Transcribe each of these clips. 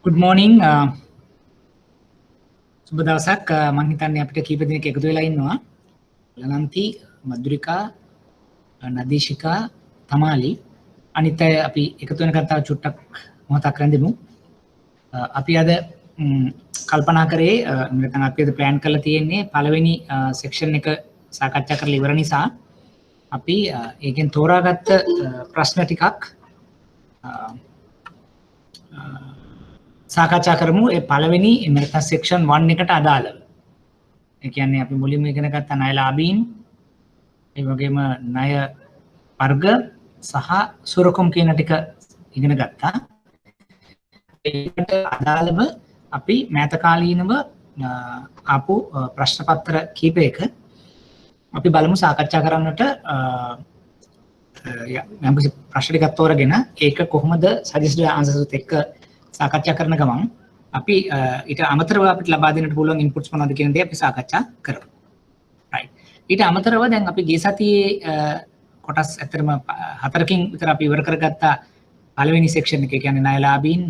Good morning. සුබ දවසක්. මම හිතන්නේ අපිට කීප දෙනෙක් එකතු වෙලා ඉන්නවා. ලනන්ති, මදුරිකා, නදීශිකා, තමාලි. අනිත් අය අපි එකතු වෙන කතාව චුට්ටක් මොහොතක් රැඳෙමු. අපි අද කල්පනා කරේ නැත්නම් අපි අද ප්ලෑන් කරලා තියෙන්නේ පළවෙනි සෙක්ෂන් එක සාකච්ඡා කරලා ඉවර නිසා අපි ඒකෙන් තෝරාගත්ත ප්‍රශ්න ටිකක් සාකච්ඡා කරමු ඒ පළවෙනි නැත්නම් සෙක්ෂන් 1 එකට අදාළව. ඒ කියන්නේ අපි මුලින්ම ඉගෙන ගත්ත ණයලාභීන් ඒ වගේම ණය වර්ග සහ සුරකුම් කියන ටික ඉගෙන ගත්තා. ඒකට අදාළව අපි මෑත කාලීනව ආපු ප්‍රශ්න පත්‍ර කීපයක අපි බලමු සාකච්ඡා කරන්නට යම් ප්‍රශ්න ටිකක් තෝරගෙන ඒක කොහොමද සජෙස්ටඩ් ආන්සර්ස් එක්ක සාකච්ඡා කරන ගමන් අපි ඊට අමතරව අපිට ලබා දෙන්නට පුළුවන් ඉන්පුට්ස් මොනවද කියන දේ අපි සාකච්ඡා කරමු. right. ඊට අමතරව දැන් අපි ගිය සතියේ කොටස් ඇත්තටම 4කින් විතර අපි ඉවර කරගත්ත පළවෙනි සෙක්ෂන් එක කියන්නේ ණයලාභීන්,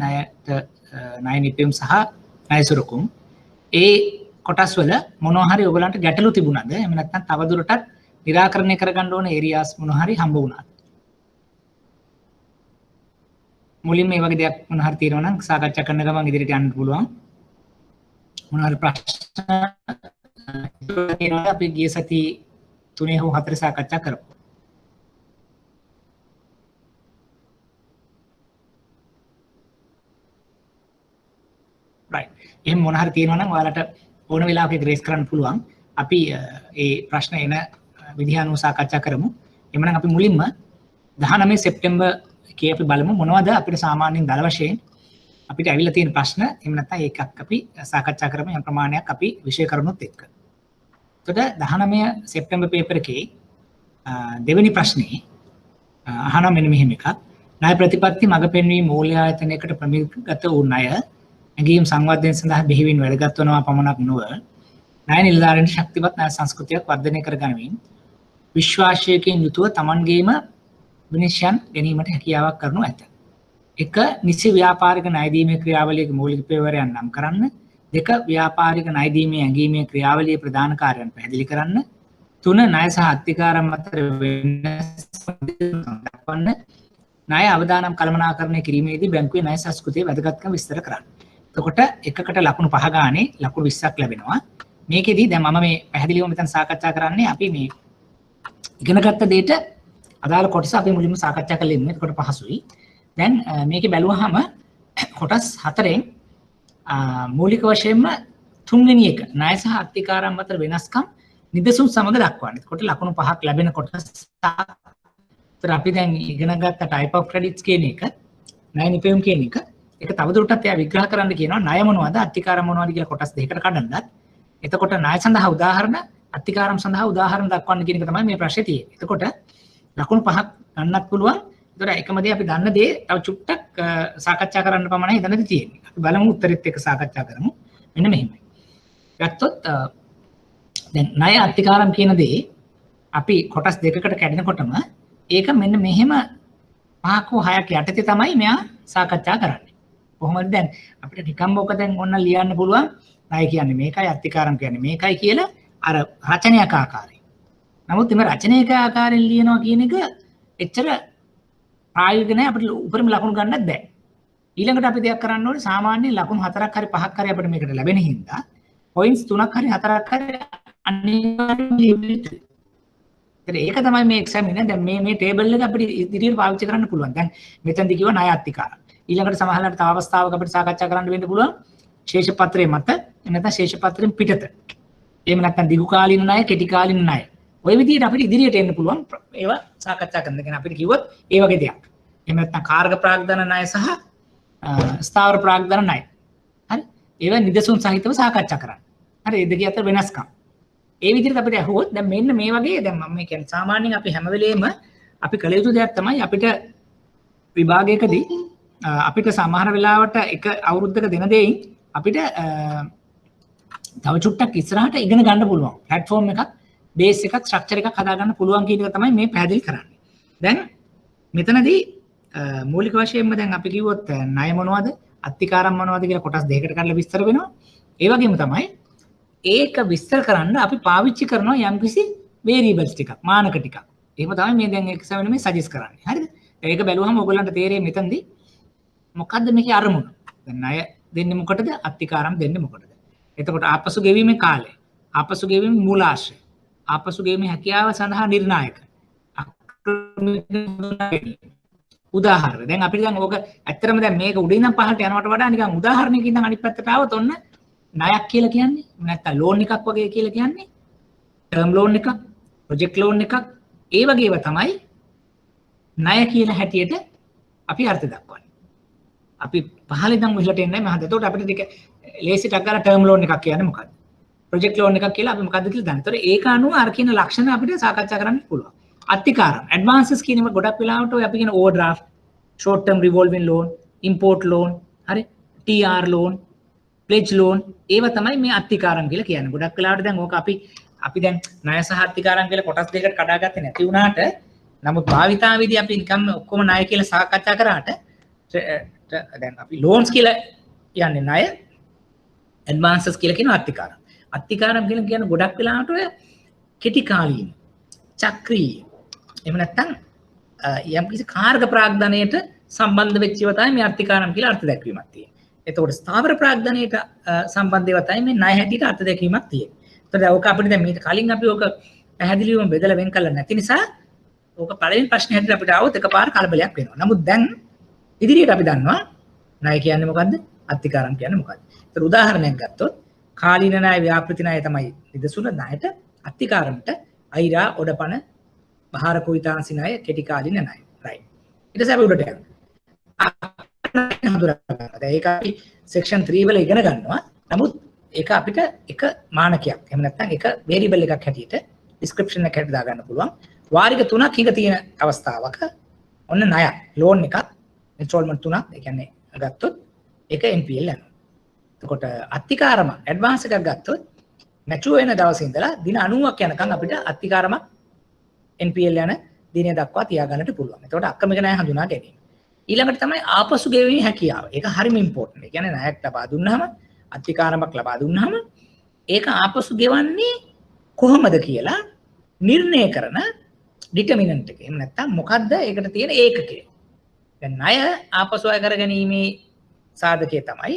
ණය නිපැයුම් සහ ණය සුරකුම්. ඒ කොටස් වල මොනවා හරි ඔයගලන්ට ගැටලු තිබුණාද? එහෙම නැත්නම් තවදුරටත් निराකරණය කරගන්න ඕන ඒරියාස් මොනවා හරි හම්බ වුණාද? මුලින්ම මේ වගේ දෙයක් මොන හරි තියෙනවා නම් සාකච්ඡා කරන ගමන් ඉදිරියට යන්න පුළුවන්. මොන හරි ප්‍රශ්න තියෙනවා අපි ගිය සති 3 හෝ 4 සාකච්ඡා කරමු. right. එහෙනම් මොන හරි තියෙනවා නම් ඔයාලට ඕන වෙලාවක ග්‍රේස් කරන්න පුළුවන්. අපි ඒ ප්‍රශ්න එන විදිහ අනුව සාකච්ඡා කරමු. එhmenan අපි මුලින්ම 19 සෙප්තැම්බර් එකේ අපි බලමු මොනවද අපිට සාමාන්‍යයෙන් දල වශයෙන් අපිට ඇවිල්ලා තියෙන ප්‍රශ්න. එහෙම නැත්නම් ඒකක් අපි සාකච්ඡා කරමු යම් ප්‍රමාණයක් අපි විෂය කරුණුත් එක්ක. එතකොට 19 සෙප්තැම්බර් පේපර් එකේ දෙවෙනි ප්‍රශ්නේ අහනවා මෙන්න මෙහෙම එකක්. ණය ප්‍රතිපත්ති මඟ පෙන්වීම මූල්‍ය ආයතනයකට ප්‍රමිතගත වූ ණය ඇගීම් සංවර්ධනය සඳහා බෙහෙවින් වැදගත් වනවා පමණක් නොව ණය නිලධාරීන් ශක්තිමත් ණය සංස්කෘතියක් වර්ධනය කර ගනිමින් විශ්වාසයකින් යුතුව තමන්ගේම විනිශ්චයන් ගැනීමට හැකියාවක් කරනු ඇත. එක නිසි ව්‍යාපාරික ණය දීමේ ක්‍රියාවලියක මූලික පෙරවරයන් නම් කරන්න. දෙක ව්‍යාපාරික ණය දීමේ ඇගීමේ ක්‍රියාවලියේ ප්‍රධාන කාර්යයන් පැහැදිලි කරන්න. තුන ණය සහ අත්තිකාරම් අතර වෙනස දක්වන්න. ණය අවදානම් කළමනාකරණය කිරීමේදී බැංකුවේ ණය සංස්කෘතියේ වැදගත්කම විස්තර කරන්න. එතකොට එකකට ලකුණු 5 ගානේ ලකුණු 20ක් ලැබෙනවා. මේකෙදී දැන් මම මේ පැහැදිලිව මෙතන සාකච්ඡා කරන්නේ අපි මේ ඉගෙනගත්ත දෙයට අදාළ කොටස අපි මුලින්ම සාකච්ඡා කරලා ඉන්නේ. එතකොට පහසුයි. දැන් මේකේ බැලුවාම කොටස් 4න් මූලික වශයෙන්ම තුන්වෙනි එක ණය සහ අත්තිකාරම් අතර වෙනස්කම් නිදසුන් සමග දක්වන්නේ. එතකොට ලකුණු 5ක් ලැබෙන කොටස්. ඒතර අපි දැන් ඉගෙනගත්ත type of credits කියන එක ණය නිපැයුම් කියන එක ඒක තවදුරටත් එයා විග්‍රහ කරන්න කියනවා ණය මොනවද අත්තිකාරම් මොනවද කියලා කොටස් දෙකකට කඩන්නත්. එතකොට ණය සඳහා උදාහරණ අත්තිකාරම් සඳහා උදාහරණ දක්වන්න කියන එක තමයි මේ ප්‍රශ්නේ තියෙන්නේ. එතකොට ලකුණු 5ක් ගන්නත් පුළුවන්. ඒතර එකම දේ අපි දන්න දේ තව චුට්ටක් සාකච්ඡා කරන්න පමණයි එතනදී තියෙන්නේ. අපි බලමු උත්තරෙත් එක්ක සාකච්ඡා කරමු. මෙන්න මෙහෙමයි. ගත්තොත් දැන් ණය අත්තිකාරම් කියන දේ අපි කොටස් දෙකකට කැඩෙනකොටම ඒක මෙන්න මෙහෙම 5ක 6ක් යටතේ තමයි මෙයා සාකච්ඡා කරන්නේ. කොහොමද දැන් අපිට නිකම්ම ඔක දැන් ඔන්න ලියන්න පුළුවන් ණය කියන්නේ මේකයි අත්තිකාරම් කියන්නේ මේකයි කියලා අර රචනයක ආකාරයෙන්. නමුත් මේ රචනයක ආකාරයෙන් ලියනවා කියන එක එච්චර ප්‍රායෝගික නැහැ අපිට උපරිම ලකුණු ගන්නත් බෑ. ඊළඟට අපි දෙයක් කරන්න ඕනේ සාමාන්‍ය ලකුණු 4ක් හරි 5ක් හරි අපිට මේකට ලැබෙන හින්දා පොයින්ට්ස් 3ක් හරි 4ක් හරි අනිවාර්යයෙන්ම ලියන්න ඕනේ. ඒක තමයි මේ එක්සෑම් එක. දැන් මේ ටේබල් එක අපිට ඉදිරියට පාවිච්චි කරන්න පුළුවන්. දැන් මෙතනදී කිව්වා ණය අත්තිකාරම්. ඊළඟට සමහරවිට තව අවස්ථාවක අපිට සාකච්ඡා කරන්න වෙන්න පුළුවන් ශේෂ පත්‍රයේ මත නැත්නම් ශේෂ පත්‍රයෙන් පිටත. එහෙම නැත්නම් දිගු කාලීන ණය, කෙටි කාලීන ණය. ඔය විදිහට අපිට ඉදිරියට එන්න පුළුවන් ඒවා සාකච්ඡා කරන්න. කියන අපිට කිව්වොත් ඒ වගේ දෙයක්. එහෙම නැත්නම් කාර්ක ප්‍රාග්ධන ණය සහ ස්ථාවර ප්‍රාග්ධන ණය. හරි? ඒවා නිදසුන් සහිතව සාකච්ඡා කරන්න. හරි? ඒ දෙක අතර වෙනස්කම්. ඒ විදිහට අපිට අහුවොත් දැන් මෙන්න මේ වගේ දැන් මම කියන්නේ සාමාන්‍යයෙන් අපි හැම වෙලේම අපි කළ යුතු දෙයක් තමයි අපිට විභාගයකදී අපිට සමහර වෙලාවට එක අවුරුද්දක දෙන දෙයින් අපිට තව චුට්ටක් ඉස්සරහට ඉගෙන ගන්න පුළුවන්. ප්ලැට්ෆෝම් එකක්, බේස් එකක්, ස්ට්‍රක්චර් එකක් හදා ගන්න පුළුවන් කියන එක තමයි මේ පැහැදිලි කරන්නේ. දැන් මෙතනදී මූලික වශයෙන්ම දැන් අපි කිව්වොත් ණය මොනවද? අත්තිකාරම් මොනවද කියලා කොටස් දෙකකට කඩලා විස්තර වෙනවා. ඒ වගේම තමයි ඒක විස්තර කරන්න අපි පාවිච්චි කරනවා යම්කිසි variables ටිකක්, මානක ටිකක්. එහෙම තමයි මේ දැන් එක්සැම් මේ සජෙස්ට් කරන්නේ. හරිද? ඒක බැලුවම ඔයගොල්ලන්ට තේරෙයි මෙතනදී මොකද්ද මේකේ අරමුණ. දැන් ණය දෙන්නේ මොකටද? අත්තිකාරම් දෙන්නේ මොකටද? එතකොට ආපසු ගෙවීමේ කාලය, ආපසු ගෙවීමේ මූලාශ්‍රය, ආපසු ගෙවීමේ හැකියාව සඳහා නිර්ණායක. උදාහරණ. දැන් අපිට දැන් ඕක ඇත්තටම දැන් මේක උඩින් ඉඳන් පහළට යනවට වඩා නිකන් උදාහරණයකින් ඉඳන් අනිත් පැත්තට ආවොත් ඔන්න ණයක් කියලා කියන්නේ නැත්තම් ලෝන් එකක් වගේ කියලා කියන්නේ ටර්ම් ලෝන් එකක්, ප්‍රොජෙක්ට් ලෝන් එකක්, ඒ වගේව තමයි ණය කියලා හැටියට අපි අර්ථ දක්වන්නේ. අපි පහළ ඉඳන් මෙහෙලට එන්නේ මහත්. එතකොට අපිට ටික ලේසියට අගලා ටර්ම් ලෝන් එකක් කියන්නේ මොකක්ද? ප්‍රොජෙක්ට් ලෝන් එකක් කියලා අපි මොකද්ද කියලා දන්න. ඒතකොට ඒක අනුව අර කියන ලක්ෂණ අපිට සාකච්ඡා කරන්න පුළුවන්. අත්තිකාරම් ඇඩ්වාන්සස් කියනම ගොඩක් වෙලාවට ඔය අපි කියන overdraft, short term revolving loan, import loan, හරි, TR ලෝන්, ප්ලෙජ් ලෝන්, ඒව තමයි මේ අත්තිකාරම් කියලා කියන්නේ. ගොඩක් වෙලාවට දැන් ඕක අපි දැන් ණය සහ අත්තිකාරම් කියලා කොටස් දෙකකට කඩාගත්තේ නැති වුණාට නමුත් භාවිතාවේදී අපි නිකම්ම ඔක්කොම ණය කියලා සාකච්ඡා කරාට දැන් අපි ලෝන්ස් කියලා කියන්නේ ණය, ඇඩ්වාන්සස් කියලා කියන අත්තිකාරම්. අත්තිකාරම් කියලා කියන්නේ ගොඩක් වෙලාවට ඔය කෙටි කාලීන, චක්‍රීය, එහෙම නැත්නම් යම්කිසි කාර්ක ප්‍රාග්ධනයට සම්බන්ධ වෙච්ච ඒවා තමයි මේ අත්තිකාරම් කියලා අර්ථ දැක්වීමක් තියෙන්නේ. එතකොට ස්ථාවර ප්‍රාග්ධනයට සම්බන්ධ ඒවා තමයි මේ ණය හැටියට අර්ථ දැක්වීමක් තියෙන්නේ. එතකොට ඕක අපිට දැන් මේක කලින් අපි ඕක පැහැදිලිවම බෙදලා වෙන් කළා නැති නිසා ඕක පළවෙනි ප්‍රශ්නේ හැටියට අපිට ආවොත් එකපාර කලබලයක් වෙනවා. නමුත් දැන් ඉදිරියට අපි දන්නවා ණය කියන්නේ මොකද්ද? අත්තිකාරම් කියන්නේ මොකද්ද? ඒතර උදාහරණයක් ගත්තොත් කාලීන ණය, ව්‍යාපෘති ණය තමයි නිදසුන ණයට, අත්තිකාරම්ට අයිරා, ඔඩපණ, බහාර කුයිතාංශි ණය, කෙටි කාලීන ණය. රයිට්. ඊට පස්සේ අපි උඩට යනවා. හඳුනාගන්න. ඒක අපි සෙක්ෂන් 3 වල ඉගෙන ගන්නවා. නමුත් ඒක අපිට එක මානකයක්. එහෙම නැත්නම් එක වේරියබල් එකක් හැටියට ඩිස්ක්‍රිප්ෂන් එකක් හැටියට දාගන්න පුළුවන්. වාරික 3ක් හිඟ තියෙන අවස්ථාවක ඔන්න ණයක්, ලෝන් එකක්, ඉන්ස්ටෝල්මන්ට් 3ක්, ඒ කියන්නේ ගත්තොත් ඒක NPL යනවා. එතකොට අත්තිකාරම ඇඩ්වාන්ස් එකක් ගත්තොත් මැචුර් වෙන දවසේ ඉඳලා දින 90ක් යනකම් අපිට අත්තිකාරම NPL යන දිනය දක්වා තියාගන්නට පුළුවන්. එතකොට අක්‍රමික ණය හඳුනා ගැනීම. ඊළඟට තමයි ආපසු ගෙවීමේ හැකියාව. ඒක හරිම ඉම්පෝටන්ට්. ඒ කියන්නේ ණයක් ලබා දුන්නාම, අත්තිකාරමක් ලබා දුන්නාම ඒක ආපසු ගෙවන්නේ කොහොමද කියලා නිර්ණය කරන ඩිටර්මිනන්ට් එක. එහෙම නැත්නම් මොකද්ද ඒකට තියෙන ඒකකය. දැන් ණය ආපසු අය කරගැනීමේ සාධකය තමයි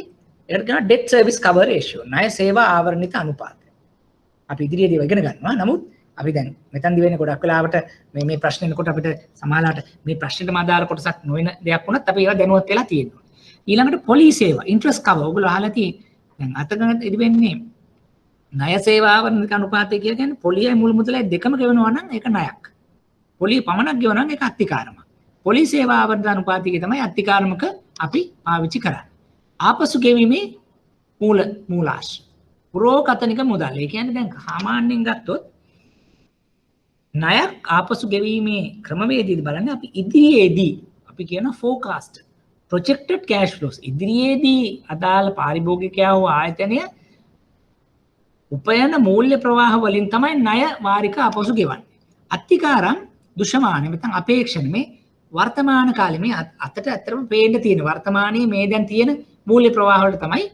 ඒකට කියනවා debt service cover ratio. ණය සේවා ආවරණිත අනුපාතය. අපි ඉදිරියේදී ඉගෙන ගන්නවා. නමුත් අපි දැන් මෙතනදී වෙන්නේ ගොඩක් වෙලාවට මේ ප්‍රශ්න එනකොට අපිට සමාලාට මේ ප්‍රශ්නෙටම අදාළ කොටසක් නොවන දෙයක් වුණත් අපි ඒවා දැනුවත් වෙලා තියෙනවා. ඊළඟට පොලිස් සේවා, ඉන්ට්‍රස්ට් කවර්. ඔයගොල්ලෝ අහලා තියෙන්නේ දැන් අතගන්න ඉදි වෙන්නේ ණය සේවාවරණික අනුපාතය කියලා කියන්නේ පොලියයි මුල් මුදලයි දෙකම ගෙවනවා නම් ඒක ණයක්. පොලිය පමණක් ගෙවනවා නම් ඒක අත්තිකාරමක්. පොලිස් සේවාවර්ධන අනුපාතය තමයි අත්තිකාරමක අපි පාවිච්චි කරන්නේ. ආපසු ගෙවීමේ මූලාශ්‍රය. පුරෝකතනික මුදල්. ඒ කියන්නේ දැන් සාමාන්‍යයෙන් ගත්තොත් ණයක් ආපසු ගෙවීමේ ක්‍රමවේදයේදී බලන්නේ අපි ඉදිරියේදී අපි කියන forecast projected cash flows ඉදිරියේදී අදාළ පාරිභෝගිකයා වූ ආයතනය උපයන මූල්‍ය ප්‍රවාහ වලින් තමයි ණය වාරික ආපසු ගෙවන්නේ. අත්තිකාරම් දුෂමාන නැත්නම් අපේක්ෂණ මේ වර්තමාන කාලේ මේ අතට ඇත්තටම පේන්න තියෙන වර්තමානයේ මේ දැන් තියෙන මූල්‍ය ප්‍රවාහ වලට තමයි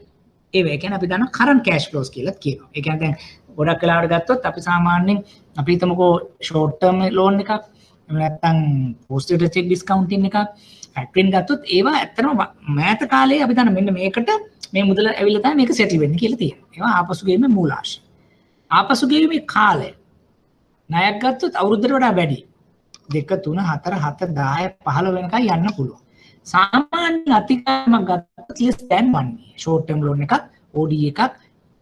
ඒ කියන්නේ අපි දන්නවා current cash flows කියලා කියනවා. ඒ කියන්නේ දැන් ගොඩක් වෙලාවට ගත්තොත් අපි සාමාන්‍යයෙන් අපි හිතමුකෝ short term loan එකක් නැත්නම් post rate discounting එකක් factoring ගත්තොත් ඒවා ඇත්තටම මෑත කාලේ අපි දන්න මෙන්න මේකට මේ මුදල ඇවිල්ලා තමයි මේක settle වෙන්නේ කියලා තියෙනවා. ඒවා ආපසු ගෙවීමේ මූලාශ්‍රය. ආපසු ගෙවීමේ කාලය ණයක් ගත්තොත් අවුරුද්දට වඩා වැඩි. 2 3 4 7 10 15 වෙනකන් යන්න පුළුවන්. සාමාන්‍ය අතිකාරමක් ගත්තොත් less than 1 year. short term loan එකක් OD එකක්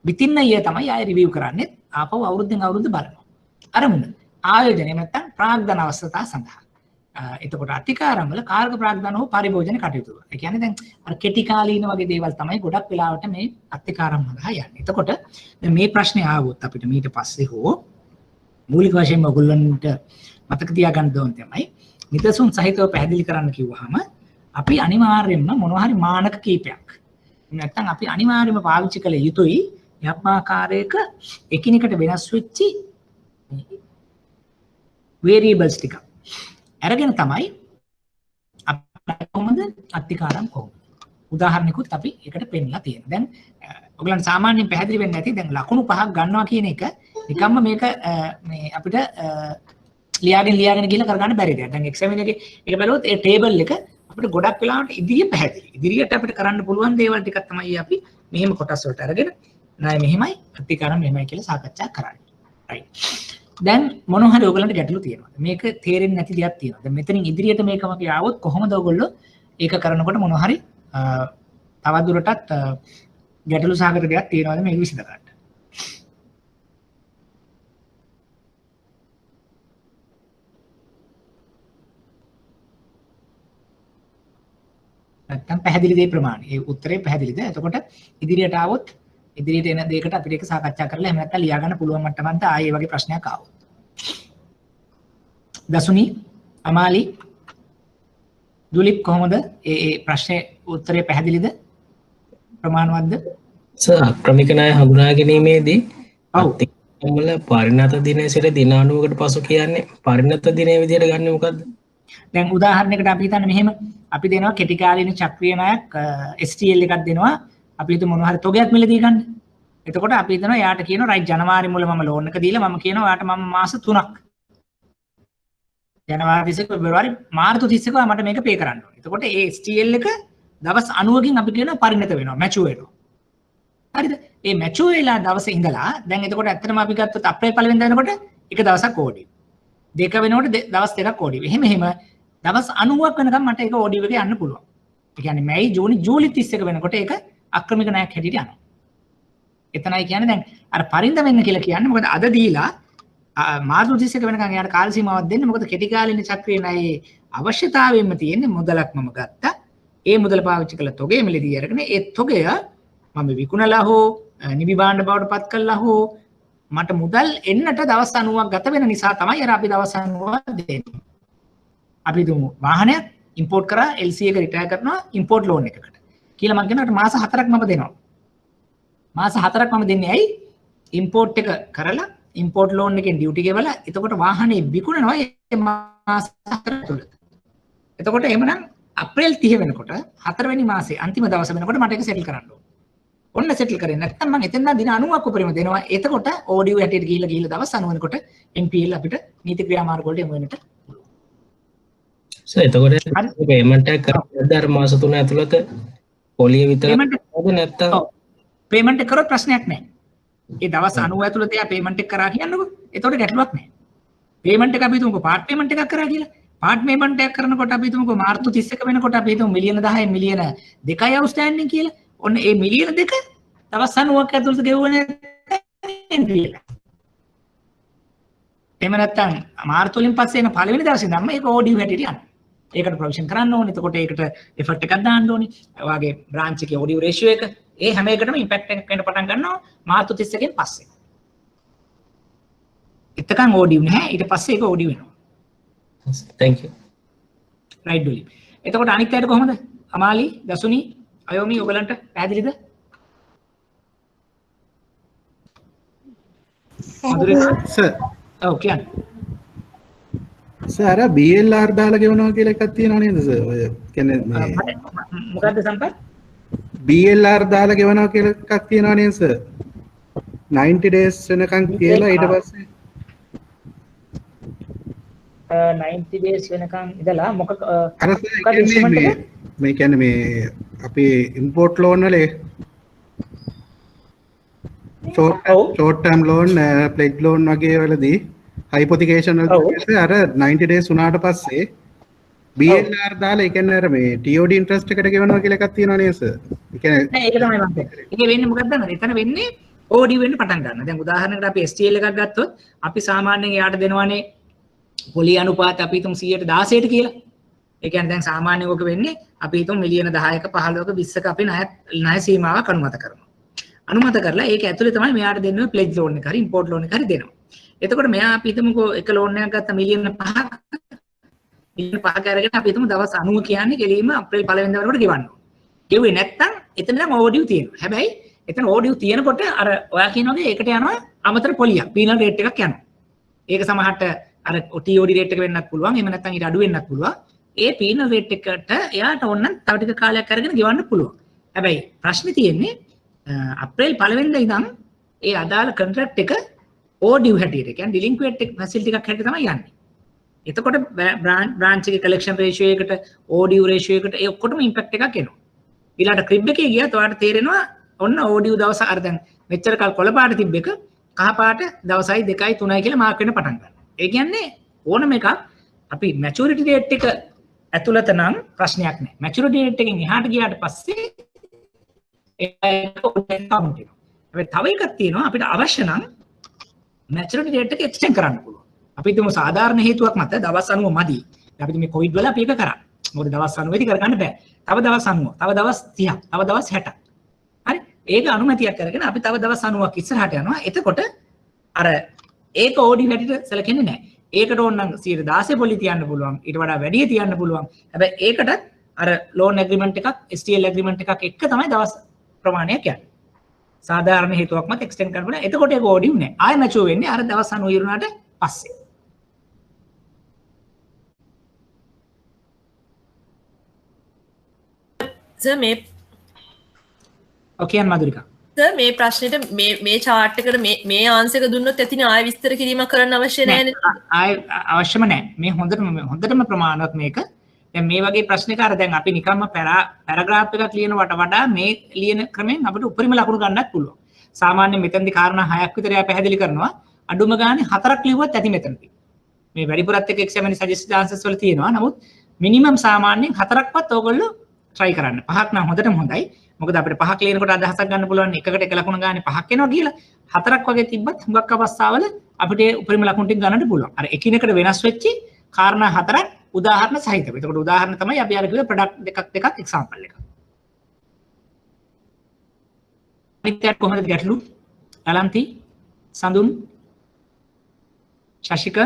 within a year තමයි ආයෙ රිවිව් කරන්නේ. ආපහු අවුරුද්දෙන් අවුරුද්ද බලනවා. අරමුණ ආයෝජනය නැත්නම් ප්‍රාග්ධන අවස්ථා සඳහා. එතකොට අතිකාරම් වල කාර්ක ප්‍රාග්ධන හෝ පරිභෝජන කටයුතු. ඒ කියන්නේ දැන් අර කෙටි කාලීන වගේ දේවල් තමයි ගොඩක් වෙලාවට මේ අතිකාරම් හරහා යන්නේ. එතකොට දැන් මේ ප්‍රශ්නේ ආවොත් අපිට ඊට පස්සේ හෝ මූලික වශයෙන්ම ඔයගොල්ලන්ට මතක තියාගන්න ඕන තමයි නිදසුන් සහිතව පැහැදිලි කරන්න කිව්වහම අපි අනිවාර්යයෙන්ම මොනවා හරි මානක කීපයක් නැත්නම් අපි අනිවාර්යයෙන්ම පාවිච්චි කළ යුතුයි යම් ආකාරයක එකිනෙකට වෙනස් වෙච්චි variables ටික අරගෙන තමයි අපිට කොහොමද අත්තිකාරම් කොහොමද උදාහරණයකුත් අපි ඒකට පෙන්නලා තියෙනවා. දැන් ඔයගලන්ට සාමාන්‍යයෙන් පැහැදිලි වෙන්නේ නැති දැන් ලකුණු 5ක් ගන්නවා කියන එක නිකම්ම මේක මේ අපිට ලියාගෙන ගිහලා කරගන්න බැරි දෙයක්. දැන් එක්සැමින් එකේ ඒක බලුවොත් ඒ ටේබල් එක අපිට ගොඩක් වෙලාවට ඉදිරිය පැහැදිලි. ඉදිරියට අපිට කරන්න පුළුවන් දේවල් ටිකක් තමයි අපි මෙහෙම කොටස් වලට අරගෙන නෑ මෙහෙමයි ප්‍රතිකාරම් මෙහෙමයි කියලා සාකච්ඡා කරන්නේ. right. දැන් මොන හරි ඔයගලන්ට ගැටලු තියෙනවද? මේක තේරෙන්නේ නැති දෙයක් තියෙනවා. දැන් මෙතනින් ඉදිරියට මේකම ගියාවොත් කොහොමද ඔයගොල්ලෝ ඒක කරනකොට මොන හරි තවත් දුරටත් ගැටලු සහගත දෙයක් තියෙනවද මේක විසඳ ගන්න? නැත්තම් පැහැදිලි දේ ප්‍රමාණය. ඒ උත්තරේ පැහැදිලිද? එතකොට ඉදිරියට ආවොත් ඉදිරියට එන දෙයකට අපිට ඒක සාකච්ඡා කරලා එහෙම නැත්නම් ලියා ගන්න පුළුවන් මට්ටමකට ආයේ වගේ ප්‍රශ්නයක් ආවොත්. දසුනි, අමාලි, දුලිප් කොහොමද? ඒ ප්‍රශ්නේ උත්තරේ පැහැදිලිද? ප්‍රමාණවත්ද? සර් අක්‍රමික ණය හඳුනා ගැනීමේදී වල පරිණත දිනය සිට දින 90කට පසු කියන්නේ පරිණත දිනය විදිහට ගන්න මොකද්ද? දැන් උදාහරණයකට අපි හිතන්න මෙහෙම අපි දෙනවා කෙටි කාලීන චක්‍රීය ණයක් STL එකක් දෙනවා අපි හිතමු මොනවා හරි තොගයක් මිලදී ගන්න. එතකොට අපි හිතනවා යාට කියනවා රයිට් ජනවාරි මුල මම ලෝන් එක දීලා මම කියනවා යාට මම මාස 3ක් ජනවාරි 31 පෙබරවාරි මාර්තු 31 මට මේක පේ කරන්න ඕනේ. එතකොට ඒ STL එක දවස් 90කින් අපි කියනවා පරිණත වෙනවා මැචුවර් වෙනවා. හරිද? ඒ මැචුවර් වෙලා දවසේ ඉඳලා දැන් එතකොට ඇත්තටම අපි ගත්තොත් අප්‍රේල් 1 වෙනිදා වෙනකොට එක දවසක් ඕඩිව්. දෙක වෙනකොට දවස් දෙකක් ඕඩිව්. එහෙම දවස් 90ක් වෙනකම් මට ඒක ඕඩිව් එකේ යන්න පුළුවන්. ඒ කියන්නේ මැයි ජූනි ජූලි 31 වෙනකොට ඒක අක්‍රමික ණයක් හැටියට යනවා. එතනයි කියන්නේ දැන් අර පරිණත වෙන්න කියලා කියන්නේ මොකද අද දීලා මාර්තු 31 වෙනකන් එයාට කාල සීමාවක් දෙන්න. මොකද කෙටි කාලින චක්‍රීය ණයේ අවශ්‍යතාවයෙන්ම තියෙන්නේ මුදලක් මම ගත්තා. ඒ මුදල පාවිච්චි කළ තොගේ මිලදී අරගෙන ඒ තොගය මම විකුණලා හෝ නිවි භාණ්ඩ බවට පත් කළා හෝ මට මුදල් එන්නට දවස් 90ක් ගත වෙන නිසා තමයි අර අපි දවස් 90ක් දෙන්නේ. අපි දුමු වාහනයක් ඉම්පෝර්ට් කරා LC එක රිටයර් කරනවා ඉම්පෝර්ට් ලෝන් එකකට. කියලා මම කියනකට මාස 4ක් මම දෙනවා. මාස 4ක් මම දෙන්නේ ඇයි? ඉම්පෝර්ට් එක කරලා ඉම්පෝර්ට් ලෝන් එකෙන් ඩියුටි ගෙවලා එතකොට වාහනේ විකුණනවා ඒ මාස 4 තුල. එතකොට එහෙමනම් අප්‍රේල් 30 වෙනකොට 4 වෙනි මාසේ අන්තිම දවස වෙනකොට මට ඒක සෙටල් කරන්න ඕන. ඔන්න සෙටල් කරේ නැත්නම් මම එතෙන්ද දින 90ක් උපරිම දෙනවා. එතකොට ඕඩියෝ හැටියට ගිහිල්ලා දවස් 90 වෙනකොට NPL අපිට නීති ක්‍රියාමාර්ග වලට යොමු වෙන්නට පුළුවන්. සර් එතකොට පේමන්ට් එක කරද්දී අර මාස 3 ඇතුළත පොලිය විතරද නැත්නම් පේමන්ට් එක කරොත් ප්‍රශ්නයක් නැහැ. ඒ දවස් 90 ඇතුළත එයා පේමන්ට් එක කරා කියන්නකො. එතකොට ගැටලුවක් නැහැ. පේමන්ට් එක අපි හිතමුකෝ පාර්ට් පේමන්ට් එකක් කරා කියලා. පාර්ට් පේමන්ට් එකක් කරනකොට අපි හිතමුකෝ මාර්තු 31 වෙනකොට අපි හිතමු මිලියන 10 මිලියන 2යි අවුට්ස්ටෑන්ඩින් කියලා. ඔන්න ඒ මිලියන 2 දවස් 90ක් ඇතුළත ගෙවුවනේ NPL. එහෙම නැත්නම් මාර්තු වලින් පස්සේ එන පළවෙනි දවසේ ඉඳන්ම ඒක ඕඩියු හැටියට යනවා. ඒකට ප්‍රොවිෂන් කරන්න ඕනේ. එතකොට ඒකට එෆර්ට් එකක් දාන්න ඕනේ. ඔයාගේ බ්‍රාන්ච් එකේ ඕඩියු රේෂියෝ එක ඒ හැම එකටම ඉම්පැක්ට් එකක් වෙන්න පටන් ගන්නවා මාර්තු 31 න් පස්සේ. එතකන් ඕඩියු නැහැ. ඊට පස්සේ ඒක ඕඩියු වෙනවා. thank you. right Dolly. එතකොට අනිත් අයට කොහොමද? අමාලි, දසුනි, අයෝමි ඔයගලන්ට පැහැදිලිද? සර් ඔව් කියන්න. සර් BLR දාලා ගෙවනවා කියලා එකක් තියෙනව නේද සර්? ඔය කියන්නේ මේ මොකද්ද සම්පත්? BLR දාලා ගෙවනවා කියලා එකක් තියෙනව නේද සර්? 90 days වෙනකන් කියලා ඊට පස්සේ 90 days වෙනකන් ඉඳලා මොකක් අර මේ කියන්නේ මේ අපේ ඉම්පෝර්ට් ලෝන් වල short term loan pledge loan වගේ වලදී hypothecation වලදී අර 90 days උනාට පස්සේ BLR දාලා ඒ කියන්නේ අර මේ TOD interest එකට ගෙවනවා කියලා එකක් තියෙනවා නේද සර්? ඒ කියන්නේ නෑ ඒක තමයි මම කියන්නේ. ඒක වෙන්නේ මොකක්ද දන්නවද? එතන වෙන්නේ OD වෙන්න පටන් ගන්නවා. දැන් උදාහරණයකට අපි STL එකක් ගත්තොත් අපි සාමාන්‍යයෙන් එයාට දෙනවනේ පොලි අනුපාත අපි හිතමු 100ට 16ට කියලා. ඒ කියන්නේ දැන් සාමාන්‍යයෙන් ඔක වෙන්නේ අපි හිතමු මිලියන 10ක 15ක 20ක අපි ණය සීමාවක් අනුමත කරනවා. අනුමත කරලා ඒක ඇතුලේ තමයි මෙයාට දෙන්නේ ප්ලෙජ් ලෝන් එක හරි ඉම්පෝර්ට් ලෝන් එක හරි දෙනවා. එතකොට මෙයා අපි හිතමුකෝ එක ලෝන් එකක් ගත්තා මිලියන 5ක මිලියන 5ක අරගෙන අපි හිතමු දවස් 90 කියන්නේ කෙලින්ම අප්‍රේල් 1 වෙනිදා වෙනකොට ගෙවන්න ඕනේ. ගෙවුවේ නැත්තම් එතන නම් ඕඩියු තියෙනවා. හැබැයි එතන ඕඩියු තියෙනකොට අර ඔයා කියන වගේ ඒකට යනවා අමතර පොලියක් පීනල් රේට් එකක් යනවා. ඒක සමහරට අර TOD රේට් එක වෙන්නත් පුළුවන්. එහෙම නැත්නම් ඊට අඩු වෙන්නත් පුළුවන්. ඒ පීනල් රේට් එකට එයාට ඕන නම් තව ටික කාලයක් අරගෙන ගෙවන්න පුළුවන්. හැබැයි ප්‍රශ්නේ තියෙන්නේ අප්‍රේල් 1 වෙනිදා ඉඳන් ඒ අදාළ කොන්ට්‍රැක්ට් එක ඕඩිව් හැටියට කියන්නේ ඩිලින්ක්වෙන්ට් ෆැසිලිටි එකක් හැටියට තමයි යන්නේ. එතකොට බ්‍රාන්ච් එකේ කලෙක්ෂන් රේෂියෝ එකට ඕඩිව් රේෂියෝ එකට ඒ ඔක්කොටම ඉම්පැක්ට් එකක් එනවා. ඊළඟට ක්‍රිබ් එකේ ගියත් ඔයාලට තේරෙනවා ඔන්න ඕඩිව් දවස් අර දැන් මෙච්චර කල් කොළ පාට තිබ්බ එක කහ පාට දවසයි 2යි 3යි කියලා මාක් වෙන්න පටන් ගන්නවා. ඒ කියන්නේ ඕනම එකක් අපි මැචුරිටි රේට් එක ඇතුළත නම් ප්‍රශ්නයක් නැහැ. මැචුරිටි රේට් එකෙන් එහාට ගියාට පස්සේ ඒක කවුන්ට් වෙනවා. හැබැයි තව එකක් තියෙනවා අපිට අවශ්‍ය නම් මැචුරිටි රේට් එක එක්ස්ටෙන්ඩ් කරන්න පුළුවන්. අපි හිතමු සාධාරණ හේතුවක් මත දවස් 90 මදි. අපි මේ කොවිඩ් වල අපි ඒක කරා. මොකද දවස් 90 දී කරගන්න බෑ. තව දවස් 90, තව දවස් 30ක්, තව දවස් 60ක්. හරි? ඒක අනුමැතියක් කරගෙන අපි තව දවස් 90ක් ඉස්සරහට යනවා. එතකොට අර ඒක ඕඩි වැඩිට සැලකෙන්නේ නැහැ. ඒකට ඕන නම් 16 පොලි තියන්න පුළුවන්. ඊට වඩා වැඩි තියන්න පුළුවන්. හැබැයි ඒකටත් අර ලෝන් ඇග්‍රීමන්ට් එකක්, STL ඇග්‍රීමන්ට් එකක් එක්ක තමයි දවස් ප්‍රමාණයක් යන්නේ. සාධාරණ හේතුවක් මත එක්ස්ටෙන්ඩ් කරන්න බෑ. එතකොට ඒක ඕඩි නෑ. ආයෙ මැචුර් වෙන්නේ අර දවස් 90 ඉරුණාට පස්සේ. සර් මේ ඔකේ මధుරිකා. සර් මේ ප්‍රශ්නෙට මේ chart එකට මේ ආන්සර් එක දුන්නොත් ඇතිනේ ආයෙ විස්තර කිරීමක් කරන්න අවශ්‍ය නැහැ නේද? ආයෙ අවශ්‍යම නැහැ. මේ හොඳටම ප්‍රමාණවත් මේක. දැන් මේ වගේ ප්‍රශ්නක අර දැන් අපි නිකම්ම පැරග්‍රාෆ් එකක් ලියනවට වඩා මේ ලියන ක්‍රමෙන් අපිට උපරිම ලකුණු ගන්නත් පුළුවන්. සාමාන්‍යයෙන් මෙතනදී කාරණා 6ක් විතර එයා පැහැදිලි කරනවා. අඩුම ගානේ 4ක් ලිව්වත් ඇති මෙතනදී. මේ වැඩිපුරත් එක්ක එක්සැමිනර් සජෙස්ටඩ් ආන්සර්ස් වල තියෙනවා. නමුත් මිනිමම් සාමාන්‍යයෙන් 4ක්වත් ඕගොල්ලෝ try කරන්න. 5ක් නම් හොඳටම හොඳයි. මොකද අපිට 5ක් ලියනකොට අදහසක් ගන්න පුළුවන් එකකට එක ලකුණ ගානේ 5ක් එනවා කියලා. 4ක් වගේ තිබ්බත් හුඟක් අවස්ථාවල අපිට උපරිම ලකුණු ටික ගන්නට පුළුවන්. අර එකිනෙකට වෙනස් වෙච්චි කාරණා 4ක් උදාහරණ සහිතව. එතකොට උදාහරණ තමයි අපි අර කිව්වේ ප්‍රොඩක්ට් දෙකක් එක්සැම්පල් එක. අනිත්‍යත් කොහොමද ගැටලු? අලන්ති, සඳුන්, ශශික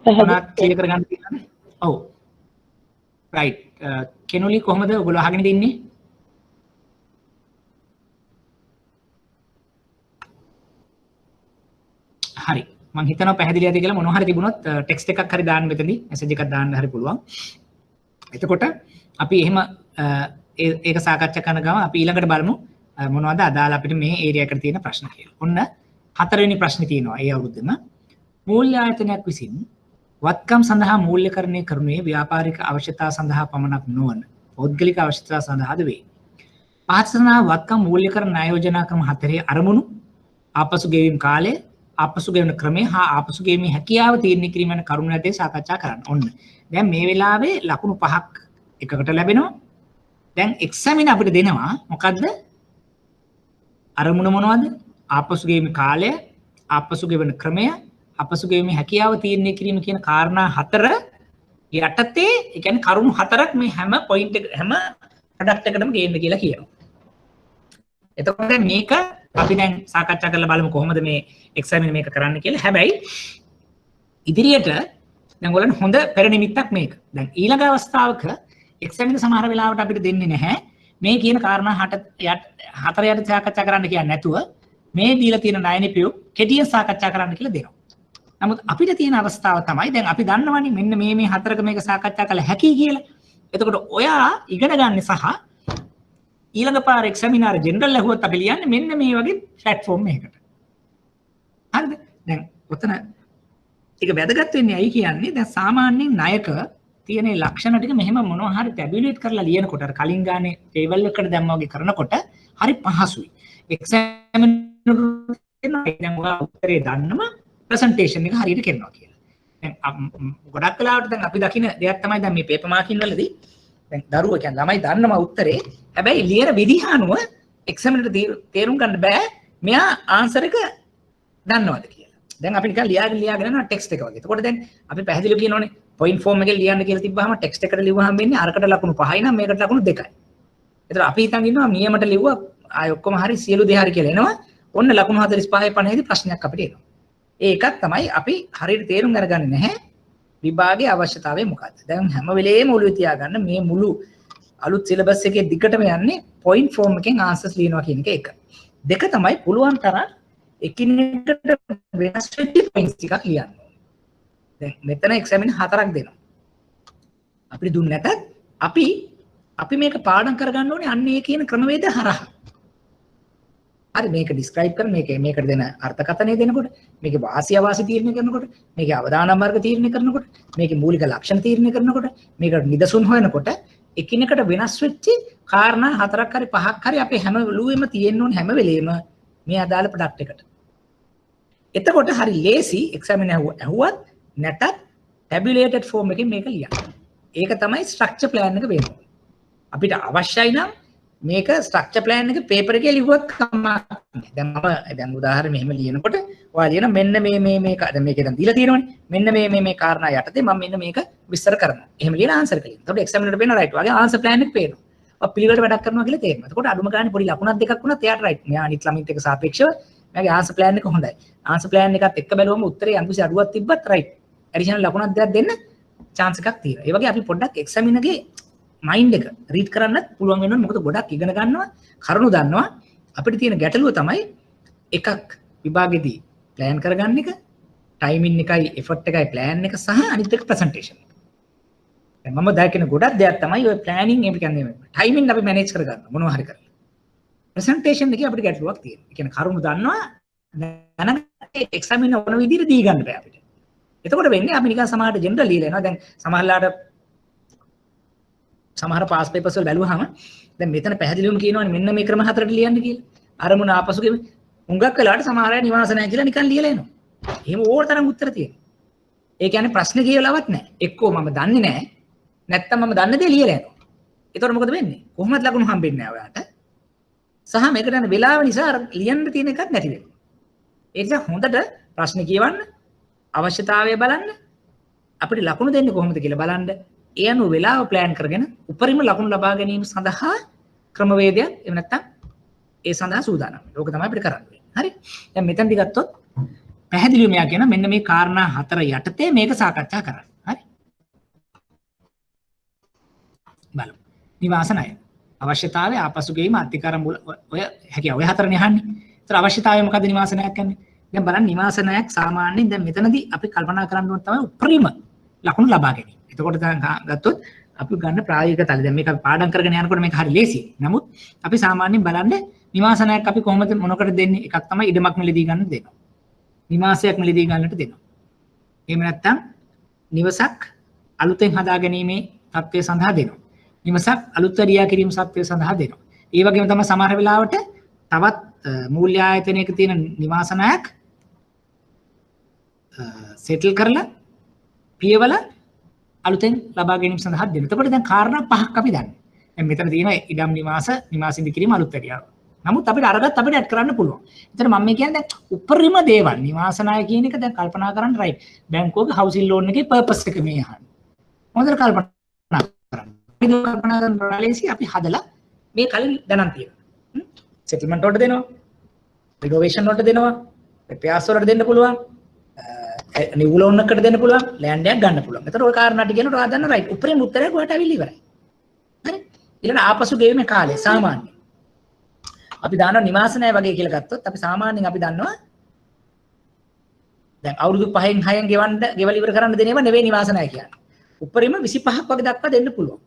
මොනවද ක්ලියර් කරගන්න තියෙනවද? ඔව්. රයිට්. කෙනුලි කොහොමද ඔයගොල්ලෝ අහගෙන ඉන්නේ? හරි. මම හිතනවා පැහැදිලි ඇති කියලා මොනවා හරි තිබුණොත් ටෙක්ස්ට් එකක් හරි දාන්න මෙතනදී මැසේජ් එකක් දාන්න හරි පුළුවන්. එතකොට අපි එහෙම ඒක සාකච්ඡා කරන ගමන් අපි ඊළඟට බලමු මොනවද අදාළ අපිට මේ ඒරියා එකට තියෙන ප්‍රශ්න කියලා. ඔන්න හතරවෙනි ප්‍රශ්නේ තියෙනවා ඒ අවුරුද්දෙම. මූල්‍ය ආයතනයක් විසින් වත්කම් සඳහා මූල්‍යකරණය කරුණේ ව්‍යාපාරික අවශ්‍යතා සඳහා පමණක් නොවන පෞද්ගලික අවශ්‍යතා සඳහාද වේ. පහත සඳහා වත්කම් මූල්‍යකරණ ආයෝජනා ක්‍රම හතරේ අරමුණු ආපසු ගෙවීම් කාලය ආපසු ගෙවන ක්‍රමය හා ආපසු ගෙවීමේ හැකියාව තීරණය කිරීම යන කරුණු ඇතේ සාකච්ඡා කරන්න. ඔන්න. දැන් මේ වෙලාවේ ලකුණු 5ක් එකකට ලැබෙනවා. දැන් එක්සැමින අපිට දෙනවා මොකද්ද? අරමුණ මොනවද? ආපසු ගෙවීමේ කාලය, ආපසු ගෙවන ක්‍රමය, ආපසු ගෙවීමේ හැකියාව තීරණය කිරීම කියන කාරණා 4 යටතේ ඒ කියන්නේ කරුණු 4ක් මේ හැම පොයින්ට් එක හැම ප්‍රොඩක්ට් එකකටම ගේන්න කියලා කියනවා. එතකොට මේක අපි දැන් සාකච්ඡා කරලා බලමු කොහොමද මේ එක්සැමින මේක කරන්න කියලා. හැබැයි ඉදිරියට දැන් ඔයගොල්ලන් හොඳ පෙර නිමිත්තක් මේක. දැන් ඊළඟ අවස්ථාවක එක්සැමින සමහර වෙලාවට අපිට දෙන්නේ නැහැ. මේ කියන කාරණා 4 යට සාකච්ඡා කරන්න කියන්නේ නැතුව මේ දීලා තියෙන ණයනිපියු කෙටියෙන් සාකච්ඡා කරන්න කියලා දෙනවා. නමුත් අපිට තියෙන අවස්ථාව තමයි දැන් අපි දන්නවනේ මෙන්න මේ 4ක මේක සාකච්ඡා කළ හැකියි කියලා. එතකොට ඔයා ඉගෙන ගන්න සහ ඊළඟ පාර එක්සැමිනාර ජෙනරල් ඇහුවොත් අපි ලියන්නේ මෙන්න මේ වගේ ප්ලැට්ෆෝම් එකකට. හරිද? දැන් ඔතන ඒක වැදගත් වෙන්නේ ඇයි කියන්නේ දැන් සාමාන්‍යයෙන් ණයක තියෙන ලක්ෂණ ටික මෙහෙම මොනවා හරි ටැබියුලේට් කරලා ලියනකොට අර කලින් ගානේ ටේබල් එකකට දැම්මා වගේ කරනකොට හරි පහසුයි. එක්සැමිනර් දැන් ඔයා උත්තරේ දන්නම ප්‍රසන්ටේෂන් එක හරියට කරනවා කියලා. දැන් ගොඩක් වෙලාවට දැන් අපි දකින දෙයක් තමයි දැන් මේ පේපර් මාකින් වලදී දැන් දරුවෝ කියන්නේ ළමයි දන්නම උත්තරේ හැබැයි ලියන විදිහ අනුව එක්සැමිනර් තේරුම් ගන්න බෑ මෙයා ආන්සර් එක දන්නවද කියලා. දැන් අපි නිකන් ලියාගෙන යනවා ටෙක්ස්ට් එක වගේ. එතකොට දැන් අපි පැහැදිලිව කියනෝනේ පොයින්ට් ෆෝම් එකේ ලියන්න කියලා තිබ්බහම ටෙක්ස්ට් එකට ලිව්වහම වෙන්නේ අරකට ලකුණු 5යි නම් මේකට ලකුණු 2යි. ඒතර අපි හිතන් ඉන්නවා නියමට ලිව්වා ආය ඔක්කොම හරි සියලු දේ හරි කියලා එනවා. ඔන්න ලකුණු 45 50 දී ප්‍රශ්නයක් අපිට එනවා. ඒකත් තමයි අපි හරියට තේරුම් අරගන්නේ නැහැ. විභාගයේ අවශ්‍යතාවය මොකක්ද? දැන් හැම වෙලේම ඔළුවේ තියාගන්න මේ මුළු අලුත් සිලබස් එකේ දිගටම යන්නේ පොයින්ට් ෆෝම් එකෙන් ආන්සර්ස් ලියනවා කියන එක. දෙක තමයි පුළුවන් තරම් එකිනෙකට වෙනස් වෙච්ච පොයින්ට්ස් ටිකක් ලියන්න. දැන් මෙතන එක්සැමින 4ක් දෙනවා. අපිට දුන්නේ නැතත් අපි මේක පාඩම් කරගන්න ඕනේ අන්න ඒ කියන ක්‍රමවේද හරහා. හරි මේක ඩිස්ක්‍රයිබ් කරන මේකට දෙන අර්ථකථනය දෙනකොට මේකේ වාසිය අවාසි තීරණය කරනකොට මේකේ අවදානම් වර්ග තීරණය කරනකොට මේකේ මූලික ලක්ෂණ තීරණය කරනකොට මේකට නිදසුන් හොයනකොට එකිනෙකට වෙනස් වෙච්ච කාරණා 4ක් හරි 5ක් හරි අපේ හැම වෙලුවෙම තියෙන්න ඕනේ හැම වෙලේම මේ අදාළ ප්‍රොඩක්ට් එකට. එතකොට හරි ලේසි එක්සැමිනර් ඇහුවත් නැතත් ටැබුලේටඩ් ෆෝම් එකෙන් මේක ලියන්න. ඒක තමයි ස්ට්‍රක්චර් ප්ලෑන් එක වෙන්නේ. අපිට අවශ්‍යයි නම් මේක ස්ට්‍රක්චර් ප්ලෑන් එක පේපර් එකේ ලිව්වත් කමක් නැහැ. දැන් උදාහරණ මෙහෙම ලියනකොට ඔයා ලියන මෙන්න මේ දැන් මේකේ දැන් දීලා තියෙනවනේ. මෙන්න මේ කාරණා යටතේ මම මෙන්න මේක විස්තර කරනවා. එහෙම ලියලා ආන්සර් කරලා. එතකොට එක්සැමිනර්ට පේනවා රයිට්. ඔයාගේ ආන්සර් ප්ලෑන් එක පේනවා. ඔයා පිළිවෙලට වැඩක් කරනවා කියලා තේරෙනවා. එතකොට අඩුම ගානේ පොඩි ලකුණක් දෙකක් වුණත් එයාට රයිට්. මෙයා අනිත් ළමින්ත් එක්ක සාපේක්ෂව මෙයාගේ ආන්සර් ප්ලෑන් එක හොඳයි. ආන්සර් ප්ලෑන් එකත් එක්ක බැලුවම උත්තරේ යම්කිසි අඩුවක් තිබ්බත් රයිට්. ඇඩිෂනල් ලකුණක් දෙකක් දෙන්න chance එකක් තියෙනවා. ඒ වගේ අපි පොඩ්ඩක් එක්සැමිනර්ගේ මයින්ඩ් එක රීඩ් කරන්නත් පුළුවන් වෙනවා. මොකද ගොඩක් ඉගෙන ගන්නවා, කරුණු දන්නවා. අපිට තියෙන ගැටලුව තමයි එකක් විභාගෙදී ප්ලෑන් කරගන්න එක, ටයිමින් එකයි, එෆර්ට් එකයි ප්ලෑන් එක සහ අනිත් එක ප්‍රසන්ටේෂන් එක. දැන් මම දැක්කන ගොඩක් දෙයක් තමයි ඔය ප්ලෑනින් එක කියන්නේ ටයිමින් අපි මැනේජ් කරගන්න මොනවා හරි කරලා. ප්‍රසන්ටේෂන් එකේ අපිට ගැටලුවක් තියෙනවා. ඒ කියන්නේ කරුණු දන්නවා දැනගන්න එක්සැමිනර් ඕන විදිහට දී ගන්න බෑ අපිට. එතකොට වෙන්නේ අපි නිකන් සමහරට ජෙනරල් ලියලා යනවා. දැන් සමහර පාස් පේපර්ස් වල බැලුවාම දැන් මෙතන පැහැදිලිවම කියනවනේ මෙන්න මේ ක්‍රම 4ට ලියන්න කියලා. අරමුණ ආපසු ගෙමි. හුඟක් වෙලාවට සමහර අය නිවාස නැහැ කියලා නිකන් ලියලා එනවා. එහෙම ඕන තරම් උත්තර තියෙනවා. ඒ කියන්නේ ප්‍රශ්න කියලාවත් නැහැ. එක්කෝ මම දන්නේ නැහැ. නැත්තම් මම දන්න දේ ලියලා යනවා. එතකොට මොකද වෙන්නේ? කොහොමද ලකුණු හම්බෙන්නේ නැහැ ඔයාට? සහ මේකට යන වෙලාව නිසා ලියන්න තියෙන එකක් නැති වෙනවා. ඒ නිසා හොඳට ප්‍රශ්න කියවන්න, අවශ්‍යතාවය බලන්න, අපිට ලකුණු දෙන්නේ කොහොමද කියලා බලන්න. ඒ අනුව වෙලාව ප්ලෑන් කරගෙන උපරිම ලකුණු ලබා ගැනීම සඳහා ක්‍රමවේදයක් එහෙම නැත්නම් ඒ සඳහා සූදානම් වෙන්න. ඕක තමයි අපිට කරන්න වෙන්නේ. හරි. දැන් මෙතනදි ගත්තොත් පැහැදිලිව මෙයා කියන මෙන්න මේ කාරණා 4 යටතේ මේක සාකච්ඡා කරන්න. හරි. බලමු. නිවාස ණය. අවශ්‍යතාවය ආපසු ගෙවීම අධිකාර මූල ඔය හැකියාව ඔය 4නේ අහන්නේ. ඒතර අවශ්‍යතාවය මොකද්ද නිවාස ණයක් කියන්නේ? දැන් බලන්න නිවාස ණයක් සාමාන්‍යයෙන් දැන් මෙතනදී අපි කල්පනා කරන්න ඕන තමයි උපරිම ලකුණු ලබා ගැනීම. එතකොට දැන් ගත්තොත් අපි ගන්න ප්‍රායෝගික තල දැන් මේක අපි පාඩම් කරගෙන යනකොට මේක හරි ලේසියි. නමුත් අපි සාමාන්‍යයෙන් බලන්නේ නිවාස ණයක් අපි කොහොමද මොනකට දෙන්නේ? එකක් තමයි ඉඩමක් මිලදී ගන්න දෙනවා. නිවාසයක් මිලදී ගන්නට දෙනවා. එහෙම නැත්නම් නිවසක් අලුතෙන් හදා ගැනීමේ තත්ත්වය සඳහා දෙනවා. නිවසක් අලුත් රියා කිරීම සත්‍යය සඳහා දෙනවා. ඒ වගේම තමයි සමහර වෙලාවට තවත් මූල්‍ය ආයතනයක තියෙන නිවාස ණයක් සෙටල් කරලා පියවල අලුතෙන් ලබා ගැනීම සඳහා දෙනවා. එතකොට දැන් කාරණා 5ක් අපි දන්නේ. දැන් මෙතන තියෙනවා ඉඩම් නිවාස ඉදි කිරීම අලුත් රියාව. නමුත් අපිට අරගත් අපිට ඇඩ් කරන්න පුළුවන්. එතන මම කියන්නේ දැන් උපරිම දේවල් නිවාස ණය කියන එක දැන් කල්පනා කරන්න රයිට්. බැංකුවක හවුසින් ලෝන් එකේ පර්පස් එක මේ අහන්නේ. හොඳට කල්පනා කරන්න. කල්පනා කරන ප්‍රාලේසි අපි හදලා මේ කලින් දැනන් තියෙනවා. සෙටල්මන්ට් වලට දෙනවා. රිනෝවේෂන් වලට දෙනවා. රිපෙයාර්ස් වලට දෙන්න පුළුවන්. නිව් ලෝන් එකකට දෙන්න පුළුවන්. ලෑන්ඩ් එකක් ගන්න පුළුවන්. එතකොට ඔය කාරණා ටික කියනකොට ඔයා දන්න රයිට්. උපරිම උත්තරයක් ඔයාට අවිල්ල ඉවරයි. හරි. ඊළඟ ආපසු ගෙවීමේ කාලය සාමාන්‍යයෙන් අපි දානවා නිවාස ණය වගේ කියලා ගත්තොත් අපි සාමාන්‍යයෙන් අපි දන්නවා දැන් අවුරුදු 5න් 6න් ගෙවල් ඉවර කරන්න දෙන ඒවා නෙවෙයි නිවාස ණය කියන්නේ. උපරිම 25ක් වගේ දක්වා දෙන්න පුළුවන්.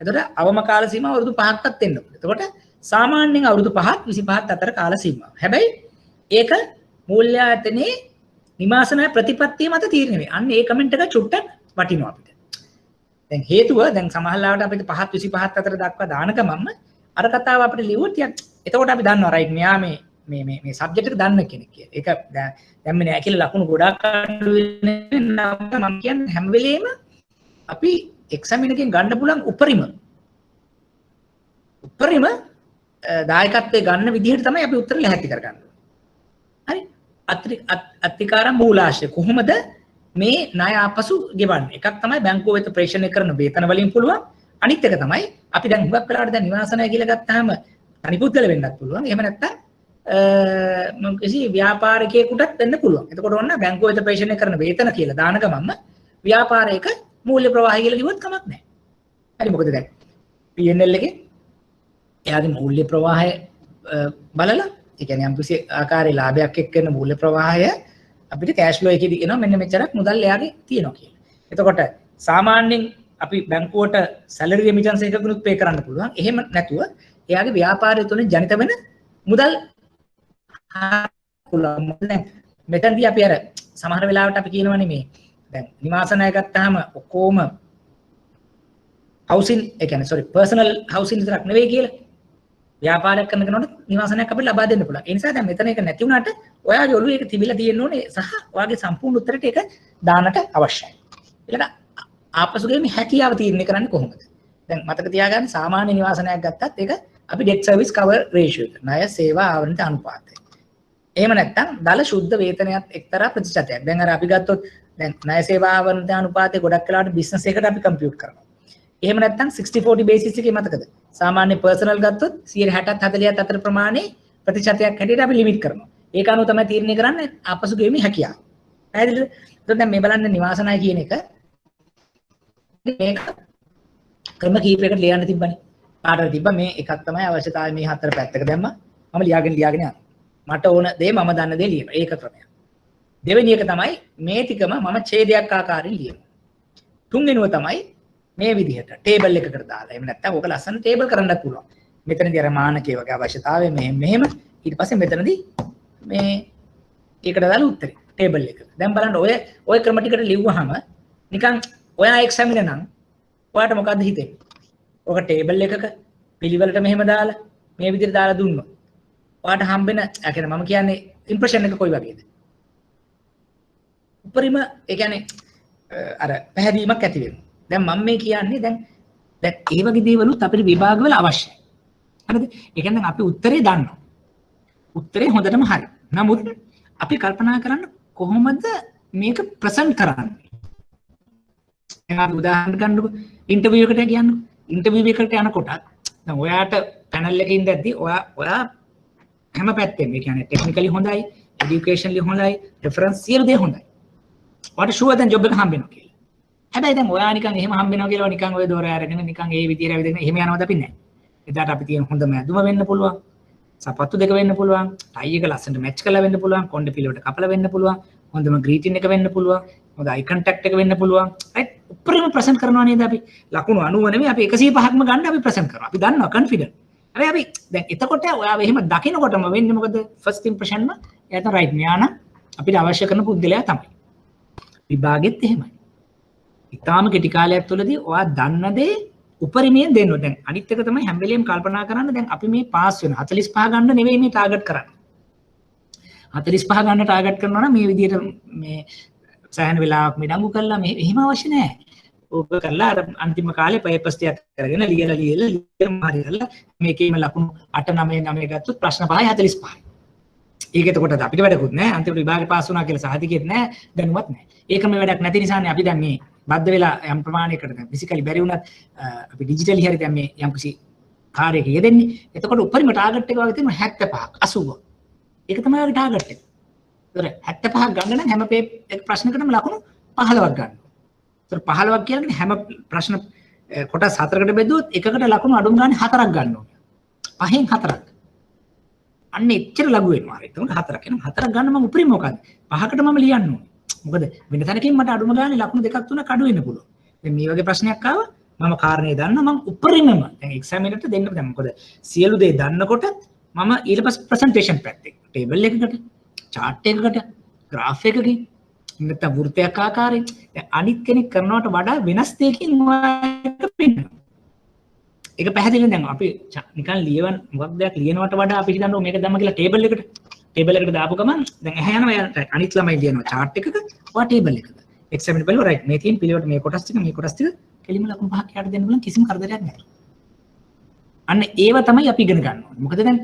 එතකොට අවම කාල සීමාව අවුරුදු 5ක්වත් දෙන්න පුළුවන්. එතකොට සාමාන්‍යයෙන් අවුරුදු 5ක් 25ක් අතර කාල සීමාව. හැබැයි ඒක මූල්‍ය ආයතනයේ නිවාස ණය ප්‍රතිපත්තිය මත තීරණය වෙයි. අන්න ඒ කමෙන්ට් එක චුට්ටක් වටිනවා අපිට. දැන් හේතුව දැන් සමහරවිට අපිට 5ත් 25ත් අතර දක්වා දාන ගමන්ම අර කතාව අපිට ලියුවොත් එතකොට අපි දන්නවා රයිට් මෙයා මේ සබ්ජෙක්ට් එක දන්න කෙනෙක් කියලා. ඒක දැන් මේ නෑ කියලා ලකුණු ගොඩක් අඩු වෙනවා. මම කියන්නේ හැම වෙලේම අපි එක්සැමින් එකෙන් ගන්න පුළුවන් උපරිම දායකත්වයේ ගන්න විදිහට තමයි අපි උත්තර ලැහැත්ති කරගන්නේ. හරි? අත්තිකාර මූලාශ්‍රය කොහොමද මේ ණය ආපසු ගෙවන්නේ? එකක් තමයි බැංකුව වෙත ප්‍රේෂණය කරන වේතන වලින් පුළුවන්. අනිත් එක තමයි අපි දැන් හුඟක් වෙලාවට දැන් නිවාස ණය කියලා ගත්තාම තනි පුද්ගල වෙන්නත් පුළුවන්. එහෙම නැත්නම් මම කිසි ව්‍යාපාරිකයෙකුටත් වෙන්න පුළුවන්. එතකොට ඔන්න බැංකුව වෙත ප්‍රේෂණය කරන වේතන කියලා දාන ගමන්ම ව්‍යාපාරයක මූල්‍ය ප්‍රවාහය කියලා කිව්වොත් කමක් නැහැ. හරි මොකද දැන් P&L එකේ එයාගේ මූල්‍ය ප්‍රවාහය බලලා ඒ කියන්නේ යම් කිසි ආකාරයේ ලාභයක් එක්ක වෙන මූල්‍ය ප්‍රවාහය අපිට කෑෂ් ෆ්ලෝ එකේදී එනවා මෙන්න මෙච්චරක් මුදල් එයාගේ තියෙනවා කියලා. එතකොට සාමාන්‍යයෙන් අපි බැංකුවට සැලරි රෙමිටන්ස් එකකුත් පේ කරන්න පුළුවන්. එහෙම නැතුව එයාගේ ව්‍යාපාරය තුළින් ජනිත වෙන මුදල් පුළුවන්. මෙතනදී අපි අර සමහර වෙලාවට අපි කියනවනේ මේ දැන් නිවාස ණය ගත්තාම ඔක්කොම හවුසින් ඒ කියන්නේ සෝරි පර්සනල් හවුසින් විතරක් නෙවෙයි කියලා. ව්‍යාපාරයක් කරන කෙනාට නිවාස ණයක් අපිට ලබා දෙන්න පුළුවන්. ඒ නිසා දැන් මෙතන ඒක නැති වුණාට ඔයාගේ ඔළුවේ ඒක තිබිලා තියෙන්න ඕනේ සහ ඔයාගේ සම්පූර්ණ උත්තරයට ඒක දාන්නට අවශ්‍යයි. ඊළඟට ආපසුගේ මේ හැකියාව තීරණය කරන්නේ කොහොමද? දැන් මතක තියාගන්න සාමාන්‍ය නිවාස ණයක් ගත්තත් ඒක අපි ඩෙට් සර්විස් කවර් රේෂියෝ එක. ණය සේවා ආවරණයට අනුපාතය. එහෙම නැත්නම් දල ශුද්ධ වේතනයත් එක්තරා ප්‍රතිශතයක්. දැන් අර අපි ගත්තොත් දැන් ණය සේවා ආවරණයට අනුපාතය ගොඩක් වෙලාවට බිස්නස් එකකට අපි කම්පියුට් කරනවා. එහෙම නැත්නම් 60-40 බේසිස් එකේ මතකද? සාමාන්‍ය පර්සනල් ගත්තොත් 60ත් 40ත් අතර ප්‍රමාණයේ ප්‍රතිශතයක් හැටියට අපි ලිමිට් කරනවා. ඒක අනුව තමයි තීරණය කරන්නේ ආපසු ගෙවීමේ හැකියාව. පැහැදිලිද? එතකොට දැන් මේ බලන්න නිවාස ණය කියන එක මේක ක්‍රම කීපයකට ලියන්න තිබ්බනේ. පාඩම තිබ්බා මේ එකක් තමයි අවශ්‍යතාවය මේ හතර පැත්තක දැම්මා. මම ලියාගෙන යනවා. මට ඕන දේ මම දන්න දේ ලියනවා. ඒක ක්‍රමයක්. දෙවෙනි එක තමයි මේ ටිකම මම ඡේදයක් ආකාරයෙන් ලියනවා. තුන්වෙනිව තමයි මේ විදිහට ටේබල් එකකට දාලා. එහෙම නැත්නම් ඕක ලස්සන ටේබල් කරන්නත් පුළුවන්. මෙතනදී අර මානකයේ වගේ අවශ්‍යතාවය මෙහෙම ඊට පස්සේ මෙතනදී මේ ඒකට දාලා උත්තරේ ටේබල් එක. දැන් බලන්න ඔය ක්‍රම ටිකට ලිව්වහම නිකන් ඔයා එක්සැමිනර් නම් ඔයාට මොකද්ද හිතෙන්නේ? ඔක ටේබල් එකක පිළිවෙලට මෙහෙම දාලා මේ විදිහට දාලා දුන්නොත් ඔයාට හම්බෙන ඒ කියන්නේ මම කියන්නේ ඉම්ප්‍රෙෂන් එක කොයි වගේද? උපරිම ඒ කියන්නේ අර පැහැදීමක් ඇති වෙනවා. දැන් මම මේ කියන්නේ දැන් ඒ වගේ දේවලුත් අපිට විභාගවල අවශ්‍යයි. හරිද? ඒ කියන්නේ අපි උත්තරේ දන්නවා. උත්තරේ හොඳටම හරි. නමුත් අපි කල්පනා කරන්න කොහොමද මේක ප්‍රසන්ට් කරන්නේ? එහෙනම් උදාහරණ ගන්නකො ඉන්ටර්විව් එකට කියන්නකො. ඉන්ටර්විව් එකට යනකොට දැන් ඔයාට පැනල් එකේ ඉඳද්දි ඔයා හැම පැත්තෙම ඒ කියන්නේ ටෙක්නිකලි හොඳයි, এডুকেෂනලි හොඳයි, රෙෆරන්ස් සියලු දේ හොඳයි. ඔයාට ෂුවර් දැන් ජොබ් එක හම්බ වෙනවා කියලා. හැබැයි දැන් ඔයා නිකන් එහෙම හම්බ වෙනවා කියලා නිකන් ඔය දොර අරගෙන නිකන් ඒ විදියට ඇවිදගෙන එහෙම යනවද අපි නැහැ. එදාට අපි තියෙන හොඳම ඇඳුම වෙන්න පුළුවන්. සපත්තු දෙක වෙන්න පුළුවන්. ටයි එක ලස්සනට මැච් කරලා වෙන්න පුළුවන්. කොණ්ඩේ පිළිවෙලට කපලා වෙන්න පුළුවන්. හොඳම ග්‍රීටින් එක වෙන්න පුළුවන්. හොඳ අයි කන්ටැක්ට් එක වෙන්න පුළුවන්. රයිට්? උපරිම ප්‍රසන්ට් කරනවා නේද අපි? ලකුණු 90 නෙමෙයි අපි 105ක්ම ගන්න අපි ප්‍රසන්ට් කරනවා. අපි දන්නවා කන්ෆිඩන්ට්. හැබැයි අපි දැන් එතකොට ඔයා එහෙම දකිනකොටම වෙන්නේ මොකද? ෆස්ට් ඉම්ප්‍රෙෂන්ම එයාට රයිට් මෙයාන අපිට අවශ්‍ය කරන පුද්ගලයා තමයි. විභාගෙත් එහෙමයි. ඉතාලම කෙටි කාලයක් තුළදී ඔයා දන්න දේ උපරිමයෙන් දෙන්න ඕනේ. දැන් අනිත් එක තමයි හැම වෙලෙම කල්පනා කරන්න දැන් අපි මේ පාස් වෙන 45 ගන්න නෙවෙයි මේ ටාගට් කරන්නේ. 45 ගන්න ටාගට් කරනවා නම් මේ විදිහට මේ සෑහෙන වෙලාවක් මිඩංගු කරලා මේ එහෙම අවශ්‍ය නැහැ. ඕක කරලා අර අන්තිම කාලේ පේපර්ස් ටිකක් කරගෙන ලියලා හරියලා මේකේම ලකුණු 8 9 9 ගත්තොත් ප්‍රශ්න 5යි 45යි. ඒක එතකොට අපිට වැඩකුත් නැහැ. අන්තිමට විභාගේ පාස් වුණා කියලා සහතිකෙත් නැහැ, දැනුවත් නැහැ. ඒකම වැඩක් නැති නිසානේ අපි දැන් මේ බද්ධ වෙලා යම් ප්‍රමාණයකට දැන් ෆිසිකලි බැරි වුණත් අපි ඩිජිටලි හරි දැන් මේ යම්කිසි කාර්යයක යෙදෙන්නේ. එතකොට උපරිම ටාගට් එක වගේ තියෙනවා 75ක් 80ක්. ඒක තමයි ඔය ටාගට් එක. ඒතර 75ක් ගන්න නම් හැම ප්‍රශ්නකටම ලකුණු 15ක් ගන්න. ඒතර 15ක් කියන්නේ හැම ප්‍රශ්න කොටස් 4කට බෙදුවොත් එකකට ලකුණු අඩුම ගන්න 4ක් ගන්න ඕනේ. 5න් 4ක්. අන්න එච්චර ලඝු වෙනවා. එතකොට 4ක් එනවා. 4ක් ගන්න මම උපරිම මොකද්ද? 5කට මම ලියන්න ඕනේ. මොකද වෙන තැනකින් මට අඩුම ගානේ ලකුණු 2ක් 3ක් අඩු වෙන්න පුළුවන්. දැන් මේ වගේ ප්‍රශ්නයක් ආවා මම කාරණේ දන්නා මම උපරිමම දැන් එක්සැමිනර්ට දෙන්න දැන් මොකද සියලු දේ දන්නකොට මම ඊට පස්සේ ප්‍රසන්ටේෂන් පැත්තේ ටේබල් එකකට chart එකකට graph එකකින් නැත්නම් වෘත්තයක් ආකාරයෙන් දැන් අනිත් කෙනෙක් කරනවට වඩා වෙනස් දෙයකින් ඔයාලට පෙන්නනවා. ඒක පැහැදිලිද? දැන් අපි නිකන් ලියවන් මොකක් දෙයක් ලියනවට වඩා අපි හිතන්නේ මේක දැම්ම කියලා ටේබල් එකට දාපු ගමන් දැන් එහා යනවා අනිත් ළමයි ලියනවා chart එකක ඔයා ටේබල් එකක එක්සැමිනර් බලව රයිට් මේ තියෙන පිළිවෙලට මේ කොටස් ටික කෙලිම ලකුණු 5ක් යට දෙන්න බලන් කිසිම කරදරයක් නැහැ. අන්න ඒව තමයි අපි ඉගෙන ගන්න ඕනේ. මොකද දැන්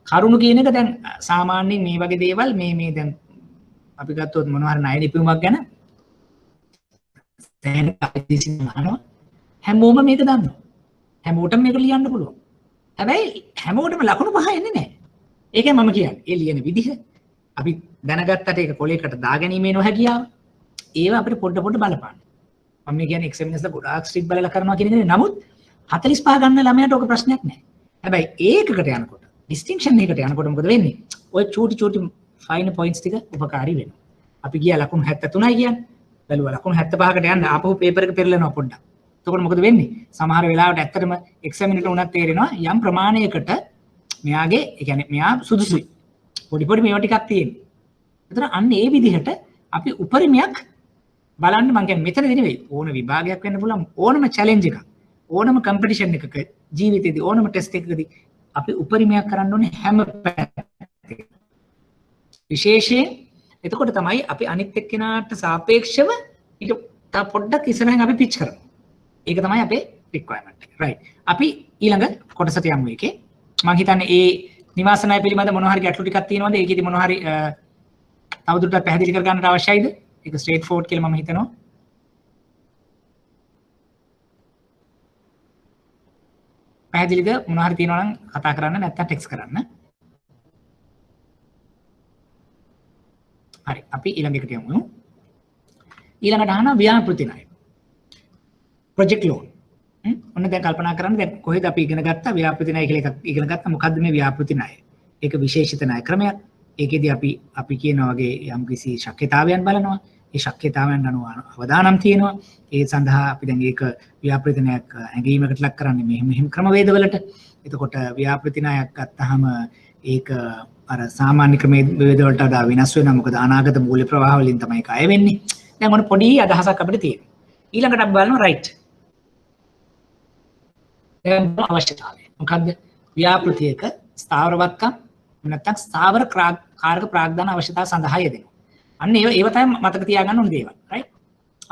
කරුණු කියන එක දැන් සාමාන්‍යයෙන් මේ වගේ දේවල් මේ දැන් අපි ගත්තොත් මොනවා හරි ණය නිපුණක් ගැන දැන් අපි දිසිනවා හැමෝම මේක දන්නවා. හැමෝටම මේක ලියන්න පුළුවන්. හැබැයි හැමෝටම ලකුණු 5 එන්නේ නැහැ. ඒකයි මම කියන්නේ. ඒ ලියන විදිහ අපි දැනගත්තට ඒක කොලයකට දාගැනීමේ නොහැකියාව ඒව අපිට පොඩ බලපාන්න. මම කියන්නේ එක්සැමිනර්ස්ලා ගොඩාක් ස්ට්‍රික්ට් බලලා කරනවා කියන එක. නමුත් 45 ගන්න ළමයාට ඔක ප්‍රශ්නයක් නැහැ. හැබැයි ඒකකට යනකොට ඩිස්ටින්ක්ෂන් එකකට යනකොට මොකද වෙන්නේ? ඔය චූටි ෆයින් පොයින්ට්ස් ටික උපකාරී වෙනවා. අපි ගියා ලකුණු 73යි කියන්නේ. බැලුවා ලකුණු 75කට යන්න ආපහු පේපර් එක පෙරලනවා පොඩ්ඩක්. එතකොට මොකද වෙන්නේ? සමහර වෙලාවට ඇත්තටම එක්සැමිනේට උනත් තේරෙනවා යම් ප්‍රමාණයකට මෙයාගේ ඒ කියන්නේ මෙයා සුදුසුයි. පොඩි මේවා ටිකක් තියෙනවා. ඒතර අන්න ඒ විදිහට අපි උපරිමයක් බලන්න මම කියන්නේ මෙතනදී නෙවෙයි ඕන විභාගයක් වෙන්න පුළුවන් ඕනම චැලෙන්ජ් එකක් ඕනම කම්පිටිෂන් එකක ජීවිතේදී ඕනම ටෙස්ට් එකකදී අපි උපරිමයක් කරන්න ඕනේ හැම පැත්තකම. විශේෂයෙන් එතකොට තමයි අපි අනිත් එක්කෙනාට සාපේක්ෂව ඊට තව පොඩ්ඩක් ඉස්සරහින් අපි පිච් කරනවා. ඒක තමයි අපේ රික්වයර්මන්ට් එක. රයිට්. අපි ඊළඟ කොටසට යමු එකේ. මම හිතන්නේ ඒ නිවාස ණය පිළිබඳ මොනවා හරි ගැටලු ටිකක් තියෙනවද? ඒකෙදි මොනවා හරි තවදුරටත් පැහැදිලි කර ගන්නට අවශ්‍යයිද? ඒක ස්ට්‍රේට් ෆෝර්වර්ඩ් කියලා මම හිතනවා. පැහැදිලිද? මොනවා හරි තියෙනවා නම් කතා කරන්න නැත්නම් ටෙක්ස්ට් කරන්න. හරි. අපි ඊළඟ එකට යමු. ඊළඟට අහන ව්‍යාපෘති ණය. Project loan. ඔන්න දැන් කල්පනා කරන්න දැන් කොහෙද අපි ඉගෙන ගත්තා ව්‍යාපෘති ණය කියලා එකක් ඉගෙන ගත්තා. මොකද්ද මේ ව්‍යාපෘති ණය? ඒක විශේෂිත ණය ක්‍රමයක්. ඒකෙදි අපි කියන වගේ යම්කිසි ශක්්‍යතාවයන් බලනවා. ඒ ශක්්‍යතාවයන් අනුව අවදානම් තියෙනවා. ඒ සඳහා අපි දැන් ඒක ව්‍යාපෘති ණයක් ඇඟීමකට ලක් කරන්නේ මෙහෙම ක්‍රමවේදවලට. එතකොට ව්‍යාපෘති ණයක් ගත්තාම ඒක අර සාමාන්‍ය ක්‍රමවේදවලට වඩා වෙනස් වෙනවා. මොකද අනාගත මූල්‍ය ප්‍රවාහ වලින් තමයි ඒක අය වෙන්නේ. දැන් ඔන්න පොඩි අදහසක් අපිට තියෙනවා. ඊළඟට අපි බලනවා රයිට්. දැන් අවශ්‍යතාවය. මොකද්ද? ව්‍යාපෘතියක ස්ථාවරවත්කම් නැත්නම් ස්ථාවර කාරක ප්‍රාග්ධන අවශ්‍යතාව සඳහා යෙදෙනවා. අන්න ඒව තමයි මතක තියාගන්න ඕන දේවල්. රයිට්.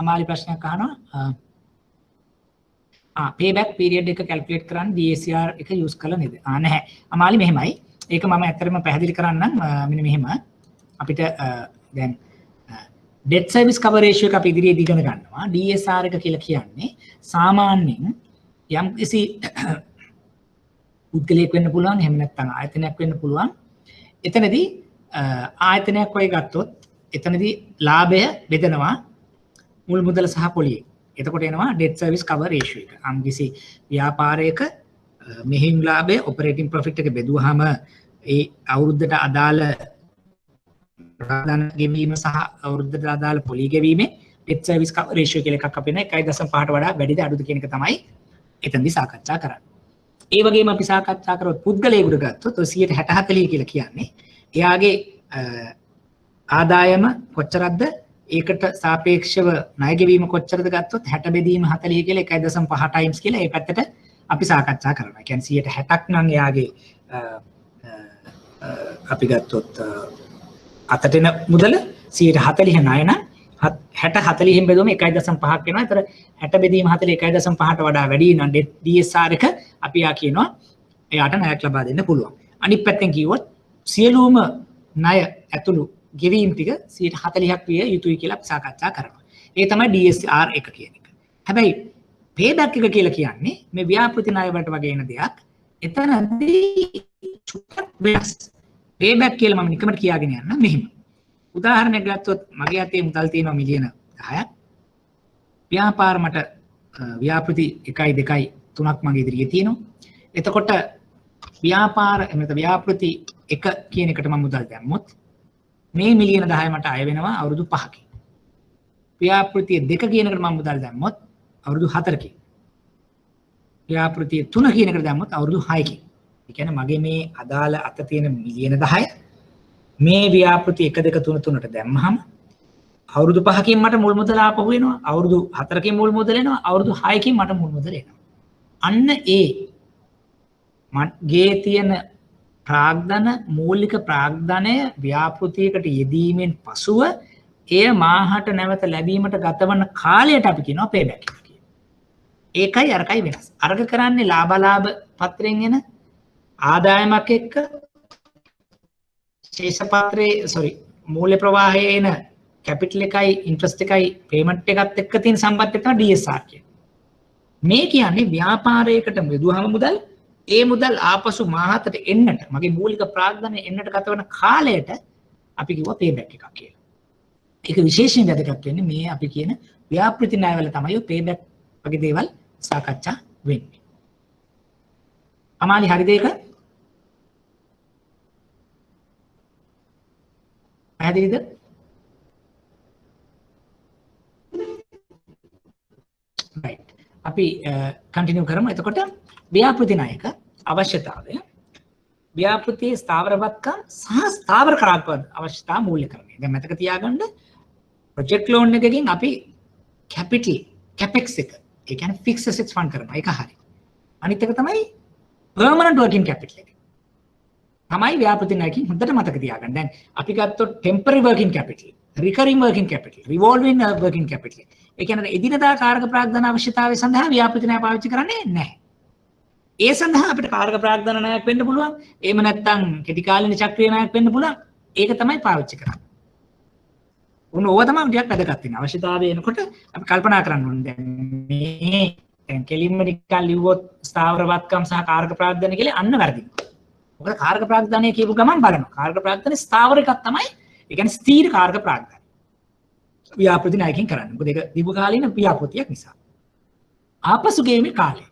අමාලි ප්‍රශ්නයක් අහනවා. payback period එක calculate කරන්න DSCR එක use කළා නේද? නැහැ. අමාලි මෙහෙමයි. ඒක මම ඇත්තටම පැහැදිලි කරන්නම් මෙන්න මෙහෙම. අපිට දැන් debt service cover ratio එක අපි ඉදිරියේදී ඉගෙන ගන්නවා. DSR එක කියලා කියන්නේ සාමාන්‍යයෙන් යම් කිසි පුද්ගලයෙක් වෙන්න පුළුවන් එහෙම නැත්නම් ආයතනයක් වෙන්න පුළුවන්. එතනදී ආයතනයක් වගේ ගත්තොත් එතනදී ලාභය බෙදනවා මුල් මුදල සහ පොලියෙන්. එතකොට එනවා debt service cover ratio එක. යම් කිසි ව්‍යාපාරයක මෙහිම් ලාභය operating profit එක බෙදුවාම ඒ අවුරුද්දට අදාළ ප්‍රාදාන ගෙවීම සහ අවුරුද්දට අදාළ පොලි ගෙවීමේ debt service cover ratio කියලා එකක් අපින 1.5ට වඩා වැඩිද අඩුද කියන එක තමයි එතනදී සාකච්ඡා කරන්නේ. ඒ වගේම අපි සාකච්ඡා කරොත් පුද්ගලයෙකුට ගත්තොත් 160-40 කියලා කියන්නේ එයාගේ ආදායම කොච්චරක්ද ඒකට සාපේක්ෂව ණය ගෙවීම කොච්චරද ගත්තොත් 60 බෙදීම 40 කියලා 1.5 times කියලා ඒ පැත්තට අපි සාකච්ඡා කරනවා. ඒ කියන්නේ 160ක් නම් එයාගේ අපි ගත්තොත් අතට එන මුදල 140 ණය නම් 60-40න් බෙදුවම 1.5ක් වෙනවා. ඒතර 60 බෙදීම 40 1.5ට වඩා වැඩි නම් DSR එක අපි යා කියනවා එයාට ණයක් ලබා දෙන්න පුළුවන්. අනිත් පැත්තෙන් කිව්වොත් සියලුම ණය ඇතුළු ගෙවීම් ටික 140ක් විය යුතුයි කියලා අපි සාකච්ඡා කරනවා. ඒ තමයි DSR එක කියන එක. හැබැයි payback එක කියලා කියන්නේ මේ ව්‍යාපෘති ණය වලට වගේ එන දෙයක්. එතනදී චුට්ටක් වෙනස්. payback කියලා මම නිකමට කියාගෙන යන්න මෙහෙම. උදාහරණයක් ගත්තොත් මගේ අතේ මුදල් තියෙනවා මිලියන 10ක්. ව්‍යාපාර මට ව්‍යාපෘති 1 2 3ක් මගේ ඉදිරියේ තියෙනවා. එතකොට ව්‍යාපාර එමෙතන ව්‍යාපෘති 1 කියන එකට මම මුදල් දැම්මොත් මේ මිලියන 10 මට අය වෙනවා අවුරුදු 5කින්. ව්‍යාපෘතිය 2 කියන එකට මම මුදල් දැම්මොත් අවුරුදු 4කින්. ව්‍යාපෘතිය 3 කියන එකට දැම්මොත් අවුරුදු 6කින්. ඒ කියන්නේ මගේ මේ අදාළ අත තියෙන මිලියන 10 මේ ව්‍යාපෘති 1 2 3 3ට දැම්මහම අවුරුදු 5කින් මට මුල් මුදල ආපහු එනවා. අවුරුදු 4කින් මුල් මුදල එනවා. අවුරුදු 6කින් මට මුල් මුදල එනවා. අන්න ඒ මගේ තියෙන ප්‍රාග්ධන මූලික ප්‍රාග්ධනය ව්‍යාපෘතියකට යෙදීමෙන් පසුව එය මාහට නැවත ලැබීමට ගතවන කාලයට අපි කියනවා payback කියලා. ඒකයි අරකයි වෙනස්. අරක කරන්නේ ලාභ පත්‍රයෙන් එන ආදායමක් එක්ක ශේෂ පත්‍රයේ මූල්‍ය ප්‍රවාහයේ එන කැපිටල් එකයි ඉන්ට්‍රස්ට් එකයි පේමන්ට් එකත් එක්ක තියෙන සම්බන්ධය තමයි DSR කියන්නේ. මේ කියන්නේ ව්‍යාපාරයකට මෙදුවහම මුදල් ඒ මුදල් ආපසු මාහතට එන්නට මගේ මූලික ප්‍රාග්ධනය එන්නට ගතවන කාලයට අපි කිව්වා payback එකක් කියලා. ඒක විශේෂයෙන් වැදගත් වෙන්නේ මේ අපි කියන ව්‍යාපෘති ණය වල තමයි payback වගේ දේවල් සාකච්ඡා වෙන්නේ. අමාලි හරිද ඒක? පැහැදිලිද? right අපි කන්ටිනියු කරමු. එතකොට ව්‍යාපෘති ණයක අවශ්‍යතාවය ව්‍යාපෘතියේ ස්ථාවරවත්කම් සහ ස්ථාවර කරාත්මක අවශ්‍යතා මූල්‍යකරණය. දැන් මතක තියාගන්න ප්‍රොජෙක්ට් ලෝන් එකකින් අපි කැපිටල් කැපෙක්ස් එක ඒ කියන්නේ ෆික්ස්ඩ් ඇසෙට්ස් ෆන්ඩ් කරනවා. ඒක හරි. අනිත් එක තමයි පර්මනන්ට් වර්කින් කැපිටල් එක. තමයි ව්‍යාපෘති ණයකින් හොඳට මතක තියාගන්න. දැන් අපි ගත්තොත් temporary working capital, recurring working capital, revolving working capital. ඒ කියන්නේ එදිනදා කාර්ක ප්‍රාග්ධන අවශ්‍යතාවය සඳහා ව්‍යාපෘති ණය පාවිච්චි කරන්නේ නැහැ. ඒ සඳහා අපිට කාර්ක ප්‍රාග්ධන ණයක් වෙන්න පුළුවන්. එහෙම නැත්නම් කෙටි කාලින චක්‍රීය ණයක් වෙන්න පුළුවන්. ඒක තමයි පාවිච්චි කරන්නේ. උන් ඕවා තමයි ටිකක් වැදගත් වෙන. අවශ්‍යතාවය එනකොට අපි කල්පනා කරන්න ඕනේ. දැන් මේ දැන් කෙලින්ම නිකන් ලිව්වොත් ස්ථාවරවත්කම් සහ කාර්ක ප්‍රාග්ධන කියලා අන්න වැරදිනවා. මොකද කාර්ක ප්‍රාග්ධනය කියපු ගමන් බලනවා. කාර්ක ප්‍රාග්ධන ස්ථාවර එකක් තමයි. ඒ කියන්නේ ස්ථීර කාර්ක ප්‍රාග්ධන. ව්‍යාපෘති ණයකින් කරන්නේ. මොකද ඒක දීර්ඝකාලීන ව්‍යාපෘතියක් නිසා. ආපසු ගෙීමේ කාලය.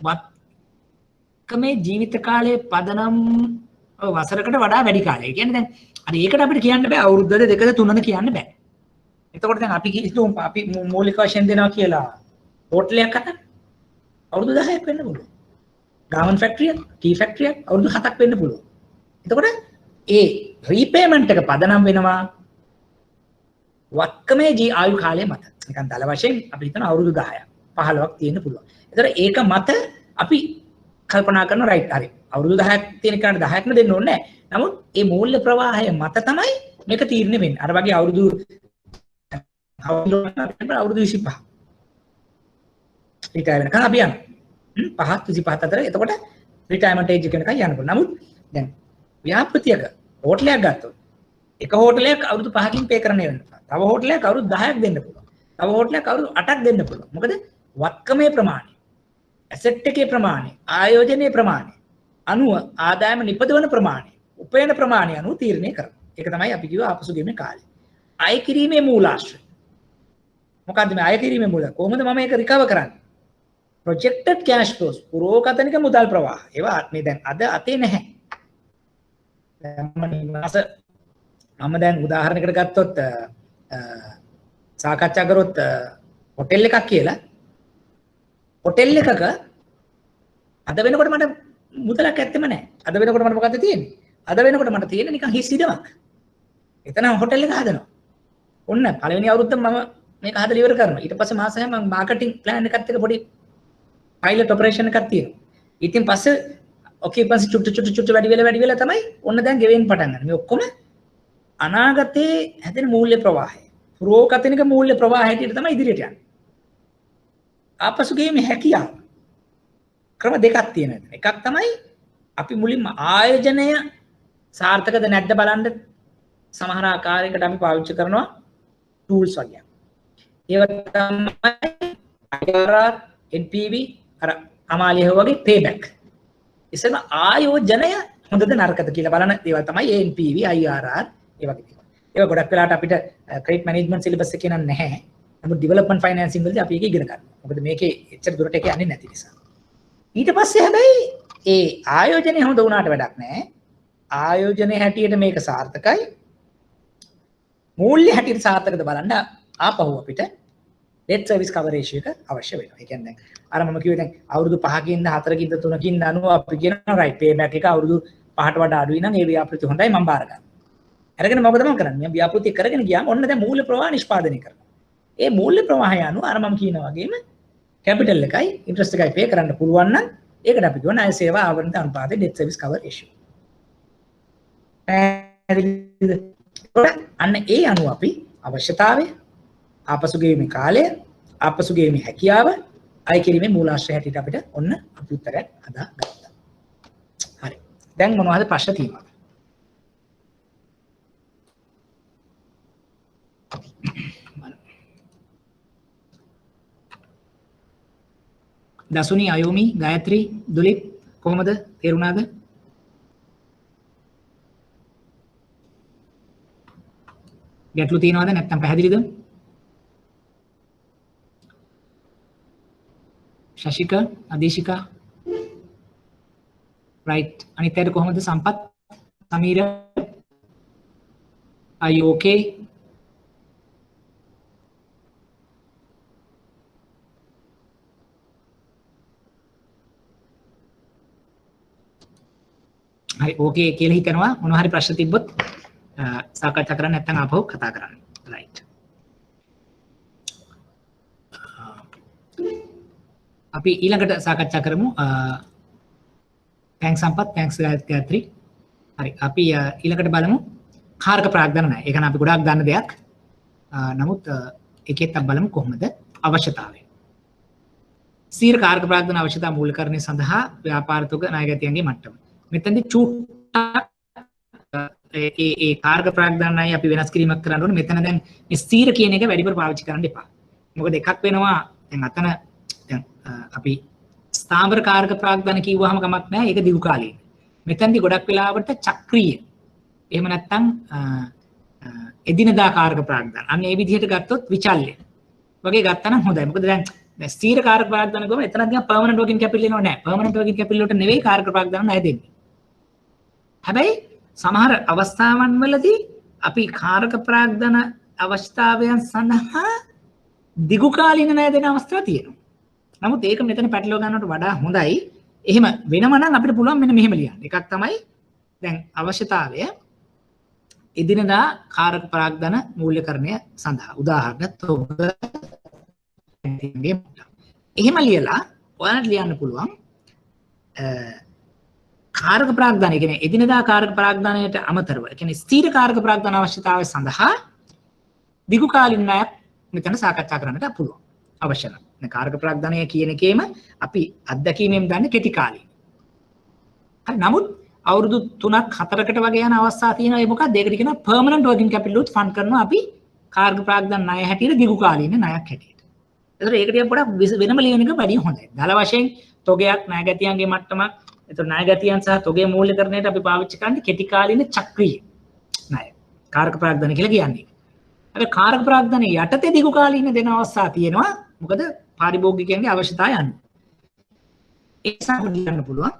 වත්කමේ ජීවිත කාලයේ පදනම් වසරකට වඩා වැඩි කාලයක්. ඒ කියන්නේ දැන් අර ඒකට අපිට කියන්න බෑ අවුරුද්දද දෙකද තුනද කියන්න බෑ. එතකොට දැන් අපි හිතුවම අපි මූලික වශයෙන් දෙනවා කියලා හෝටලයක් අතට අවුරුදු 10ක් වෙන්න පුළුවන්. ගාමන් ෆැක්ටරියක්, ටී ෆැක්ටරියක් අවුරුදු 7ක් වෙන්න පුළුවන්. එතකොට ඒ රීපේමන්ට් එක පදනම් වෙනවා වත්කමේ ආයු කාලය මත. නිකන් දල වශයෙන් අපි හිතන අවුරුදු 10ක් 15ක් තියෙන්න පුළුවන්. එතකොට ඒක මත අපි කල්පනා කරන රයිට් හරි. අවුරුදු 10ක් තියෙන කෙනාට 10ක්ම දෙන්න ඕනේ නැහැ. නමුත් මේ මූල්‍ය ප්‍රවාහය මත තමයි මේක තීරණය වෙන්නේ. අර වගේ අවුරුදු 25 රිටයර් වෙනකන් අපි යනවා. 5 25 අතර එතකොට රිටයර්මන්ට් ඒජ් එක වෙනකන් යන්න පුළුවන්. නමුත් දැන් ව්‍යාපෘතියක හෝටලයක් ගත්තොත් එක හෝටලයක් අවුරුදු 5කින් පේ කරන්න වෙනවා. තව හෝටලයක් අවුරුදු 10ක් දෙන්න පුළුවන්. තව හෝටලයක් අවුරුදු 8ක් දෙන්න පුළුවන්. මොකද වත්කමේ ප්‍රමාණය, ඇසෙට් එකේ ප්‍රමාණය, ආයෝජනයේ ප්‍රමාණය අනුව ආදායම නිපදවන ප්‍රමාණය, උපයන ප්‍රමාණය අනුව තීරණය කරනවා. ඒක තමයි අපි කිව්ව ආපසු ගෙීමේ කාලය. අය කිරීමේ මූලාශ්‍රය. මොකද්ද මේ අය කිරීමේ මූල? කොහොමද මම ඒක රිකවර් කරන්නේ? projected cash flows පුරෝකතනික මුදල් ප්‍රවාහ. ඒවා මේ දැන් අද අතේ නැහැ. මම දැන් උදාහරණයකට ගත්තොත් සාකච්ඡා කරොත් හොටෙල් එකක් කියලා හොටෙල් එකක අද වෙනකොට මට මුදලක් ඇත්තෙම නැහැ. අද වෙනකොට මට මොකද්ද තියෙන්නේ? අද වෙනකොට මට තියෙන්නේ නිකන් හිස් ඉඩමක්. එතන හොටෙල් එක හදනවා. ඔන්න පළවෙනි අවුරුද්ද මම මේක හදලා ඉවර කරනවා. ඊට පස්සේ මාසෙම මම මාකටිං ප්ලෑන් එකත් එක්ක පොඩි පයිලට් ඔපරේෂන් එකක් තියෙනවා. ඉතින් පස්සේ ඔකියුපන්සි චුට්ට වැඩි වෙලා තමයි ඔන්න දැන් ගෙවෙන්න පටන් ගන්න. මේ ඔක්කොම අනාගතයේ හැදෙන මූල්‍ය ප්‍රවාහය. පුරෝකතනික මූල්‍ය ප්‍රවාහය හැටියට තමයි ඉදිරියට යන්නේ. ආපසු ගෙීමේ හැකියාව ක්‍රම දෙකක් තියෙනවා. එකක් තමයි අපි මුලින්ම ආයෝජනය සාර්ථකද නැද්ද බලන්න සමහර ආකාරයකට අපි පාවිච්චි කරනවා ටූල්ස් වගේ. ඒක තමයි IRR, NPV අර අමාලිය වගේ payback. ඉතින් ආයෝජනය හොඳද නරකද කියලා බලන ඒවා තමයි NPV, IRR ඒ වගේ දේවල්. ඒක ගොඩක් වෙලාවට අපිට ක්‍රෙඩිට් මැනේජ්මන්ට් සිලබස් එකේ නම් නැහැ. නමුත් ඩෙවලොප්මන්ට් ෆයිනෑන්සිං වලදී අපි ඒක ඉගෙන ගන්නවා. මොකද මේකේ එච්චර දුරට ඒක යන්නේ නැති නිසා. ඊට පස්සේ හැබැයි ඒ ආයෝජනය හොඳ වුණාට වැඩක් නැහැ. ආයෝජනයේ හැටියට මේක සාර්ථකයි. මූල්‍ය හැටියට සාර්ථකද බලන්න ආපහු අපිට debt service cover ratio එක අවශ්‍ය වෙනවා. ඒ කියන්නේ අර මම කිව්වේ දැන් අවුරුදු 5කින් 4කින් 3කින් අනුව අපි කියනවා right payback එක අවුරුදු 5ට වඩා අඩුයි නම් ඒ ව්‍යාපෘති හොඳයි මම බාර ගන්නවා. අරගෙන මොකද මම කරන්නේ? මම ව්‍යාපෘති කරගෙන ගියාම ඔන්න දැන් මූල්‍ය ප්‍රවාහ නිෂ්පාදනය කරනවා. ඒ මූල්‍ය ප්‍රවාහය අනුව අර මම කියනා වගේම කැපිටල් එකයි ඉන්ට්‍රස්ට් එකයි පේ කරන්න පුළුවන් නම් ඒකට අපි කියනවා ණය සේවා ආවර්තන අනුපාතය debt service cover ratio. අන්න ඒ අනුව අපි අවශ්‍යතාවය, ආපසු ගෙවීමේ කාලය, ආපසු ගෙවීමේ හැකියාව, අය කිරීමේ මූලාශ්‍රය හැටියට අපිට ඔන්න අපි උත්තරයක් හදාගත්තා. හරි. දැන් මොනවද ප්‍රශ්න තියෙනවද? දසුනි, අයෝමි, ගායත්‍රි, දුලිප් කොහොමද? තේරුණාද? ගැටලු තියෙනවද නැත්නම් පැහැදිලිද? ශශික, අදීශිකා right අනිත් අයට කොහොමද? සම්පත්, සමීර are you okay? හරි ඕකේ කියලා හිතනවා මොනවා හරි ප්‍රශ්න තිබ්බොත් සාකච්ඡා කරන්න නැත්නම් ආපහු කතා කරන්න. රයිට්. අපි ඊළඟට සාකච්ඡා කරමු තැන්ක්ස් සම්පත් තැන්ක්ස් ගායත්‍රි. හරි අපි ඊළඟට බලමු කාරක ප්‍රාග්ධන ණය. ඒක නම් අපි ගොඩාක් දන්න දෙයක්. නමුත් එකෙත් අපි බලමු කොහොමද අවශ්‍යතාවය. ස්ථීර කාරක ප්‍රාග්ධන අවශ්‍යතා මූලිකරණය සඳහා ව්‍යාපාර තුක ණයගැතියන්ගේ මට්ටම. මෙතනදී චුට්ටක් ඒ කාර්ක ප්‍රාග්ධනයි අපි වෙනස් කිරීමක් කරන්න ඕනේ. මෙතන දැන් ස්ථීර කියන එක වැඩිපුර පාවිච්චි කරන්න එපා. මොකද එකක් වෙනවා දැන් අතන දැන් අපි ස්ථාවර කාර්ක ප්‍රාග්ධන කිව්වහම කමක් නැහැ. ඒක දිගු කාලීන. මෙතනදී ගොඩක් වෙලාවට චක්‍රීය. එහෙම නැත්නම් එදිනදා කාර්ක ප්‍රාග්ධන. අන්න ඒ විදිහට ගත්තොත් විචල්්‍ය වගේ ගත්තා නම් හොඳයි. මොකද දැන් ස්ථීර කාර්ක ප්‍රාග්ධන ගම එතනත් නිකන් පර්මනන්ට් වර්කින් කැපිටල් එනවා නෑ. පර්මනන්ට් වර්කින් කැපිටල් වලට නෙවෙයි කාර්ක ප්‍රාග්ධන ණය දෙන්නේ. හැබැයි සමහර අවස්ථාවන් වලදී අපි කාරක ප්‍රාග්ධන අවස්ථාවයන් සඳහා දිගු කාලීන ණය දෙන අවස්ථා තියෙනවා. නමුත් ඒක මෙතන පැටලව ගන්නවට වඩා හොඳයි. එහෙම වෙනම නම් අපිට පුළුවන් මෙන්න මෙහෙම ලියන්න. එකක් තමයි දැන් අවශ්‍යතාවය එදිනදා කාරක ප්‍රාග්ධන මූල්‍යකරණය සඳහා. උදාහරණයක් එහෙම ලියලා ඔයාලට ලියන්න පුළුවන් කාරක ප්‍රාග්ධනය කියන්නේ එදිනදා කාරක ප්‍රාග්ධනයට අමතරව කියන්නේ ස්ථීර කාරක ප්‍රාග්ධන අවශ්‍යතාවය සඳහා දිගු කාලින ණයක් මෙතන සාකච්ඡා කරන්නට පුළුවන් අවශ්‍ය නම්. කාරක ප්‍රාග්ධනය කියන එකේම අපි අත්දැකීමෙන් දන්නේ කෙටි කාලීන. හරි නමුත් අවුරුදු 3ක් 4කට වගේ යන අවස්ථා තියෙනවා. ඒ මොකක්ද? ඒකට කියනවා permanent working capital උත් ෆන්ඩ් කරනවා අපි කාර්ක ප්‍රාග්ධන ණය හැටියට දිගු කාලීන ණයක් හැටියට. ඒතර ඒකට පොඩක් වෙනම ලියන එක වැඩි හොඳයි. දල වශයෙන් තොගයක් ණයගැතියන්ගේ මට්ටමක්. ඒතර ණයගැතියන් සහ තොගේ මූල්‍යකරණයට අපි පාවිච්චි කරන්නේ කෙටි කාලීන චක්‍රීය ණය. කාරක ප්‍රාග්ධන කියලා කියන්නේ. හැබැයි කාරක ප්‍රාග්ධන යටතේ දිගු කාලීන දෙන අවස්ථා තියෙනවා. මොකද පාරිභෝගිකයන්ගේ අවශ්‍යතාවය අනුව. ඒ නිසා ලියන්න පුළුවන්.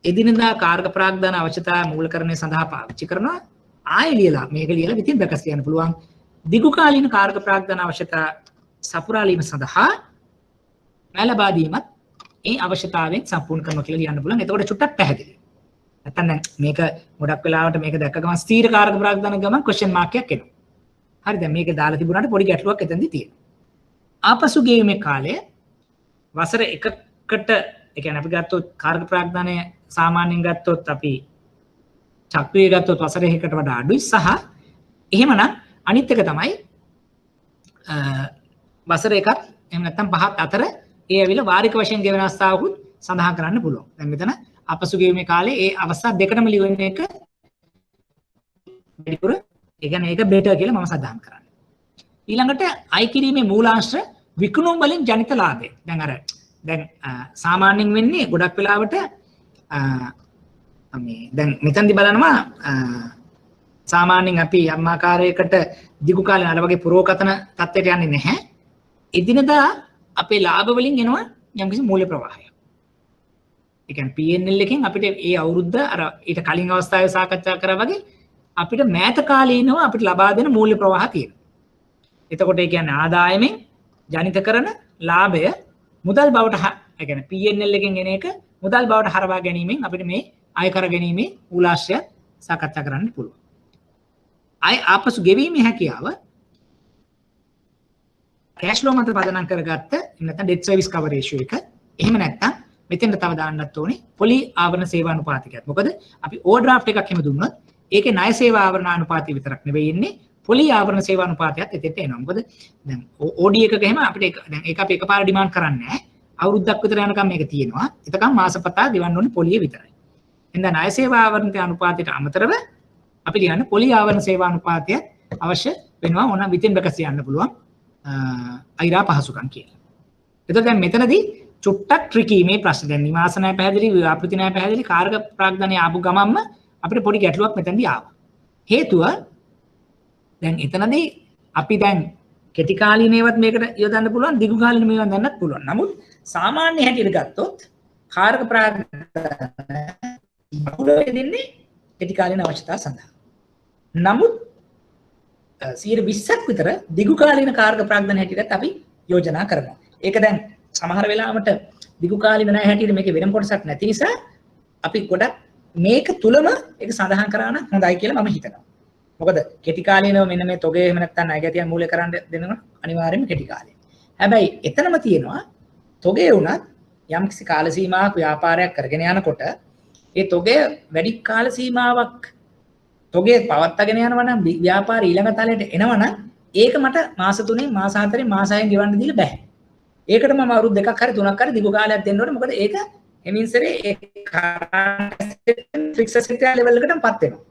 එදිනදා කාර්ක ප්‍රාග්ධන අවශ්‍යතාවය මූලකරණය සඳහා පාවිච්චි කරනවා. ආයෙ ලියලා මේක ලියලා විතින් බකස් කියන්න පුළුවන්. දිගු කාලීන කාර්ක ප්‍රාග්ධන අවශ්‍යතා සපුරාලීම සඳහා ණය ලබා දීමත් ඒ අවශ්‍යතාවයෙන් සම්පූර්ණ කරනවා කියලා ලියන්න පුළුවන්. එතකොට චුට්ටක් පැහැදිලි. නැත්තම් දැන් මේක ගොඩක් වෙලාවට මේක දැක්ක ගමන් ස්ථීර කාර්ක ප්‍රාග්ධන ගමන් ක්වෙස්චන් මාක් එකක් එනවා. හරි දැන් මේක දාලා තිබුණාට පොඩි ගැටලුවක් එතනදී තියෙනවා. ආපසු ගෙවීමේ කාලය වසර එකකට ඒ කියන්නේ අපි ගත්තොත් කාර්ක ප්‍රාග්ධනය සාමාන්‍යයෙන් ගත්තොත් අපි චක්‍රීය ගත්තොත් වසර එකකට වඩා අඩුයි සහ එහෙමනම් අනිත් එක තමයි වසර එකක් එහෙම නැත්නම් පහත් අතර ඒ ඇවිල්ලා වාරික වශයෙන් ගෙවන අවස්ථාවකුත් සඳහන් කරන්න පුළුවන්. දැන් මෙතන අපසු ගෙවීමේ කාලේ ඒ අවස්ථා දෙකටම ලියන එක වැඩිපුර ඒ කියන්නේ ඒක බෙටර් කියලා මම සඳහන් කරන්නේ. ඊළඟට අය කිරීමේ මූලාශ්‍ර විකුණුම් වලින් ජනිත ලාභය. දැන් සාමාන්‍යයෙන් වෙන්නේ ගොඩක් වෙලාවට මේ දැන් මෙතනදී බලනවා සාමාන්‍යයෙන් අපි යම් ආකාරයකට දිගු කාලේ අර වගේ පුරෝකතන තත්ත්වයට යන්නේ නැහැ. එදිනදා අපේ ලාභ වලින් එනවා යම්කිසි මූල්‍ය ප්‍රවාහයක්. ඒ කියන්නේ P&L එකෙන් අපිට ඒ අවුරුද්ද අර ඊට කලින් අවස්ථාවේ සාකච්ඡා කරා වගේ අපිට මෑත කාලීනව අපිට ලබා දෙන මූල්‍ය ප්‍රවාහ තියෙනවා. එතකොට ඒ කියන්නේ ආදායමෙන් ජනිත කරන ලාභය මුදල් බවට ඒ කියන්නේ P&L එකෙන් එන එක මුදල් බවට හරවා ගැනීමෙන් අපිට මේ අය කර ගැනීමේ මූලාශ්‍රය සාකච්ඡා කරන්න පුළුවන්. අය ආපසු ගෙවීමේ හැකියාව කැෂ් ෆ්ලෝ මත පදනම් කරගත්ත නැත්නම් ඩෙට් සර්විස් කවර් රේෂියෝ එක. එහෙම නැත්නම් මෙතෙන්ට තව දාන්නත් ඕනේ පොලි ආවරණ සේවා අනුපාතිකයක්. මොකද අපි ඕවර්ඩ්‍රාෆ්ට් එකක් එහෙම දුන්නොත් ඒකේ ණය සේවා ආවරණ අනුපාතය විතරක් නෙවෙයි ඉන්නේ පොලි ආවරණ සේවා අනුපාතයත් එතෙට එනවා. මොකද දැන් OD එකක එහෙම අපිට දැන් ඒක අපි එකපාර ඩිමාන්ඩ් කරන්නේ නැහැ. අවුරුද්දක් විතර යනකම් මේක තියෙනවා. එතකම් මාසපතා ගෙවන්න ඕනේ පොලිය විතරයි. එහෙනම් ණය සේවා ආවරණ අනුපාතයට අමතරව අපි ලියන්න පොලි ආවරණ සේවා අනුපාතය අවශ්‍ය වෙනවා. ඕන විතින් බකස් යන්න පුළුවන්. අයිරා පහසුකම් කියලා. එතකොට දැන් මෙතනදී චුට්ටක් ට්‍රිකි මේ ප්‍රශ්න. දැන් නිවාස ණය පැහැදිලි, ව්‍යාපෘති ණය පැහැදිලි, කාර්ක ප්‍රාග්ධනය ආපු ගමන්ම අපිට පොඩි ගැටලුවක් මෙතනදී ආවා. හේතුව දැන් එතනදී අපි දැන් කෙටි කාලීනේවත් මේකට යොදන්න පුළුවන්, දිගු කාලීන මේවා ගන්නත් පුළුවන්. නමුත් සාමාන්‍ය හැටියට ගත්තොත් කාර්ක ප්‍රාග්ධනය දෙන්නේ කෙටි කාලීන අවශ්‍යතාව සඳහා. නමුත් 20% විතර දිගු කාලීන කාර්ක ප්‍රාග්ධන හැටියට අපි යෝජනා කරනවා. ඒක දැන් සමහර වෙලාවට දිගු කාලීන නැහැ හැටියට මේකේ වෙනම කොටසක් නැති නිසා අපි ගොඩක් මේක තුලම ඒක සඳහන් කරා නම් හොඳයි කියලා මම හිතනවා. මොකද කෙටි කාලීනව මෙන්න මේ තොගේ එහෙම නැත්නම් ණය ගැතියන් මූල්‍ය කරන්න දෙනවා අනිවාර්යයෙන්ම කෙටි කාලේ. හැබැයි එතනම තියෙනවා තොගේ වුණත් යම්කිසි කාල සීමාවක් ව්‍යාපාරයක් කරගෙන යනකොට ඒ තොගේ වැඩි කාල සීමාවක් තොගේ පවත්වාගෙන යනවා නම් ව්‍යාපාරය ඊළඟ තලයට එනවා නම් ඒක මට මාස 3 මාස 4 මාස 6 ගෙවන්න දීලා බෑ. ඒකට මම අවුරුදු 2ක් හරි 3ක් හරි දිගු කාලයක් දෙන්න ඕනේ. මොකද ඒක එමින්සරේ ඒ ෆික්ස් ඇසෙට් ලෙවල් එකටමපත් වෙනවා.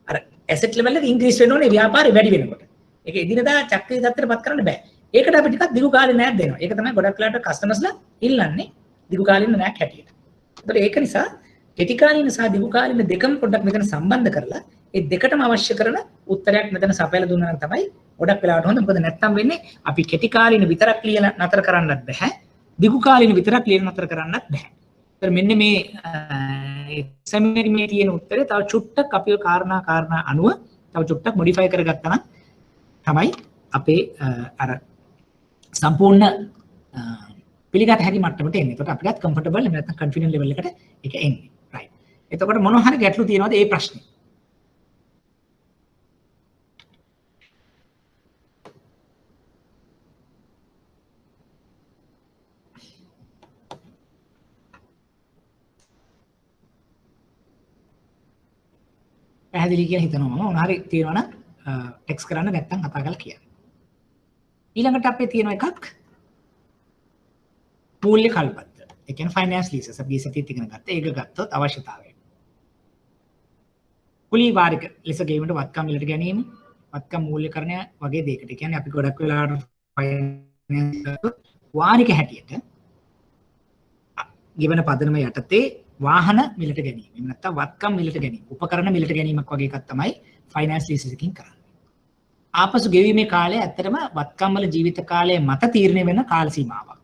අර ඇසෙට් ලෙවල් එක ඉන්ක්‍රීස් වෙන්න ඕනේ ව්‍යාපාරය වැඩි වෙනකොට. ඒක එදිනදා චක්‍රී තත්ත්වයටපත් කරන්න බෑ. ඒකට අපි ටිකක් දිගු කාලේ නෑක් දෙනවා. ඒක තමයි ගොඩක් වෙලාවට කස්ටමර්ස්ලා ඉල්ලන්නේ දිගු කාලින නෑක් හැටියට. ඒතකොට ඒක නිසා කෙටි කාලින සහ දිගු කාලින දෙකම පොඩ්ඩක් මෙතන සම්බන්ධ කරලා ඒ දෙකටම අවශ්‍ය කරන උත්තරයක් මෙතන සපයලා දුන්නා නම් තමයි ගොඩක් වෙලාවට හොඳ. මොකද නැත්තම් වෙන්නේ අපි කෙටි කාලින විතරක් ලියලා නතර කරන්නත් බෑ. දිගු කාලින විතරක් ලියලා නතර කරන්නත් බෑ. ඒතර මෙන්න මේ එක්සැමිනර් මේ තියෙන උත්තරේ තව චුට්ටක් අපි කාරණා අනුව තව චුට්ටක් මොඩිෆයි කරගත්තා නම් තමයි අපේ අර සම්පූර්ණ පිළිගත හැකි මට්ටමට එන්නේ. එතකොට අපිටත් කම්ෆර්ටබල් එහෙම නැත්නම් කන්ෆිඩන්ට් ලෙවල් එකට ඒක එන්නේ. රයිට්. එතකොට මොනවා හරි ගැටලු තියෙනවද ඒ ප්‍රශ්නේ? පැහැදිලි කියලා හිතනවා මම. මොනවා හරි තියෙනවා නම් ටෙක්ස්ට් කරන්න නැත්නම් කතා කරලා කියන්න. ඊළඟට අපේ තියෙන එකක් මූල්‍ය කල්පත්‍ර. ඒ කියන්නේ ෆයිනෑන්ස් ලීසස් අපි සතියේත් ඉගෙන ගත්තා. ඒක ගත්තොත් අවශ්‍යතාවය. කුලී වාරික ලෙස ගෙවීමට වත්කම් මිලට ගැනීම, වත්කම් මූල්‍යකරණය වගේ දෙයකට. ඒ කියන්නේ අපි ගොඩක් වෙලාවට ෆයිනෑන්ස් වාරික හැටියට ගෙවන පදනම යටතේ වාහන මිලට ගැනීම. එහෙම නැත්නම් වත්කම් මිලට ගැනීම, උපකරණ මිලට ගැනීමක් වගේ එකක් තමයි ෆයිනෑන්ස් ලීසස් එකකින් කරන්නේ. ආපසු ගෙවීමේ කාලය ඇත්තටම වත්කම් වල ජීවිත කාලය මත තීරණය වෙන කාල සීමාවක්.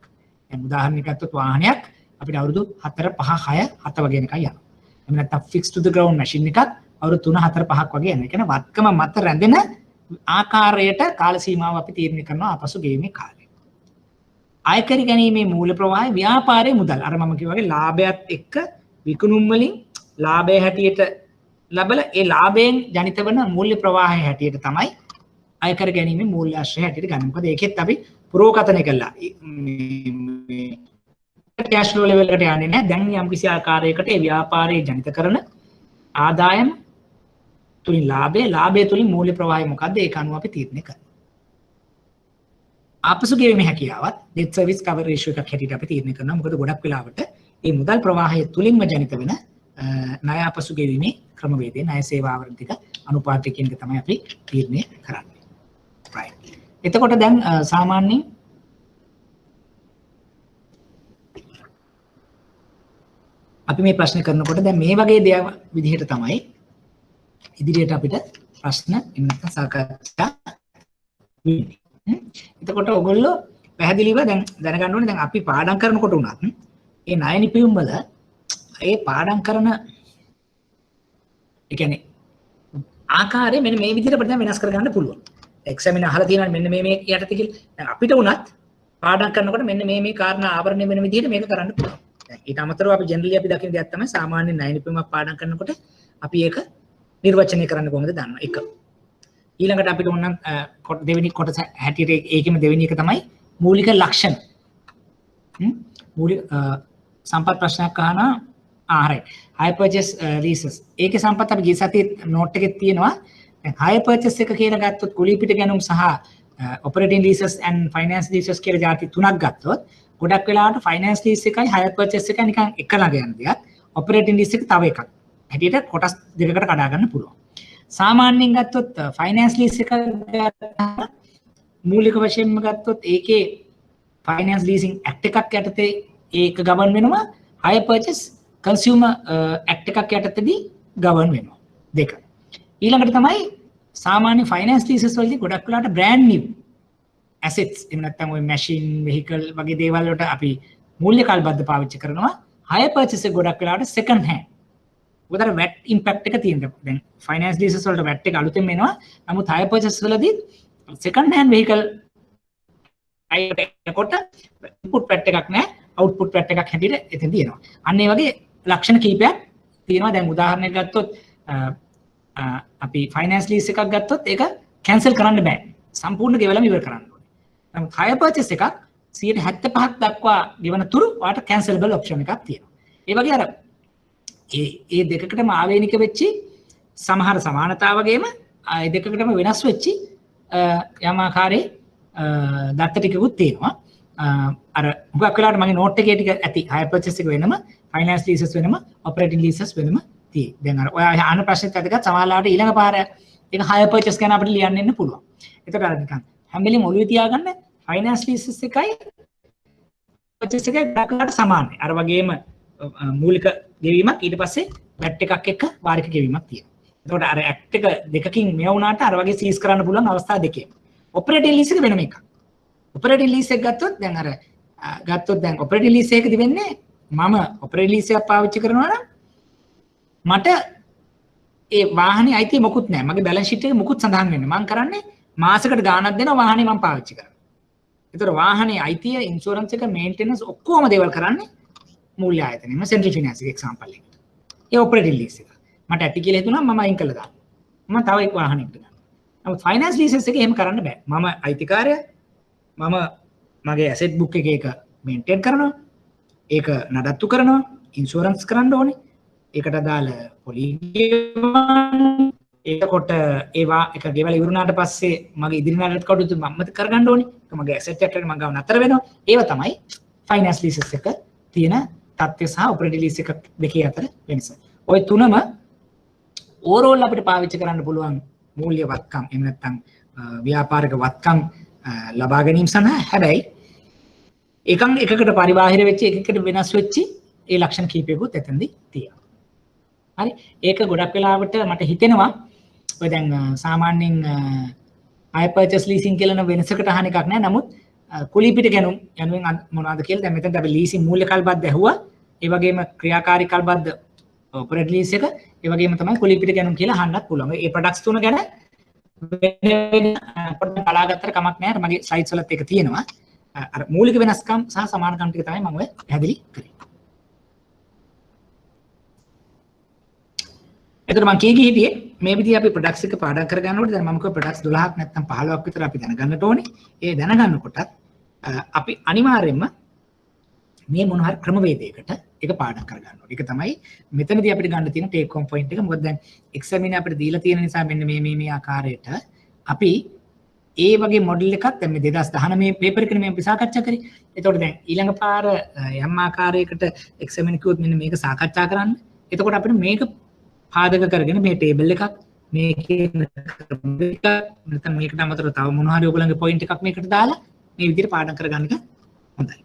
දැන් උදාහරණයක් ගත්තොත් වාහනයක් අපිට අවුරුදු 4 5 6 7 වගේ එකයි යනවා. එහෙම නැත්නම් fixed to the ground machine එකක් අවුරුදු 3 4 5ක් වගේ යනවා. ඒ කියන්නේ වත්කම මත රැඳෙන ආකාරයට කාල සීමාව අපි තීරණය කරනවා ආපසු ගෙවීමේ කාලය. ආයකර ගැනීමේ මූල්‍ය ප්‍රවාහය ව්‍යාපාරයේ මුදල්. අර මම කිව්වා වගේ ලාභයත් එක්ක විකුණුම් වලින් ලාභය හැටියට ලැබලා ඒ ලාභයෙන් ජනිත වන මූල්‍ය ප්‍රවාහය හැටියට තමයි අයකර ගැනීමේ මූල්‍ය ආශ්‍රය හැටියට ගන්න. මොකද ඒකෙත් අපි පුරෝකථනය කළා. මේ කැෂ් ෆ්ලෝ ලෙවල් එකට යන්නේ නැහැ. දැන් යම් කිසි ආකාරයකට ඒ ව්‍යාපාරයේ ජනිත කරන ආදායම තුලින් ලාභය තුලින් මූල්‍ය ප්‍රවාහය මොකද්ද? ඒක අනුව අපි තීරණය කරනවා. ආපසු ගෙවීමේ හැකියාවත් debt service cover ratio එකක් හැටියට අපි තීරණය කරනවා. මොකද ගොඩක් වෙලාවට මේ මුදල් ප්‍රවාහය තුලින්ම ජනිත වෙන ණය ආපසු ගෙවීමේ ක්‍රමවේදය ණය සේවා වර්ධික අනුපාතය කියන එක තමයි අපි තීරණය කරන්නේ. right. එතකොට දැන් සාමාන්‍යයෙන් අපි මේ ප්‍රශ්න කරනකොට දැන් මේ වගේ දේවල් විදිහට තමයි ඉදිරියට අපිට ප්‍රශ්න එන්න සාකච්ඡා වෙන්නේ. එතකොට ඔයගොල්ලෝ පැහැදිලිව දැන් දැනගන්න ඕනේ දැන් අපි පාඩම් කරනකොට උනත් ඒ ණය නිපියුම් වල ඒ පාඩම් කරන ඒ කියන්නේ ආකාරය මෙන්න මේ විදිහට අපිට වෙනස් කරගන්න පුළුවන්. එක්සැමිනර් අහලා තියෙනවා මෙන්න මේ යටතේ කියලා. දැන් අපිට උනත් පාඩම් කරනකොට මෙන්න මේ කාරණා ආවරණය වෙන විදිහට මේක කරන්න පුළුවන්. දැන් ඊට අමතරව අපි ජෙනරලි අපි දකින දෙයක් තමයි සාමාන්‍ය ණය නිපියුමක් පාඩම් කරනකොට අපි ඒක නිර්වචනය කරන්න කොහොමද දන්නවා. එක. ඊළඟට අපිට ඕන දෙවෙනි කොටස හැටියට ඒකෙම දෙවෙනි එක තමයි මූලික ලක්ෂණ. මූලික සම්පත් ප්‍රශ්නයක් අහනවා. right. hire purchase leases. ඒකේ සම්පත් අපි ගිය සතියේ නෝට් එකේ තියෙනවා. දැන් hire purchase එක කියලා ගත්තොත් කුලී පිට ගැනුම් සහ operating leases and finance leases කියලා જાති තුනක් ගත්තොත් ගොඩක් වෙලාවට finance lease එකයි hire purchase එකයි නිකන් එක ළඟ යන දෙයක්. operating lease එක තව එකක්. හැටියට කොටස් දෙකකට කඩා ගන්න පුළුවන්. සාමාන්‍යයෙන් ගත්තොත් finance lease එක ගත්තාම මූලික වශයෙන්ම ගත්තොත් ඒකේ finance leasing act එකක් යටතේ ඒක ගවන් වෙනවා. hire purchase consumer act එකක් යටතේදී ගවන් වෙනවා. දෙක. ඊළඟට තමයි සාමාන්‍ය finance leases වලදී ගොඩක් වෙලාවට brand new assets එහෙම නැත්නම් ওই machine vehicle වගේ දේවල් වලට අපි මූල්‍ය කල්බද්ධ පාවිච්චි කරනවා. hire purchase එක ගොඩක් වෙලාවට second hand. උදාර VAT impact එක තියෙනවා. දැන් finance leases වලට VAT එක අලුතෙන් එනවා. නමුත් hire purchase වලදී second hand vehicle අයකට input VAT එකක් නැහැ. output VAT එකක් හැටියට එතෙන්දී එනවා. අන්න ඒ වගේ ලක්ෂණ කීපයක් තියෙනවා. දැන් උදාහරණයක් ගත්තොත් අපි ෆයිනෑන්ස් ලීස් එකක් ගත්තොත් ඒක කැන්සල් කරන්න බෑ. සම්පූර්ණ ගෙවලම ඉවර කරන්න ඕනේ. නමුත් හයර් පර්චේස් එකක් 75% දක්වා ගෙවන තුරු ඔයාලට කැන්සලබල් ඔප්ෂන් එකක් තියෙනවා. ඒ වගේ අර ඒ දෙකකටම ආවේනික වෙච්චි සමහර සමානතා වගේම ඒ දෙකකටම වෙනස් වෙච්චි යම් ආකාරයේ දත්ත ටිකකුත් තියෙනවා. අර හුඟක් වෙලාවට මගේ නෝට් එකේ ටික ඇති හයර් පර්චේස් එක වෙනම ෆයිනෑන්ස් ලීසස් වෙනම ඔපරේටින් ලීසස් වෙනම තියෙයි. දැන් අර ඔයා අහන ප්‍රශ්නෙත් ඇදගත් සමහරවිට ඊළඟ පාර ඒක හයර් පර්චේස් ගැන අපිට ලියන්න එන්න පුළුවන්. ඒකට අර නිකන් හැම වෙලෙම ඔළුවේ තියාගන්න ෆයිනෑන්ස් ලීසස් එකයි පර්චේස් එකයි ගාකට සමානයි. අර වගේම මූලික ගෙවීමක් ඊට පස්සේ වැට් එකක් එක්ක වාරික ගෙවීමක් තියෙනවා. එතකොට අර ඇක්ට් එක දෙකකින් මේ වුණාට අර වගේ සීස් කරන්න පුළුවන් අවස්ථා දෙකේ. ඔපරේටින් ලීස් එක වෙනම එකක්. ඔපරේටින් ලීස් එක ගත්තොත් දැන් ඔපරේටින් ලීස් එකකදී වෙන්නේ මම ඔපරේටින් ලීස් එකක් පාවිච්චි කරනවා නම් මට ඒ වාහනේ අයිතිය මොකුත් නැහැ. මගේ බැලන්ස් ෂීට් එකේ මොකුත් සඳහන් වෙන්නේ. මම කරන්නේ මාසෙකට ගාණක් දෙනවා වාහනේ මම පාවිච්චි කරනවා. ඒතර වාහනේ අයිතිය ඉන්ෂුරන්ස් එක මේන්ටෙනන්ස් ඔක්කොම දේවල් කරන්නේ මූල්‍ය ආයතනෙම සෙන්ට්‍රල් ෆිනෑන්ස් එකේ එක්සැම්පල් එකට. ඒ ඔපරේටින් ලීස් එක. මට ඇති කියලා හිතුණා මම අයින් කළා දාන්න. මම තව එක් වාහනයකට ගන්නවා. නමුත් ෆයිනෑන්ස් ලීසස් එකේ එහෙම කරන්න බෑ. මම අයිතිකාරයා මම මගේ ඇසෙට් බුක් එකේ ඒක මේන්ටේන් කරනවා. ඒක නඩත්තු කරනවා. ඉන්ෂුරන්ස් කරන්න ඕනේ. ඒකට අදාළ පොලි ගෙවන්න. ඒකට ඒවා එක ගෙවල ඉවරුණාට පස්සේ මගේ ඉදිරි නඩත් කටයුතු මම කරගන්න ඕනේ. ඒක මගේ ඇසෙට් එකට මම ගාව නතර වෙනවා. ඒව තමයි ෆයිනෑන්ස් ලීසස් එක තියෙන තත්ත්වය සහ ඔපරේටින් ලීස් එක දෙකේ අතර වෙනස. ওই තුනම ඕවරෝල් අපිට පාවිච්චි කරන්න පුළුවන් මූල්‍ය වත්කම් එහෙම නැත්නම් ව්‍යාපාරික වත්කම් ලබා ගැනීම සඳහා. හැබැයි එකන් එකකට පරිබාහිර වෙච්ච එකකට වෙනස් වෙච්ච ඒ ලක්ෂණ කීපයකුත් එතනදී තියෙනවා. හරි. ඒක ගොඩක් වෙලාවට මට හිතෙනවා ඔය දැන් සාමාන්‍යයෙන් hire purchase leasing කියලා වෙනසකට අහන එකක් නෑ. නමුත් කුලීපිට ගැනුම් යනුවෙන් මොනවද කියලා දැන් මෙතනදී අපි leasing මූල්‍ය කල්බද්ද ඇහුවා. ඒ වගේම ක්‍රියාකාරී කල්බද්ද ඔපරේට් ලීස් එක, ඒ වගේම තමයි කුලීපිට ගැනුම් කියලා අහන්නත් පුළුවන්. මේ ප්‍රොඩක්ට්ස් තුන ගැන පොඩ්ඩක් බලාගත්තට කමක් නැහැ. මගේ ස්ලයිඩ්ස් වලත් ඒක තියෙනවා. අර මූලික වෙනස්කම් සහ සමානකම් ටික තමයි මම ඔය පැහැදිලි කරේ. එතකොට මම කීකී හිටියේ මේ විදිහ අපි ප්‍රොඩක්ට්ස් එක පාඩම් කරගන්නකොට දැන් මම කිව්වා ප්‍රොඩක්ට්ස් 12ක් නැත්නම් 15ක් විතර අපි දැනගන්නට ඕනේ. ඒ දැනගන්නකොටත් අපි අනිවාර්යයෙන්ම මේ මොන හරි ක්‍රමවේදයකට ඒක පාඩම් කරගන්න ඕනේ. ඒක තමයි මෙතනදී අපිට ගන්න තියෙන ටේක් හෝම් පොයින්ට් එක. මොකද දැන් එක්සැමිනර් අපිට දීලා තියෙන නිසා මෙන්න මේ ආකාරයට අපි ඒ වගේ මොඩල් එකක් දැන් මේ 2019 මේ පේපර් එකනේ මේ අපි සාකච්ඡා කරේ. එතකොට දැන් ඊළඟ පාර යම් ආකාරයකට එක්සැමිනර් කිව්වොත් මෙන්න මේක සාකච්ඡා කරන්න. එතකොට අපිට මේක පාදක කරගෙන මේ ටේබල් එකක් මේකේ නැත්නම් මේකට අමතරව තව මොන හරි ඔයගොල්ලන්ගේ පොයින්ට් එකක් මේකට දාලා මේ විදිහට පාඩම් කරගන්න එක හොඳයි.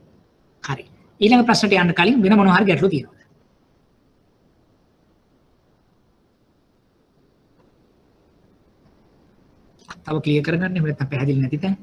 හරි. ඊළඟ ප්‍රශ්නට යන්න කලින් වෙන මොන හරි ගැටලු තියෙනවද? තව ක්ලියර් කරගන්න එහෙම නැත්නම් පැහැදිලි නැති තැන්.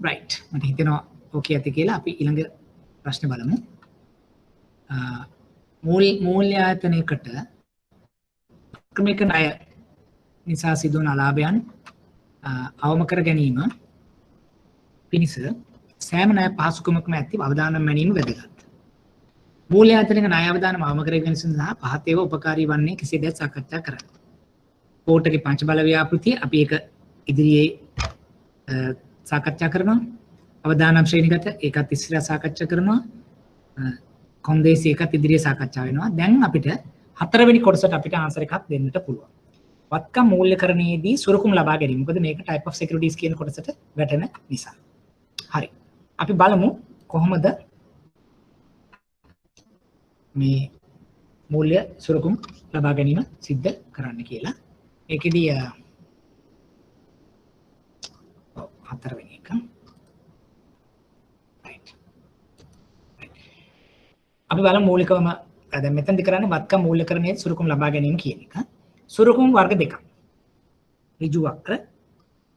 right මට හිතෙනවා ඕකේ ඇති කියලා. අපි ඊළඟ ප්‍රශ්න බලමු. මූල්‍ය ආයතනයකට ක්‍රමික ණය නිසා සිදුවන අලාභයන් අවම කර ගැනීම පිණිස සෑම ණය පහසුකමකම ඇති අවදානම් ගැනීම වැදගත්. මූල්‍ය ආයතනයක ණය අවදානම් අවම කර ගැනීම සඳහා පහත ඒවා උපකාරී වන්නේ කෙසේද සාකච්ඡා කරන්න. කෝට් එකේ පංච බල ව්‍යාපෘතිය අපි ඒක ඉදිරියේ සාකච්ඡා කරනවා. අවදානම් ශ්‍රේණිගත ඒකත් ඉස්සරහ සාකච්ඡා කරනවා. කොන්දේසි එකත් ඉදිරියේ සාකච්ඡා වෙනවා. දැන් අපිට හතරවෙනි කොටසට අපිට ආන්සර් එකක් දෙන්නට පුළුවන්. වත්කම් මූල්‍යකරණයේදී සුරකුම් ලබා ගැනීම. මොකද මේක type of securities කියන කොටසට වැටෙන නිසා. හරි. අපි බලමු කොහොමද මේ මූල්‍ය සුරකුම් ලබා ගැනීම සිද්ධ කරන්න කියලා. ඒකෙදී හතරවෙනි එක. අපි බලමු මූලිකවම දැන් මෙතනදි කරන්නේ වත්කම් මූල්‍යකරණයේ සුරුකුම් ලබා ගැනීම කියන එක. සුරුකුම් වර්ග දෙකක්. ඍජු වක්‍ර,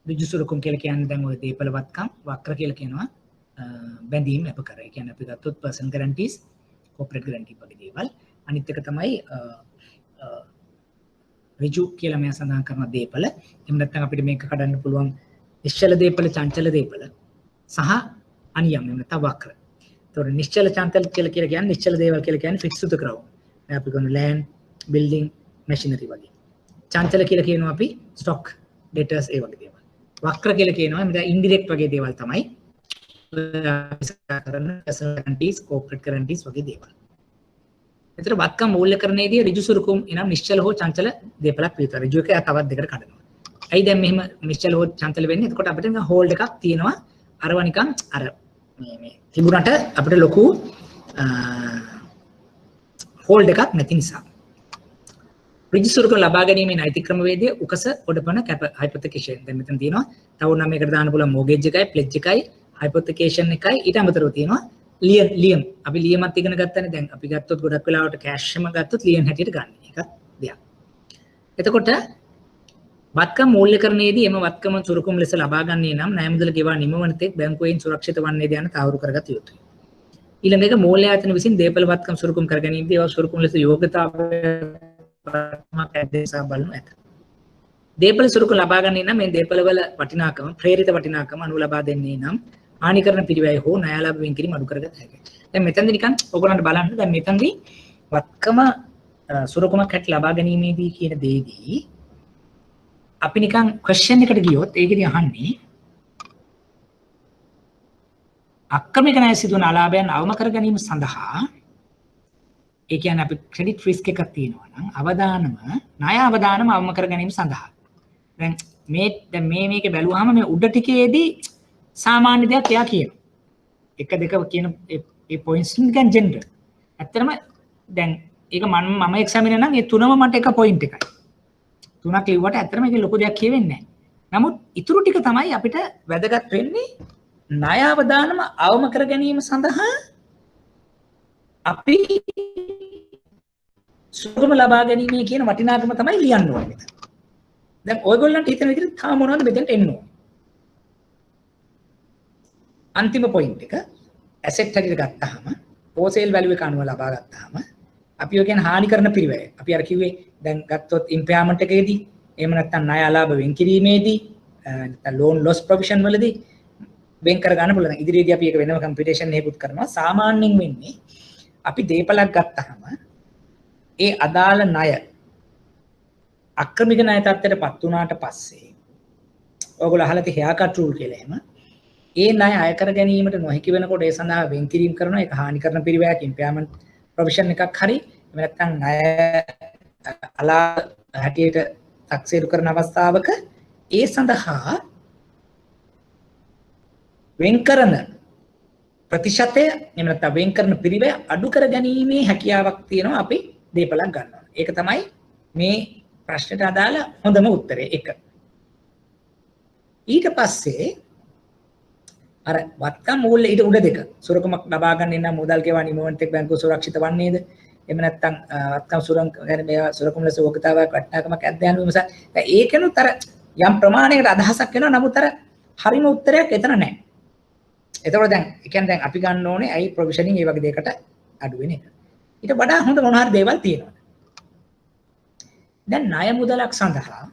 ඍජු සුරුකුම් කියලා කියන්නේ දැන් ඔය දීපල වත්කම්, වක්‍ර කියලා කියනවා. බැඳීම් අප කරේ. කියන්නේ අපි ගත්තොත් personal guarantees, corporate guarantee වගේ දේවල්. අනිත් එක තමයි ඍජු කියලා මම සඳහන් කරන දේපල. එහෙම නැත්නම් අපිට මේක කඩන්න පුළුවන් නිශ්චල දේපල, චංචල දේපල සහ අනියම් එහෙම නැත්නම් වක්‍ර. ඒතකොට නිශ්චල චංචල කියලා කියන්නේ නිශ්චල දේවල් කියලා කියන්නේ fixed to the ground. දැන් අපි කරන land, building, machinery වගේ. චංචල කියලා කියනවා අපි stock, debtors ඒ වගේ දේවල්. වක්‍ර කියලා කියනවා මේ indirect වගේ දේවල් තමයි. කරන personal guarantees, corporate guarantees වගේ දේවල්. එතන වත්කම් මූල්‍යකරණයේදී ඍජු සුරුකුම් එනම් නිශ්චල හෝ චංචල දේපලක් විතර. ඍජු එක තවත් දෙකට කඩනවා. ඇයි දැන් මෙහෙම නිශ්චල හෝ චංචල වෙන්නේ? එතකොට අපිට නිකන් හෝල්ඩ් එකක් තියෙනවා. අරව නිකන් අර මේ තිබුණට අපිට ලොකු හෝල්ඩ් එකක් නැති නිසා. ඍජු සුරුකුම් ලබා ගැනීමේ නෛතික ක්‍රමවේදය උකස ඔඩපන කැප හයිපොතෙකේෂන්. දැන් මෙතන තියෙනවා. තව නම් මේකට දාන්න පුළුවන් මෝගේජ් එකයි, ප්ලෙජ් එකයි, හයිපොතෙකේෂන් එකයි ඊට අමතරව තියෙනවා ලියම්. අපි ලියමත් ඉගෙන ගත්තනේ. දැන් අපි ගත්තොත් ගොඩක් වෙලාවට කෑෂ් එකම ගත්තොත් ලියම් හැටියට ගන්න. එකක් දෙයක්. එතකොට වත්කම් මූල්‍යකරණයේදී එම වත්කම සුරුකුම් ලෙස ලබා ගන්නේ නම් ණය මුදල ගෙවා නිමවන තෙක් බැංකුවෙන් සුරක්ෂිත වන්නේද යන තහවුරු කරගත යුතුයි. ඊළඟ එක මූල්‍ය ආයතන විසින් දේපල වත්කම් සුරුකුම් කර ගැනීමදී ඒවා සුරුකුම් ලෙස යෝග්‍යතාවය බලනු ඇත. දේපල සුරුකුම් ලබා ගන්නේ නම් මේ දේපල වල වටිනාකම, ප්‍රේරිත වටිනාකම අනුව ලබා දෙන්නේ නම් හානි කරන පිරිවැය හෝ ණය ලාභ වෙන් කිරීම අඩු කරගත හැකියි. දැන් මෙතනදී නිකන් ඔයගොල්ලන්ට බලන්න දැන් මෙතනදී වත්කම සුරුකුමක් හැට ලබා ගැනීමේදී කියන දෙයේදී අපි නිකන් ක්වෙස්චන් එකට ගියොත් ඒකෙදී අහන්නේ අක්‍රමික ණය සිදුවන අලාභයන් අවම කර ගැනීම සඳහා ඒ කියන්නේ අපි ක්‍රෙඩිට් රිස්ක් එකක් තියෙනවා නම් ණය අවදානම අවම කර ගැනීම සඳහා දැන් මේක බැලුවාම මේ උඩ ටිකේදී සාමාන්‍ය දෙයක් එයා කියනවා. 1 2 කියන ඒ පොයින්ට්ස් නිකන් ජෙනරල්. ඇත්තටම දැන් ඒක මම එක්සැමිනර් නම් ඒ තුනම මට එක පොයින්ට් එකයි. තුනක් ලිව්වට ඇත්තටම ඒක ලොකු දෙයක් කියවෙන්නේ නැහැ. නමුත් ඊටු ටික තමයි අපිට වැදගත් වෙන්නේ ණය අවදානම අවම කර ගැනීම සඳහා අපි සුගම ලබා ගැනීම කියන වටිනාකම තමයි ලියන්න ඕනේ මෙතන. දැන් ඔයගොල්ලන්ට හිතන විදිහට තාම මොනවද මෙතෙන්ට එන්න ඕනේ. අන්තිම පොයින්ට් එක ඇසෙට් හැටියට ගත්තාම පෝසේල් වැලියු එක අනුව ලබා ගත්තාම අපි ඔය කියන්නේ හානි කරන පිරිවැය. අපි අර කිව්වේ දැන් ගත්තොත් ඉම්පයර්මන්ට් එකේදී එහෙම නැත්නම් ණය අලාභ වෙන් කිරීමේදී නැත්නම් ලෝන් ලොස් ප්‍රොවිෂන් වලදී වෙන් කර ගන්න පුළුවන්. ඉදිරියේදී අපි ඒක වෙනම කම්පියුටේෂන් එකකුත් කරනවා. සාමාන්‍යයෙන් වෙන්නේ අපි දේපලක් ගත්තාම ඒ අදාළ ණය අක්‍රමික ණය තත්ත්වයටපත් වුණාට පස්සේ ඔයගොල්ලෝ අහලා තියෙ හෙයා කට් රූල් කියලා එහෙම ඒ ණය අය කර ගැනීමට නොහැකි වෙනකොට ඒ සඳහා වෙන් කිරීම කරනවා. ඒක හානි කරන පිරිවැයක් ඉම්පයර්මන්ට් ප්‍රොවිෂන් එකක් හරි එහෙම නැත්නම් ණය අලා හැටියට තක්සේරු කරන අවස්ථාවක ඒ සඳහා වෙන් කරන ප්‍රතිශතය එහෙම නැත්නම් වෙන් කරන පිරිවැය අඩු කර ගැනීමේ හැකියාවක් තියෙනවා අපි දේපලක් ගන්නවා. ඒක තමයි මේ ප්‍රශ්නට අදාළ හොඳම උත්තරේ එක. ඊට පස්සේ අර වත්කම් මූල්‍ය ඊට උඩ දෙක සුරකමක් ලබා ගන්න නම් මුදල් ගෙවා නිමවන තෙක් බැංකුව සුරක්ෂිත වන්නේද? එහෙම නැත්නම් වත්කම් සුරකම් ලෙස යෝග්‍යතාවයක් වටිනාකමක් ඇද්ද යන විමස. දැන් ඒකෙනුත් අර යම් ප්‍රමාණයකට අදහසක් වෙනවා. නමුත් අර හරිම උත්තරයක් එතන නැහැ. එතකොට දැන් ඒ කියන්නේ දැන් අපි ගන්න ඕනේ ඇයි ප්‍රොවිෂනින් මේ වගේ දෙයකට අඩු වෙන එක. ඊට වඩා හොඳ මොන හරි දේවල් තියෙනවා. දැන් ණය මුදලක් සඳහා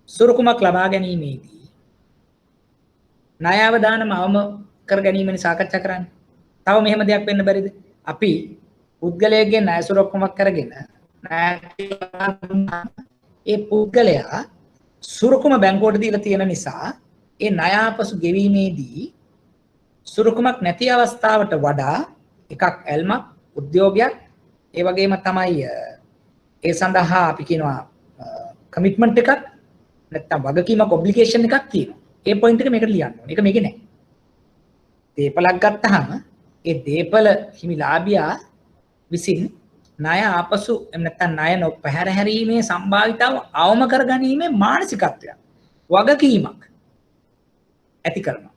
සුරුකුමක් ලබා ගැනීමේදී ණය අවදානම අවම කර ගැනීමෙන් සාකච්ඡා කරන්නේ. තව මෙහෙම දෙයක් වෙන්න බැරිද? අපි පුද්ගලයෙක්ගේ ණය සුරුකුමක් කරගෙන ඒ පුද්ගලයා සුරුකුම බැංකුවට දීලා තියෙන නිසා ඒ ණය ආපසු ගෙවීමේදී සුරුකුමක් නැති අවස්ථාවට වඩා එකක් ඇල්මක් උද්‍යෝගයක් ඒ වගේම තමයි ඒ සඳහා අපි කියනවා කමිට්මන්ට් එකක් නැත්නම් වගකීමක් ඔබ්ලිගේෂන් එකක් තියෙනවා. ඒ පොයින්ට් එක මේකට ලියන්න ඕනේ. ඒක මේකේ නැහැ. දේපලක් ගත්තාම ඒ දේපල හිමිලාභියා විසින් ණය ආපසු එහෙම නැත්නම් ණය නොපැහැර හැරීමේ සම්භාවිතාව අවම කරගැනීමේ මානසිකත්වයක් වගකීමක් ඇති කරනවා.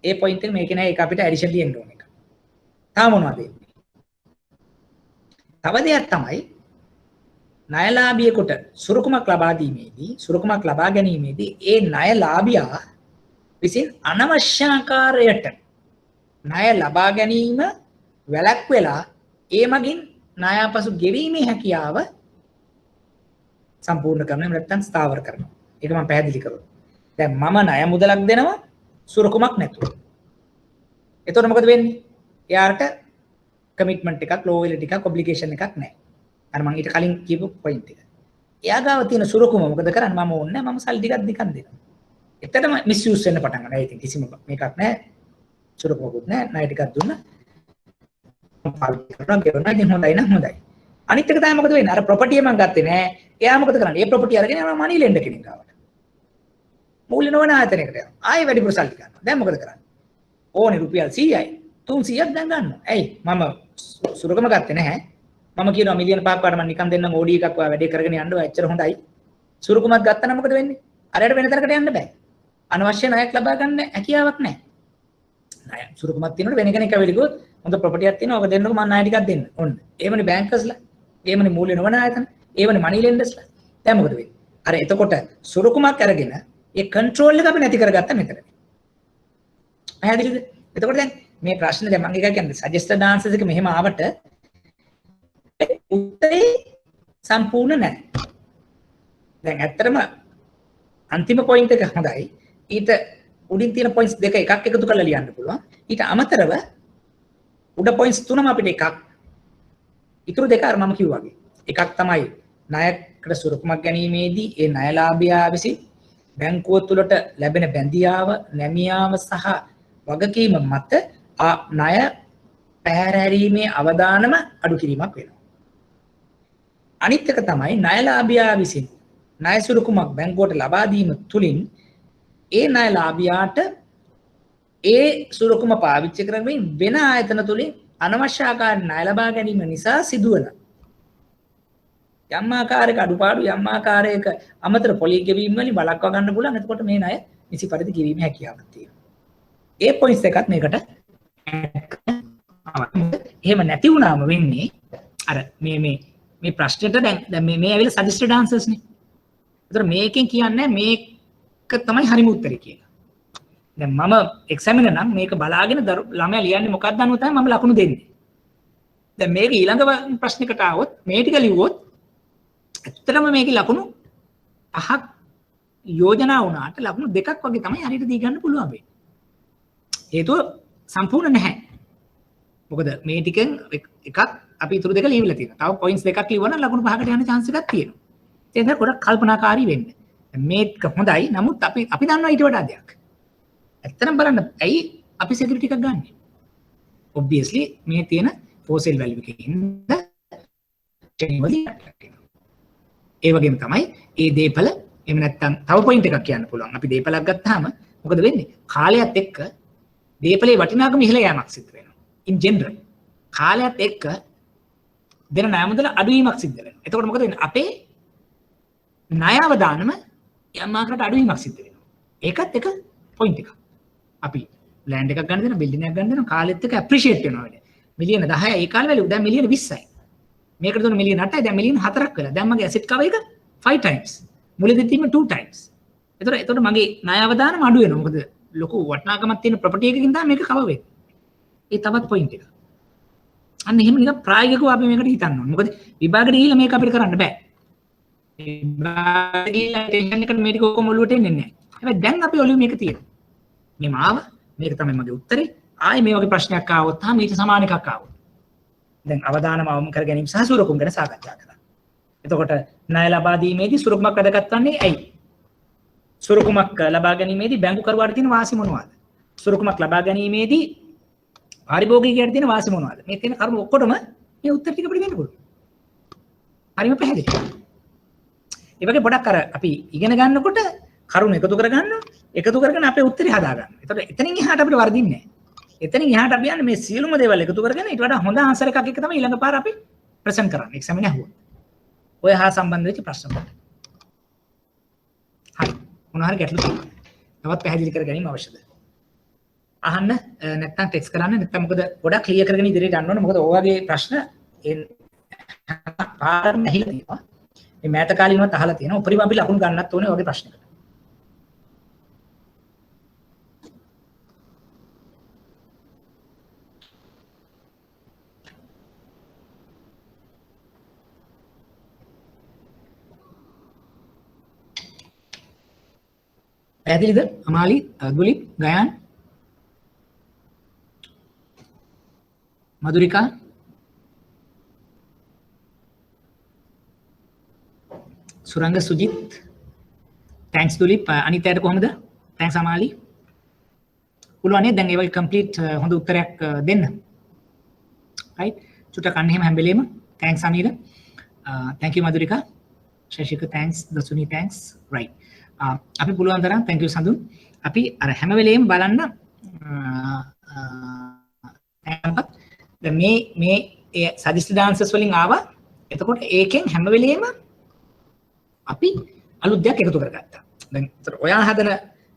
ඒ පොයින්ට් එක මේකේ නැහැ. ඒක අපිට ඇඩිෂන් ලියන්න ඕනේ. තාම මොනවද එන්නේ? තව දෙයක් තමයි ණයලාභියෙකුට සුරුකුමක් ලබා දීමේදී සුරුකුමක් ලබා ගැනීමේදී ඒ ණයලාභියා විසින් අනවශ්‍ය ආකාරයට ණය ලබා ගැනීම වැළැක්වෙලා ඒ මගින් ණයාපසු ගෙවීමේ හැකියාව සම්පූර්ණ කරනවා නැත්නම් ස්ථාවර කරනවා. ඒක මම පැහැදිලි කරුවා. දැන් මම ණය මුදලක් දෙනවා සුරකුමක් නැතුව. එතකොට මොකද වෙන්නේ? එයාට කමිට්මන්ට් එකක්, ලෝයල්ටි එකක්, ඔබ්ලිගේෂන් එකක් නැහැ. අර මම ඊට කලින් කියපු පොයින්ට් එක. එයා ගාව තියෙන සුරකුම මොකද කරන්නේ? මම ඕනේ නැහැ. මම සල්ලි ටිකක් දෙකක් දෙනවා. එතනම මිස්යූස් වෙන්න පටන් ගන්නවා. ඉතින් කිසිම මේකක් නැහැ. සුරකුමකුත් නැහැ. ණය ටිකක් දුන්නා. පාවිච්චි කරනවා ගෙවනවා. ඉතින් හොඳයි නම් හොඳයි. අනිත් එක තමයි මොකද වෙන්නේ? අර ප්‍රොපර්ටි මම ගත්තේ නැහැ. එයා මොකද කරන්නේ? ඒ ප්‍රොපර්ටි අරගෙන යනවා මනි ලෙන්ඩර් කෙනෙක් ගාවට. මූල්‍ය නොවන ආයතනයකට යනවා. ආයෙ වැඩිපුර සල්ලි ගන්නවා. දැන් මොකද කරන්නේ? ඕනේ රුපියල් 100යි. 300ක් දැන් ගන්නවා. ඇයි? මම සුරකම ගත්තේ නැහැ. මම කියනවා මිලියන 5ක් වඩ මම නිකන් දෙන්නම් ඕඩි එකක් ඔයා වැඩේ කරගෙන යන්න ඔය එච්චර හොඳයි. සුරකුමක් ගත්තා නම් මොකද වෙන්නේ? අරයට වෙන තැනකට යන්න බෑ. අනවශ්‍ය ණයක් ලබා ගන්න හැකියාවක් නැහැ. ණය සුරකුමක් තියෙනකොට වෙන කෙනෙක් ඇවිල්ලා ගියොත් හොඳ ප්‍රොපර්ටි එකක් තියෙනවා. ඔබ දෙන්නකො මම ණය ටිකක් දෙන්න. ඔන්න. ඒවනේ බැංකර්ස්ලා. ඒවනේ මූල්‍ය නොවන ආයතන. ඒවනේ මනි ලෙන්ඩර්ස්ලා. දැන් මොකද වෙන්නේ? අර එතකොට සුරකුමක් අරගෙන ඒ කන්ට්‍රෝල් එක අපි නැති කරගත්තා මෙතන. පැහැදිලිද? එතකොට දැන් මේ ප්‍රශ්නේ දැන් මම එක කියන්නේ සජෙස්ටඩ් ආන්සර්ස් එක මෙහෙම ආවට උත්තරේ සම්පූර්ණ නැහැ. දැන් ඇත්තටම අන්තිම පොයින්ට් එක හොඳයි. ඊට උඩින් තියෙන පොයින්ට්ස් දෙක එකක් එකතු කරලා ලියන්න පුළුවන්. ඊට අමතරව උඩ පොයින්ට්ස් තුනම අපිට එකක්. ඊටු දෙක අර මම කිව්වා වගේ. එකක් තමයි ණයකට සුරකුමක් ගැනීමේදී ඒ ණයලාභියා විසින් බැංකුව තුළට ලැබෙන බැඳියාව, නැමියාව සහ වගකීම මත ණය පැහැරීමේ අවදානම අඩු කිරීමක් වෙනවා. අනිත් එක තමයි ණයලාභියා විසින් ණය සුරකුමක් බැංකුවට ලබා දීම තුලින් ඒ ණයලාභියාට ඒ සුරකුම පාවිච්චි කරමින් වෙන ආයතන තුලින් අනවශ්‍ය ආකාරයෙන් ණය ලබා ගැනීම නිසා සිදුවන යම් ආකාරයක අඩුපාඩු යම් ආකාරයක අමතර පොලී ගෙවීම වලින් බලක්වා ගන්න පුළුවන්. එතකොට මේ ණය නිසි පරිදි ගෙවීමේ හැකියාවක් තියෙනවා. ඒ පොයින්ට්ස් එකත් මේකට එහෙම නැති වුණාම වෙන්නේ අර මේ ප්‍රශ්නෙට දැන් මේ ඇවිල්ලා සජෙස්ටඩ් ආන්සර්ස් නේ. ඒතර මේකෙන් කියන්නේ මේක තමයි හරිම උත්තරේ කියලා. දැන් මම එක්සැමිනර් නම් මේක බලාගෙන ළමයා ලියන්නේ මොකක්ද අනුව තමයි මම ලකුණු දෙන්නේ. දැන් මේක ඊළඟ ප්‍රශ්නයකට ආවොත් මේ ටික ලිව්වොත් ඇත්තටම මේකේ ලකුණු 5ක් යෝජනා වුණාට ලකුණු 2ක් වගේ තමයි හරියට දී ගන්න පුළුවන් වෙන්නේ. හේතුව සම්පූර්ණ නැහැ. මොකද මේ ටිකෙන් එකක් අපි ඉතුරු දෙක ලියවිලා තියෙනවා. තව පොයින්ට්ස් දෙකක් ලියවනම් ලකුණු 5කට යන chance එකක් තියෙනවා. ඒ නිසා ගොඩක් කල්පනාකාරී වෙන්න. මේක හොඳයි. නමුත් අපි දන්නවා ඊට වඩා දෙයක්. ඇත්තටම බලන්න ඇයි අපි සිකියුරිටි එකක් ගන්නෙ? obviously මේ තියෙන fossil value එකකින් ඒ වගේම තමයි ඒ දීපල එහෙම නැත්නම් තව පොයින්ට් එකක් කියන්න පුළුවන්. අපි දීපලක් ගත්තාම මොකද වෙන්නේ? කාලයත් එක්ක දීපලේ වටිනාකම ඉහළ යෑමක් සිද්ධ වෙනවා. in general කාලයත් එක්ක දෙන ණය මුදල අඩුවීමක් සිද්ධ වෙනවා. එතකොට මොකද වෙන්නේ? අපේ ණය අවදානම යම් ආකාරයකට අඩුවීමක් සිද්ධ වෙනවා. ඒකත් එක පොයින්ට් එකක්. අපි ලෑන්ඩ් එකක් ගන්න දෙනවා, බිල්ඩින් එකක් ගන්න දෙනවා, කාලෙත් එක්ක ඇප්‍රීෂিয়েට් වෙනවා වැඩ. මිලියන 10යි ඒ කාලේ වැලියු දැන් මිලියන 20යි. මේකට දුන්න මිලියන 8යි දැන් මිලියන 4ක් වෙලා. දැන් මගේ ඇසෙට් කවර් එක 5 times. මුලදී තිබ්බ 2 times. එතකොට මගේ ණය අවදානම අඩු වෙනවා. මොකද ලොකු වටිනාකමක් තියෙන ප්‍රොපර්ටි එකකින් තමයි මේක කවර් වෙන්නේ. ඒ තවත් පොයින්ට් එක. අන්න එහෙම නිකන් ප්‍රායෝගිකව අපි මේකට හිතන්න ඕනේ. මොකද විභාගෙට ගිහිල්ලා මේක අපිට කරන්න බෑ. විභාගෙට ගිහිල්ලා ටෙන්ෂන් එකට මේක ඔක්කොම ඔලුවට එන්නේ නැහැ. හැබැයි දැන් අපි ඔලුවේ මේක තියෙනවා. මේ මාව මේක තමයි මගේ උත්තරේ. ආයේ මේ වගේ ප්‍රශ්නයක් ආවොත් තාම ඊට සමාන එකක් ආවොත්. දැන් අවදානම අවම කර ගැනීම සහ සුරකුම් ගැන සාකච්ඡා කරා. එතකොට ණය ලබා දීමේදී සුරකුමක් වැදගත් වන්නේ ඇයි? සුරකුමක් ලබා ගැනීමේදී බැංකු කරුවාට තියෙන වාසි මොනවාද? සුරකුමක් ලබා ගැනීමේදී පාරිභෝගිකයට තියෙන වාසි මොනවාද? මේ තියෙන කරුණු ඔක්කොටම මේ උත්තර ටික අපිට දෙන්න පුළුවන්. හරිම පැහැදිලි. ඒ වගේ පොඩක් අර අපි ඉගෙන ගන්නකොට කරුණු එකතු කරගන්නවා. එකතු කරගෙන අපේ උත්තරේ හදාගන්න. එතකොට එතනින් එහාට අපිට වර්ධින්නේ නැහැ. එතනින් එහාට අපි යන්නේ මේ සියලුම දේවල් එකතු කරගෙන ඊට වඩා හොඳ ආන්සර් එකක් එක තමයි ඊළඟ පාර අපි ප්‍රසන්ට් කරන්නේ එක්සැමින් ඇහුවොත්. ඔය හා සම්බන්ධ වෙච්ච ප්‍රශ්න වලට. හරි. මොනවා හරි ගැටලු තියෙනවා. තවත් පැහැදිලි කර ගැනීම අවශ්‍යද? අහන්න නැත්නම් ටෙක්ස්ට් කරන්න නැත්නම් මොකද ගොඩක් ක්ලියර් කරගෙන ඉදිරියට යන්න ඕනේ. මොකද ඔය වගේ ප්‍රශ්න පාරම ඇහිලා තියෙනවා. මේ මෑත කාලිනවත් අහලා තියෙනවා. උපරිම අපි ලකුණු ගන්නත් ඕනේ ඔය වගේ ප්‍රශ්නකට. පැහැදිලිද? අමාලි, දුලිප්, ගයාන්, මధుරිකා, සුරංග, සුජිත්, thanks දුලිප්. අනිතයට කොහොමද? thanks අමාලි. පුළුවන් නේද? දැන් ඒ වගේ complete හොඳ උත්තරයක් දෙන්න. right? චුට්ටක් අන්න එහෙම හැම වෙලේම thanks අමීර. thank you මధుරිකා. ශශික thanks, දසුනි thanks. right. අපි පුළුවන් තරම් thank you සඳුන්. අපි අර හැම වෙලේම බලන්න දැන් මේ suggested answers වලින් ආවා. එතකොට ඒකෙන් හැම වෙලේම අපි අලුත් දෙයක් එකතු කරගත්තා. දැන් ඔයා හදන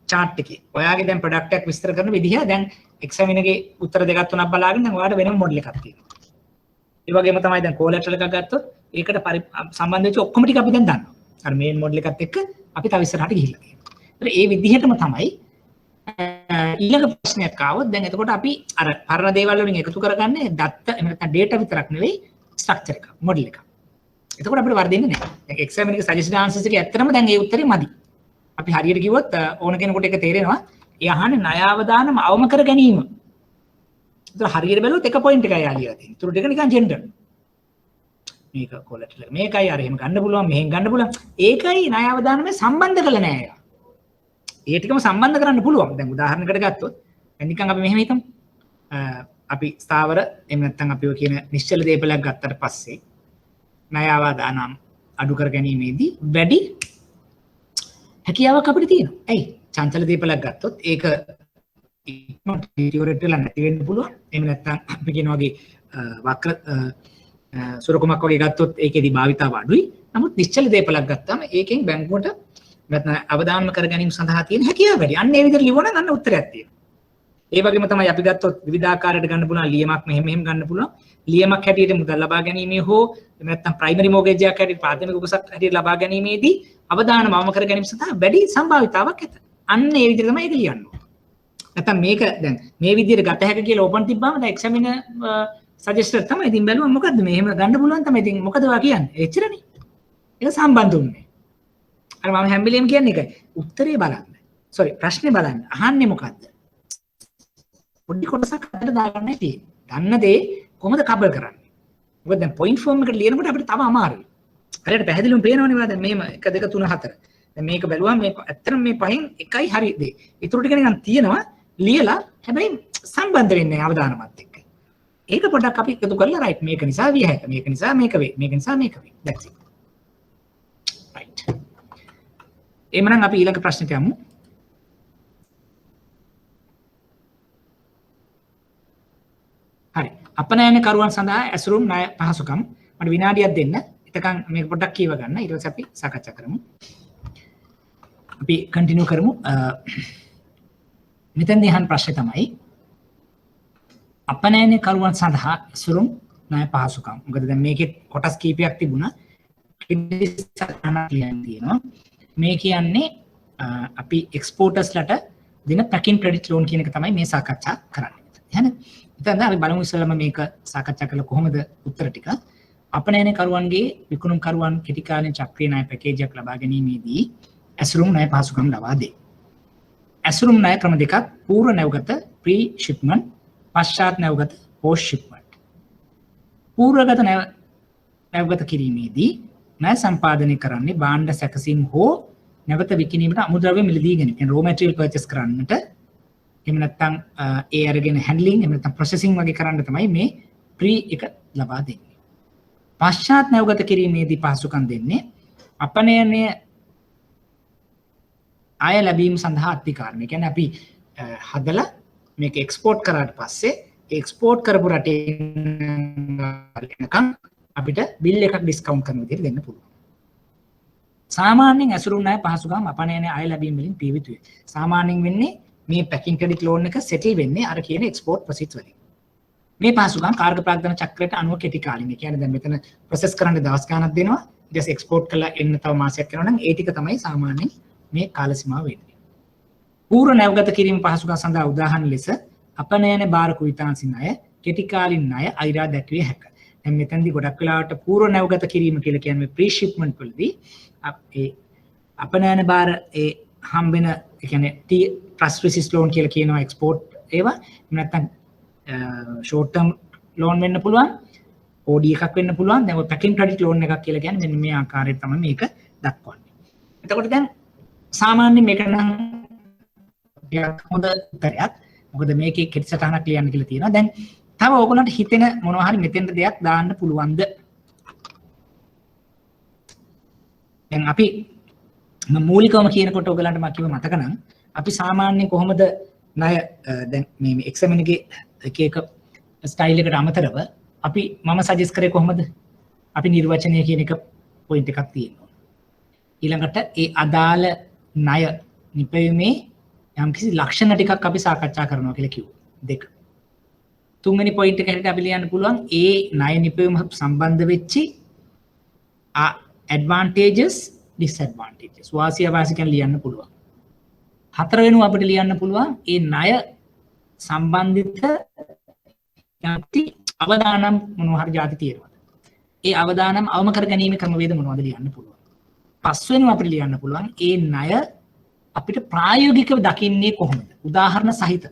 chart එකේ ඔයාගේ දැන් product එකක් විස්තර කරන විදිහ දැන් examiner ගේ උත්තර දෙකක් තුනක් බලාගෙන දැන් ඔයාලට වෙනම මොඩල් එකක් තියෙනවා. ඒ වගේම තමයි දැන් collateral එකක් ගත්තොත් ඒකට සම්බන්ධ වෙච්ච ඔක්කොම ටික අපි දැන් දන්නවා. අර මේන් මොඩල් එකත් එක්ක අපි තව ඉස්සරහට ගිහිල්ලා තියෙනවා. ඒතර ඒ විදිහටම තමයි ඊළඟ ප්‍රශ්නයක් ආවොත් දැන් එතකොට අපි අර පරණ දේවල් වලින් එකතු කරගන්නේ දත්ත එහෙම නැත්නම් data විතරක් නෙවෙයි structure එක මොඩල් එක. එතකොට අපිට වර්ධින්නේ නැහැ. දැන් examiner ගේ suggested answers එක ඇත්තටම දැන් ඒ උත්තරේ මදි. අපි හරියට කිව්වොත් ඕන කෙනෙකුට ඒක තේරෙනවා. ඒ අහන්නේ ණය අවදානම අවම කර ගැනීම. ඒතර හරියට බැලුවොත් එක පොයින්ට් එකයි ආලියලා තියෙන්නේ. තුරු දෙක නිකන් ජෙන්ඩර්. මේක collateral එක. මේකයි අර එහෙම ගන්න පුළුවන්, මෙහෙන් ගන්න පුළුවන්. ඒකයි ණය අවදානම සම්බන්ධ කළ නෑ යා. ඒ ටිකම සම්බන්ධ කරන්න පුළුවන්. දැන් උදාහරණයකට ගත්තොත් දැන් නිකන් අපි මෙහෙම හිතමු. අපි ස්ථාවර එහෙම නැත්නම් අපි ඔය කියන නිශ්චල දේපලයක් ගත්තට පස්සේ ණය අවදානම් අඩු කර ගැනීමේදී වැඩි හැකියාවක් අපිට තියෙනවා. ඇයි? චංචල දීපලක් ගත්තොත් ඒක ටියුරේට් වෙලා නැති වෙන්න පුළුවන්. එහෙම නැත්නම් අපි කියන වගේ වක්‍ර සුරකුමක් වගේ ගත්තොත් ඒකේදී භාවිතාව අඩුයි. නමුත් නිශ්චල දීපලක් ගත්තාම ඒකෙන් බැංකුවට නැත්නම් අවදානම කර ගැනීම සඳහා තියෙන හැකියාව වැඩි. අන්න ඒ විදිහට ලියවන අන්න උත්තරයක් තියෙනවා. ඒ වගේම තමයි අපි ගත්තොත් විවිධාකාරයට ගන්න පුළුවන් ලියමක් මෙහෙම ගන්න පුළුවන්. ලියමක් හැටියට මුදල් ලබා ගැනීමේ හෝ නැත්නම් ප්‍රයිමරි මොගේජ් එකක් හැටියට ප්‍රාථමික උපසක් හැටියට ලබා ගැනීමේදී අවදානම අවම කර ගැනීම සඳහා වැඩි සම්භාවිතාවක් ඇත. අන්න ඒ විදිහට තමයි ඒක ලියන්න ඕනේ. නැත්නම් මේක දැන් මේ විදිහට ගත හැක කියලා ඕපන් තිබ්බම දැන් එක්සැමිනර් සජෙස්ටර් තමයි ඉතින් බැලුවා මොකද්ද මේ එහෙම ගන්න පුළුවන් තමයි ඉතින් මොකද වා කියන්නේ එච්චරනේ. ඒක සම්බන්ධ උන්නේ. අර මම හැම වෙලේම කියන්නේ ඒකයි. උත්තරේ බලන්න. සෝරි ප්‍රශ්නේ බලන්න. අහන්නේ මොකද්ද? පොඩි කොටසක් අතට දාගන්නයි තියෙන්නේ. දන්න දේ කොහොමද කබල් කරන්නේ? මොකද දැන් පොයින්ට් ෆෝම් එකට ලියනකොට අපිට තව අමාරුයි. හරියට පැහැදිලිවම පේනවනේ මම දැන් මෙහෙම 1 2 3 4. දැන් මේක බැලුවම මේ ඇත්තටම මේ පහෙන් එකයි හරි දේ. ඊටු ටික නිකන් තියෙනවා ලියලා හැබැයි සම්බන්ධ වෙන්නේ අවදානමත් එක්ක. ඒක පොඩ්ඩක් අපි එකතු කරලා රයිට් මේක නිසා විය හැක. මේක නිසා මේක වේ. මේක නිසා මේක වේ. that's it. right. එhmenan අපි ඊළඟ ප්‍රශ්නෙට යමු. හරි. අපනයන කරුවන් සඳහා ඇසුරුම් ණය පහසුකම් මට විනාඩියක් දෙන්න. එතකන් මේක පොඩ්ඩක් කියව ගන්න. ඊට පස්සේ අපි සාකච්ඡා කරමු. අපි කන්ටිනියු කරමු. මෙතෙන්දී අහන ප්‍රශ්නේ තමයි අපනයන කරුවන් සඳහා ඇසුරුම් ණය පහසුකම්. මොකද දැන් මේකේ කොටස් කීපයක් තිබුණා. තියෙනවා. මේ කියන්නේ අපි එක්ස්පෝර්ටර්ස්ලට දෙන පැකින් ක්‍රෙඩිට් ලෝන් කියන එක තමයි මේ සාකච්ඡා කරන්නේ. එහෙනම් ඉතින් අපි බලමු ඉස්සෙල්ලාම මේක සාකච්ඡා කළා කොහොමද උත්තර ටික. අපනයන කරුවන්ගේ විකුණුම් කරුවන් කෙටි කාලීන චක්‍රීය ණය පැකේජ් එකක් ලබා ගැනීමේදී ඇසුරුම් ණය පහසුකම් ලබා දෙයි. ඇසුරුම් ණය ක්‍රම දෙකක් පූර්ව නැවගත ප්‍රී ෂිප්මන්ට් පශ්චාත් නැවගත පෝස්ට් ෂිප්මන්ට්. පූර්වගත නැවගත කිරීමේදී ණය සම්පාදනය කරන්නේ භාණ්ඩ සැකසීම් හෝ නැවත විකිණීමට අමුද්‍රව්‍ය මිලදී ගැනීම. කියන්නේ raw material purchase කරන්නට එහෙම නැත්නම් ඒ අරගෙන handling එහෙම නැත්නම් processing වගේ කරන්න තමයි මේ ප්‍රී එක ලබා දෙන්නේ. පශ්චාත් නැවගත කිරීමේදී පහසුකම් දෙන්නේ අපනයනය ආය ලැබීම සඳහා අත්විකාරණය. ඒ කියන්නේ අපි හදලා මේක එක්ස්පෝර්ට් කරාට පස්සේ එක්ස්පෝර්ට් කරපු රටේ නිකන් අපිට බිල් එකක් ඩිස්කවුන්ට් කරන විදිහට දෙන්න පුළුවන්. සාමාන්‍යයෙන් ඇසුරුම් ණය පහසුකම් අපනයන ආය ලැබීම වලින් පිය යුතුයි. සාමාන්‍යයෙන් වෙන්නේ මේ පැකින් ක්‍රෙඩිට් ලෝන් එක සෙටල් වෙන්නේ අර කියන එක්ස්පෝර්ට් ප්‍රොසීඩ්ස් වලින්. මේ පහසුකම් කාර්ක ප්‍රාග්ධන චක්‍රයට අනුව කෙටි කාලින. ඒ කියන්නේ දැන් මෙතන ප්‍රොසෙස් කරන්න දවස් ගණනක් දෙනවා. ඊට පස්සේ එක්ස්පෝර්ට් කරලා එන්න තව මාසයක් යනවා නම් ඒ ටික තමයි සාමාන්‍යයෙන් මේ කාල සීමාව වෙන්නේ. පූර්ව නැවගත කිරීම පහසුකම් සඳහා උදාහරණ ලෙස අපනයන බාර කුයිතාන්සි ණය, කෙටි කාලින ණය අයිරා දැක්විය හැකියි. දැන් මෙතනදී ගොඩක් වෙලාවට පූර්ව නැවගත කිරීම කියලා කියන්නේ ප්‍රී ෂිප්මන්ට් වලදී ඒ අපනයන බාර ඒ හම්බෙන ඒ කියන්නේ T trust resist loan කියලා කියනවා export ඒවා නැත්නම් short term loan වෙන්න පුළුවන් OD එකක් වෙන්න පුළුවන් දැන් ඔය packing credit loan එකක් කියලා කියන්නේ මෙන්න මේ ආකාරයට තමයි මේක දක්වන්නේ. එතකොට දැන් සාමාන්‍යයෙන් මේක නම් හොඳ උත්තරයක්. මොකද මේකේ කෙටි සටහනක් ලියන්න කියලා තියෙනවා. දැන් තව ඕගොල්ලන්ට හිතෙන මොනවා හරි මෙතෙන්ට දෙයක් දාන්න පුළුවන්ද? දැන් අපි මූලිකවම කියනකොට ඔයගලන්ට මම කිව්ව මතක නම් අපි සාමාන්‍යයෙන් කොහොමද ණය දැන් මේ එක්සැමින් එකේ එක එක ස්ටයිල් එකට අමතරව අපි මම සජෙස්ට් කරේ කොහොමද? අපි නිර්වචනය කියන එක පොයින්ට් එකක් තියෙනවා. ඊළඟට ඒ අදාළ ණය නිපැයුමේ යම්කිසි ලක්ෂණ ටිකක් අපි සාකච්ඡා කරනවා කියලා කිව්වා. දෙක. තුන්වෙනි පොයින්ට් එක හැටියට අපි ලියන්න පුළුවන් ඒ ණය නිපැයුම සම්බන්ධ වෙච්චි advantages disadvantages වාසි අවාසි කියන ලියන්න පුළුවන්. හතරවෙනුව අපිට ලියන්න පුළුවන් ඒ ණය සම්බන්ධිත යම්ති අවදානම් මොනවා හරි જાති තියෙනවද? ඒ අවදානම් අවම කර ගැනීම ක්‍රමවේද මොනවද ලියන්න පුළුවන්. පස්වෙනුව අපිට ලියන්න පුළුවන් ඒ ණය අපිට ප්‍රායෝගිකව දකින්නේ කොහොමද? උදාහරණ සහිත.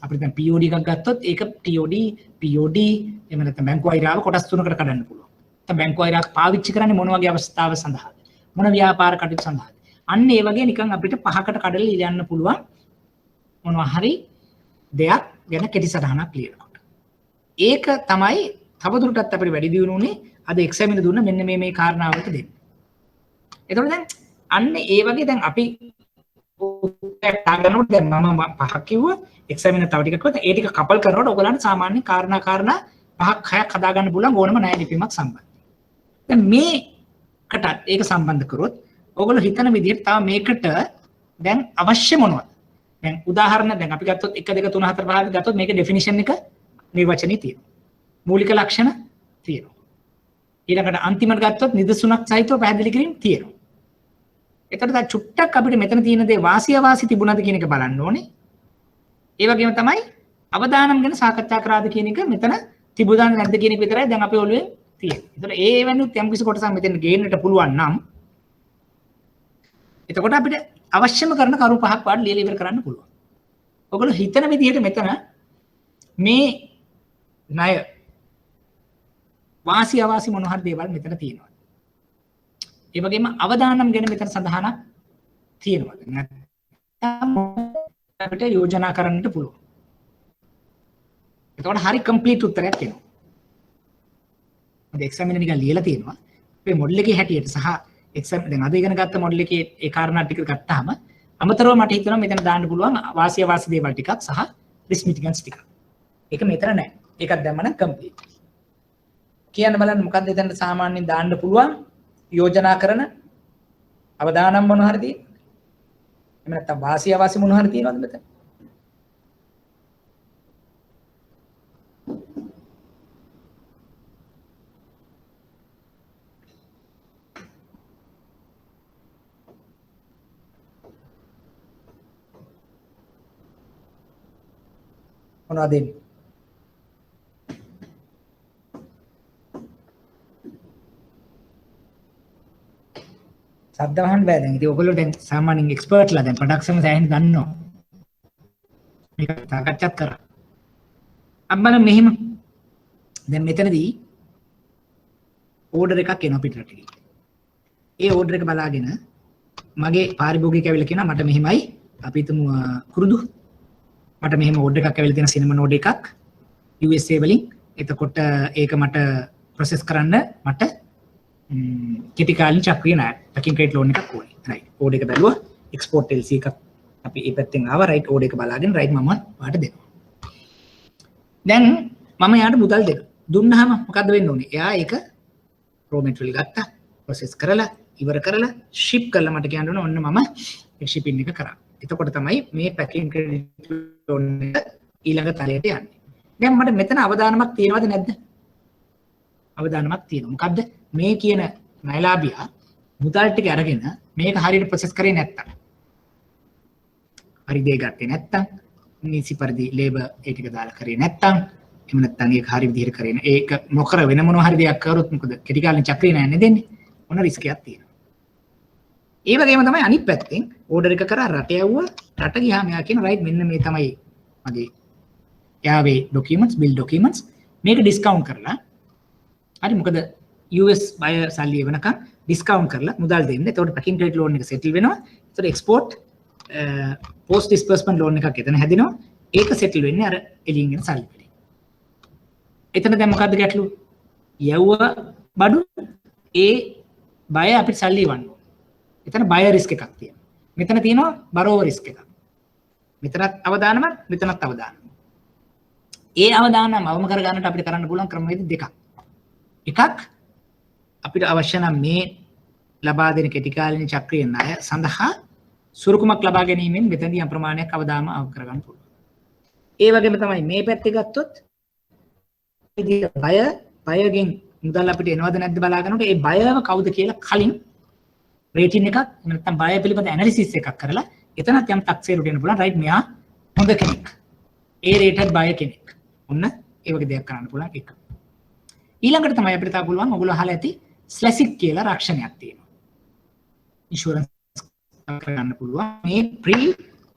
අපිට දැන් POD එකක් ගත්තොත් ඒක TOD, POD එහෙම නැත්නම් බැංකු අයිරාව කොටස් තුනකට කඩන්න පුළුවන්. නැත්නම් බැංකු අයිරාව පාවිච්චි කරන්නේ මොන වගේ අවස්ථාව සඳහාද? මොන ව්‍යාපාර කටයුතු සඳහාද? අන්න ඒ වගේ නිකන් අපිට පහකට කඩලා ලියන්න පුළුවන් මොනවා හරි දෙයක් ගැන කෙටි සටහනක් ලියනකොට. ඒක තමයි තවදුරටත් අපිට වැඩි දියුණුනේ අද එක්සැමින දුන්න මෙන්න මේ කාරණාවලට දෙන්න. එතකොට දැන් අන්න ඒ වගේ දැන් අපි තාගනොත් දැන් මම පහක් කිව්වා එක්සැමින තව ටිකක් කිව්වා ඒ ටික කපල් කරනකොට ඔයගලන්ට සාමාන්‍ය කාරණා පහක් හයක් හදා ගන්න පුළුවන් ඕනම ණය ලිපීමක් සම්බන්ධ. දැන් මේකට ඒක සම්බන්ධ කරොත් ඔයගොල්ලෝ හිතන විදිහට තව මේකට දැන් අවශ්‍ය මොනවද? දැන් උදාහරණ දැන් අපි ගත්තොත් 1 2 3 4 5 ගත්තොත් මේකේ ඩෙෆිනිෂන් එක නිර්වචනයේ තියෙනවා. මූලික ලක්ෂණ තියෙනවා. ඊළඟට අන්තිමට ගත්තොත් නිදසුනක් සහිතව පැහැදිලි කිරීම තියෙනවා. එතකොට දැන් චුට්ටක් අපිට මෙතන තියෙන දේ වාසිය වාසි තිබුණාද කියන එක බලන්න ඕනේ. ඒ වගේම තමයි අවදානම් ගැන සාකච්ඡා කරාද කියන එක මෙතන තිබුණාද නැද්ද කියන එක විතරයි දැන් අපේ ඔළුවේ තියෙන්නේ. එතකොට ඒ වෙනුත් යම් කිසි කොටසක් මෙතන ගේන්නට පුළුවන් නම් එතකොට අපිට අවශ්‍යම කරන කරුණු පහක් පාඩ ලියලා ඉවර කරන්න පුළුවන්. ඔයගොල්ලෝ හිතන විදිහට මෙතන මේ ණය වාසි අවාසි මොන හරි දේවල් මෙතන තියෙනවා. ඒ වගේම අවදානම් ගැන මෙතන සඳහනක් තියෙනවා. නැත්නම් අපිට යෝජනා කරන්නට පුළුවන්. එතකොට හරි කම්ප්ලීට් උත්තරයක් එනවා. මොකද එක්සැමිනර් නිකන් ලියලා තියෙනවා. අපේ මොඩල් එකේ හැටියට සහ එක්සැම් දැන් අද ඉගෙන ගත්ත මොඩල් එකේ ඒ කාරණා ටික ගත්තාම අමතරව මට හිතෙනවා මෙතන දාන්න පුළුවන් වාසි අවාසි දේවල් ටිකක් සහ රිස්ක් මිටිගන්ස් ටිකක්. ඒක මෙතන නැහැ. ඒකත් දැම්ම නම් කම්ප්ලීට්. කියන්න බලන්න මොකක්ද එතනට සාමාන්‍යයෙන් දාන්න පුළුවන් යෝජනා කරන අවදානම් මොන හරි තියෙන්නේ. එහෙම නැත්නම් වාසි අවාසි මොන හරි තියෙනවද මෙතන? මොනවද දෙන්නේ? සද්ද වහන්න බෑ දැන්. ඉතින් ඔයගොල්ලෝ දැන් සාමාන්‍යයෙන් එක්ස්පර්ට්ලා දැන් ප්‍රොඩක්ෂන් සෑහෙන දන්නවා. මේක සාකච්ඡාත් කරා. අම්මනම් මෙහෙම දැන් මෙතනදී ඕඩර් එකක් එනවා පිටරට ගිහින්. ඒ ඕඩර් එක බලාගෙන මගේ පාරිභෝගිකය ඇවිල්ලා කියනවා මට මෙහෙමයි අපි හිතමු කුරුදු මට මෙහෙම ඕඩර් එකක් ඇවිල්ලා තියෙන සිනමන් ඕඩර් එකක් USA වලින්. එතකොට ඒක මට ප්‍රොසෙස් කරන්න මට කෙටි කාලින චක්‍රීය ණය පැකින් ක්‍රෙඩිට් ලෝන් එකක් ඕනේ. රයිට්. ඕඩර් එක බැලුවා. එක්ස්පෝර්ට් LC එකක් අපි ඒ පැත්තෙන් ආවා. රයිට්. ඕඩර් එක බලාගෙන රයිට් මම ඔයාලට දෙනවා. දැන් මම යාට මුදල් දෙනවා. දුන්නාම මොකද්ද වෙන්න ඕනේ? එයා ඒක රෝ මැටීරියල් ගත්තා. ප්‍රොසෙස් කරලා ඉවර කරලා ෂිප් කරලා මට කියන්න ඕන ඔන්න මම ඒ ෂිපින් එක කරා. එතකොට තමයි මේ පැකින් ක්‍රෙඩිට් ලෝන් එක ඊළඟ තලයට යන්නේ. දැන් මට මෙතන අවදානමක් තියෙනවද නැද්ද? අවදානමක් තියෙනවා. මොකද්ද? මේ කියන ණයලාභියා මුදල් ටික අරගෙන මේක හරියට ප්‍රොසෙස් කරේ නැත්තම් හරි දෙයක් ගත්තේ නැත්තම් නීසි පරිදි ලේබර් ඒ ටික දාලා කරේ නැත්තම් එහෙම නැත්තම් ඒක හරි විදිහට කරේ නැහැ. ඒක නොකර වෙන මොනවා හරි දෙයක් කරොත් මොකද? කෙටි කාලින චක්‍රීය ණයන්නේ දෙන්නේ. මොන රිස්කයක් තියෙනවා. ඒ වගේම තමයි අනිත් පැත්තෙන් ඕඩර් එක කරා රට යවුවා රට ගියාම එයා කියන රයිට් මෙන්න මේ තමයි මගේ යාවේ ඩොකියුමන්ට්ස් බිල් ඩොකියුමන්ට්ස් මේක ඩිස්කවුන්ට් කරලා හරි මොකද US බයර් සල්ලි එවනකම් ඩිස්කවුන්ට් කරලා මුදල් දෙන්න. එතකොට පැකින් ක්‍රෙඩිට් ලෝන් එක සෙටල් වෙනවා. එතකොට එක්ස්පෝර්ට් පෝස්ට් ඩිස්බර්ස්මන්ට් ලෝන් එකක් එතන හැදෙනවා. ඒක සෙටල් වෙන්නේ අර එළියෙන් එන සල්ලි වලින්. එතන දැන් මොකද්ද ගැටලුව? යවුව බඩු ඒ බය අපිට සල්ලි වන්න ඕන. එතන බය රිස්ක් එකක් තියෙනවා. මෙතන තියෙනවා බරෝවර් රිස්ක් එකක්. මෙතනත් අවදානමක් මෙතනත් අවදානමක්. ඒ අවදානම අවම කර ගන්නට අපිට කරන්න පුළුවන් ක්‍රමවේද දෙකක්. එකක් අපිට අවශ්‍ය නම් මේ ලබා දෙන කෙටි කාලීන චක්‍රීය ණය සඳහා සුරුකුමක් ලබා ගැනීමෙන් මෙතනදී අප්‍රමාණයක් අවදානම අවම කර ගන්න පුළුවන්. ඒ වගේම තමයි මේ පැත්තේ ගත්තොත් විදිහට බයගෙන් මුදල් අපිට එනවද නැද්ද බලා ගන්නකොට ඒ බයව කවුද කියලා කලින් රේටින් එකක් නැත්නම් බය පිළිබඳ ඇනලිසිස් එකක් කරලා එතනත් යම් තක්සේරුට එන්න පුළුවන් රයිට් මෙයා හොඳ කෙනෙක්. ඒ රේටඩ් බය කෙනෙක්. ඔන්න ඒ වගේ දෙයක් කරන්න පුළුවන් එක. ඊළඟට තමයි අපිට තා පුළුවන් ඔයගොල්ලෝ අහලා ඇති ස්ලැසික් කියලා රක්ෂණයක් තියෙනවා. ඉන්ෂුරන්ස් කරන්න පුළුවන් මේ ප්‍රී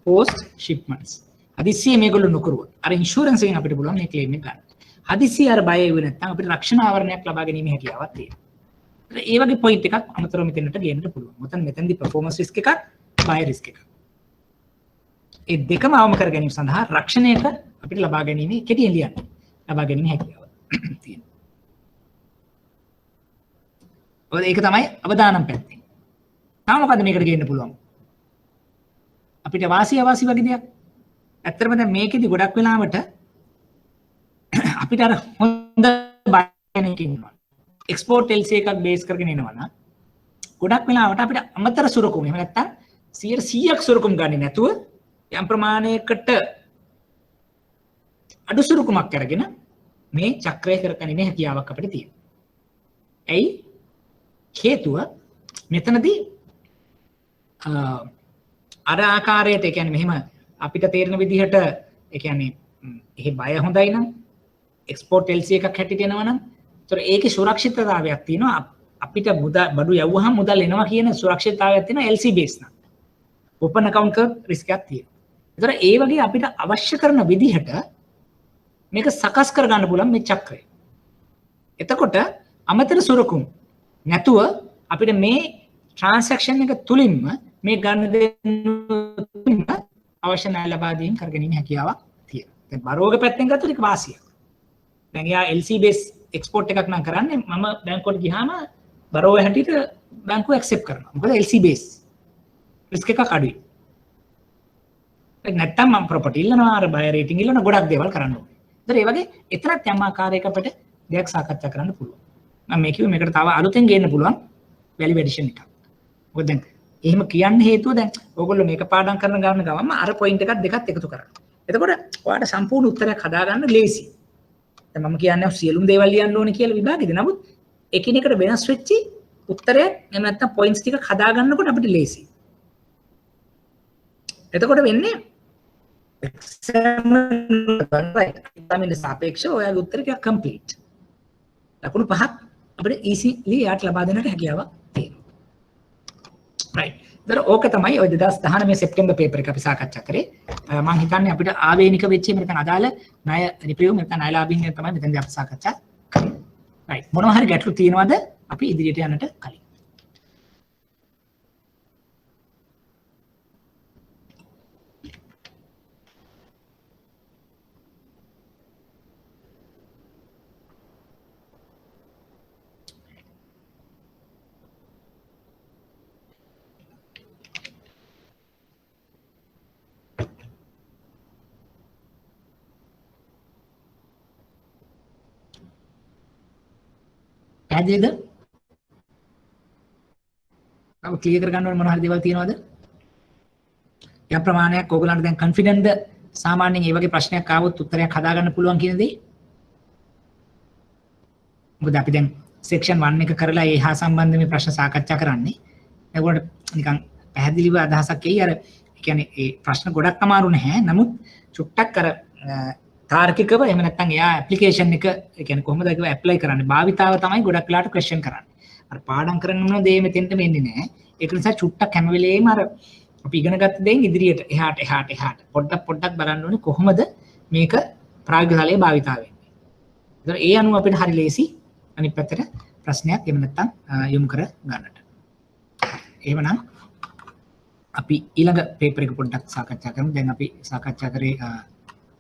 පෝස්ට් ෂිප්මන්ට්ස්. හදිස්සියේ මේගොල්ලෝ නොකරුවොත් අර ඉන්ෂුරන්ස් එකෙන් අපිට පුළුවන් මේ ක්ලේම් එක ගන්න. හදිස්සියේ අර බය වෙන්නේ නැත්නම් අපිට රක්ෂණ ආවරණයක් ලබා ගැනීමේ හැකියාවක් තියෙනවා. ඒ වගේ පොයින්ට් එකක් අමතරව මෙතනට ගේන්න පුළුවන්. මෙතෙන්දී performance risk එකක් buy risk එකක්. ඒ දෙකම අවම කර ගැනීම සඳහා රක්ෂණයක අපිට ලබා ගැනීමේ කෙටියෙන් ලියන්න. ලබා ගැනීමේ හැකියාව තියෙනවා. ඔය ඒක තමයි අවදානම් පැත්තෙන්. තාම මොකද මේකට ගේන්න පුළුවන්? අපිට වාසිය වගේ දෙයක්. ඇත්තටම දැන් මේකෙදි ගොඩක් වෙලාවට අපිට අර හොඳ බය කෙනෙක් ඉන්නවා. එක්ස්පෝර්ට් LC එකක් බේස් කරගෙන එනවා නම් ගොඩක් වෙලාවට අපිට අමතර සුරකුම් එහෙම නැත්නම් 100%ක් සුරකුම් ගන්නේ නැතුව යම් ප්‍රමාණයකට අඩු සුරකුමක් අරගෙන මේ චක්‍රය කරගන්නේ හැකියාවක් අපිට තියෙනවා. ඇයි? හේතුව මෙතනදී අර ආකාරයට ඒ කියන්නේ මෙහෙම අපිට තේරෙන විදිහට ඒ කියන්නේ එහි බය හොඳයි නම් එක්ස්පෝර්ට් LC එකක් හැටියට එනවා නම් ඒතර ඒකේ සුරක්ෂිතතාවයක් තියෙනවා අපිට බඩු යවුවහම මුදල් එනවා කියන සුරක්ෂිතතාවයක් තියෙනවා LC බේස් නම් ඕපන් account කරත් රිස්ක් එකක් තියෙනවා. ඒතර ඒ වගේ අපිට අවශ්‍ය කරන විදිහට මේක සකස් කර ගන්න පුළුවන් මේ චක්‍රය. එතකොට අමතර සුරකුම් නැතුව අපිට මේ ට්‍රාන්සැක්ෂන් එක තුලින්ම මේ ගන්න දෙන්න අවශ්‍ය ණය ලබා දීම කරගැනීමේ හැකියාවක් තියෙනවා. දැන් බරෝග පැත්තෙන් ගත්තොත් ඒක වාසියක්. දැන් යා LC බේස් එක්ස්පෝර්ට් එකක් නම් කරන්නේ මම බැංකුවට ගියාම බරෝව හැටියට බැංකුව ඇක්සෙප්ට් කරනවා. මොකද LC බේස් රිස්ක් එකක් අඩුයි. නැත්තම් මම ප්‍රොපර්ටි ඉල්ලනවා අර බය රේටින් ඉල්ලනවා ගොඩක් දේවල් කරන්න ඕනේ. ඒතර ඒ වගේ එතරම් යම් ආකාරයක අපිට දෙයක් සාකච්ඡා කරන්න පුළුවන්. මම මේ කිව්වේ මේකට තව අලුතෙන් ගේන්න පුළුවන් වැලියු ඇඩිෂන් එකක්. මොකද දැන් එහෙම කියන්න හේතුව දැන් ඕගොල්ලෝ මේක පාඩම් කරන ගමන්ම අර පොයින්ට් එකක් දෙකත් එකතු කරගන්න. එතකොට ඔයාලට සම්පූර්ණ උත්තරයක් හදාගන්න ලේසි. දැන් මම කියන්නේ සියලුම දේවල් ලියන්න ඕනේ කියලා විභාගෙදී. නමුත් එකිනෙකට වෙනස් වෙච්චි උත්තරයක් එහෙම නැත්නම් පොයින්ට්ස් ටික හදාගන්නකොට අපිට ලේසි. එතකොට වෙන්නේ එක්සෑම් සාපේක්ෂව ඔයාගේ උත්තර ටික කම්ප්ලීට්. ලකුණු 5ක් අපිට ඊසිලි යාට ලබා දෙන්නට හැකියාවක් තියෙනවා. රයිට්. ඒතර ඕක තමයි ඔය 2019 සෙප්තැම්බර් පේපර් එක අපි සාකච්ඡා කරේ. මම හිතන්නේ අපිට ආවේනික වෙච්ච මෙතන අදාළ ණය රිපියු මෙතන ණයලාභින්ය තමයි මෙතනදී අපි සාකච්ඡා කරේ. රයිට්. මොනවා හරි ගැටලු තියෙනවද අපි ඉදිරියට යන්නට කලින්? පැහැදිලිද? අපි ක්ලියර් කරගන්න ඕන මොන හරි දේවල් තියෙනවද? යම් ප්‍රමාණයක් ඕගලන්ට දැන් කොන්ෆිඩන්ට්ද සාමාන්‍යයෙන් මේ වගේ ප්‍රශ්නයක් ආවොත් උත්තරයක් හදාගන්න පුළුවන් කියන දේ? මොකද අපි දැන් සෙක්ෂන් 1 එක කරලා ඒ හා සම්බන්ධ මේ ප්‍රශ්න සාකච්ඡා කරන්නේ. ඒගොල්ලන්ට නිකන් පැහැදිලිව අදහසක් එයි අර ඒ කියන්නේ ඒ ප්‍රශ්න ගොඩක් අමාරු නැහැ. නමුත් චුට්ටක් අර තාර්කිකව එහෙම නැත්නම් එයා ඇප්ලිකේෂන් එක ඒ කියන්නේ කොහොමද ඒක ඇප්ලයි කරන්නේ භාවිතාව තමයි ගොඩක් වෙලාට ක්වෙස්චන් කරන්නේ. අර පාඩම් කරන්න ඕන දේ මෙතෙන්ට වෙන්නේ නැහැ. ඒක නිසා චුට්ටක් හැම වෙලේම අර අපි ඉගෙන ගත්ත දේෙන් ඉදිරියට එහාට පොඩ්ඩක් බලන්න ඕනේ කොහොමද මේක ප්‍රායෝගික තලයේ භාවිතා වෙන්නේ. ඒතර ඒ අනුව අපිට හරි ලේසි අනිත් පැත්තට ප්‍රශ්නයක් එහෙම නැත්නම් යොමු කර ගන්නට. එහෙමනම් අපි ඊළඟ පේපර් එක පොඩ්ඩක් සාකච්ඡා කරමු. දැන් අපි සාකච්ඡා කරේ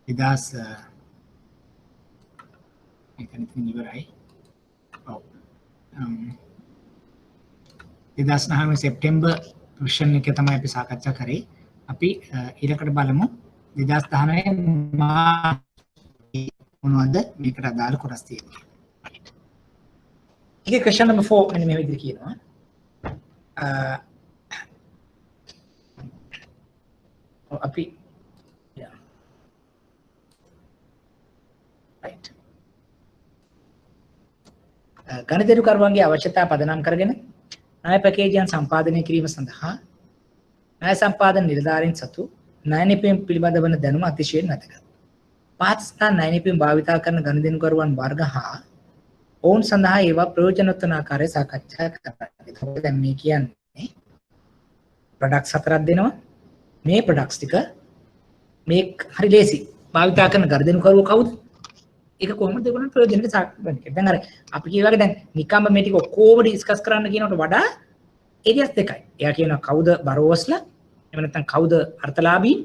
2009 සෙප්තැම්බර් විෂන් එක තමයි අපි සාකච්ඡා කරේ. අපි ඊළඟට බලමු 2019 මාර්ච් මොනවද මේකට අදාළ කොටස් තියෙන්නේ. ඒක question number 4 මෙන්න මේ විදිහට කියනවා. අපි right ගණිතකරුවන්ගේ අවශ්‍යතා පදනම් කරගෙන ණය පැකේජයන් සම්පාදනය කිරීම සඳහා ණය සම්පාදන නිලධාරීන් සතු ණය නිපීම පිළිබඳ වන දැනුම අතිශයින් වැදගත්. පහත ස්ථාන ණය නිපීම භාවිතා කරන ගණිතකරුවන් වර්ග හා ඔවුන් සඳහා ඒවා ප්‍රයෝජනවත් වන ආකාරය සාකච්ඡා කරන්න. එතකොට දැන් මේ කියන්නේ ප්‍රොඩක්ට්ස් හතරක් දෙනවා. මේ ප්‍රොඩක්ට්ස් ටික මේ හරි ලේසි භාවිතා කරන ගණිතකරුවෝ කවුද? ඒක කොහොමද ඒගොල්ලන් ප්‍රයෝජනෙට සාකච්ඡා දැන් අර අපි කියවගේ දැන් නිකම්ම මේ ටික ඔක්කොම ඩිස්කස් කරන්න කියනකට වඩා ඒරියස් දෙකයි. එයා කියනවා කවුද බරෝස්ලා එහෙම නැත්නම් කවුද අර්ථලාභී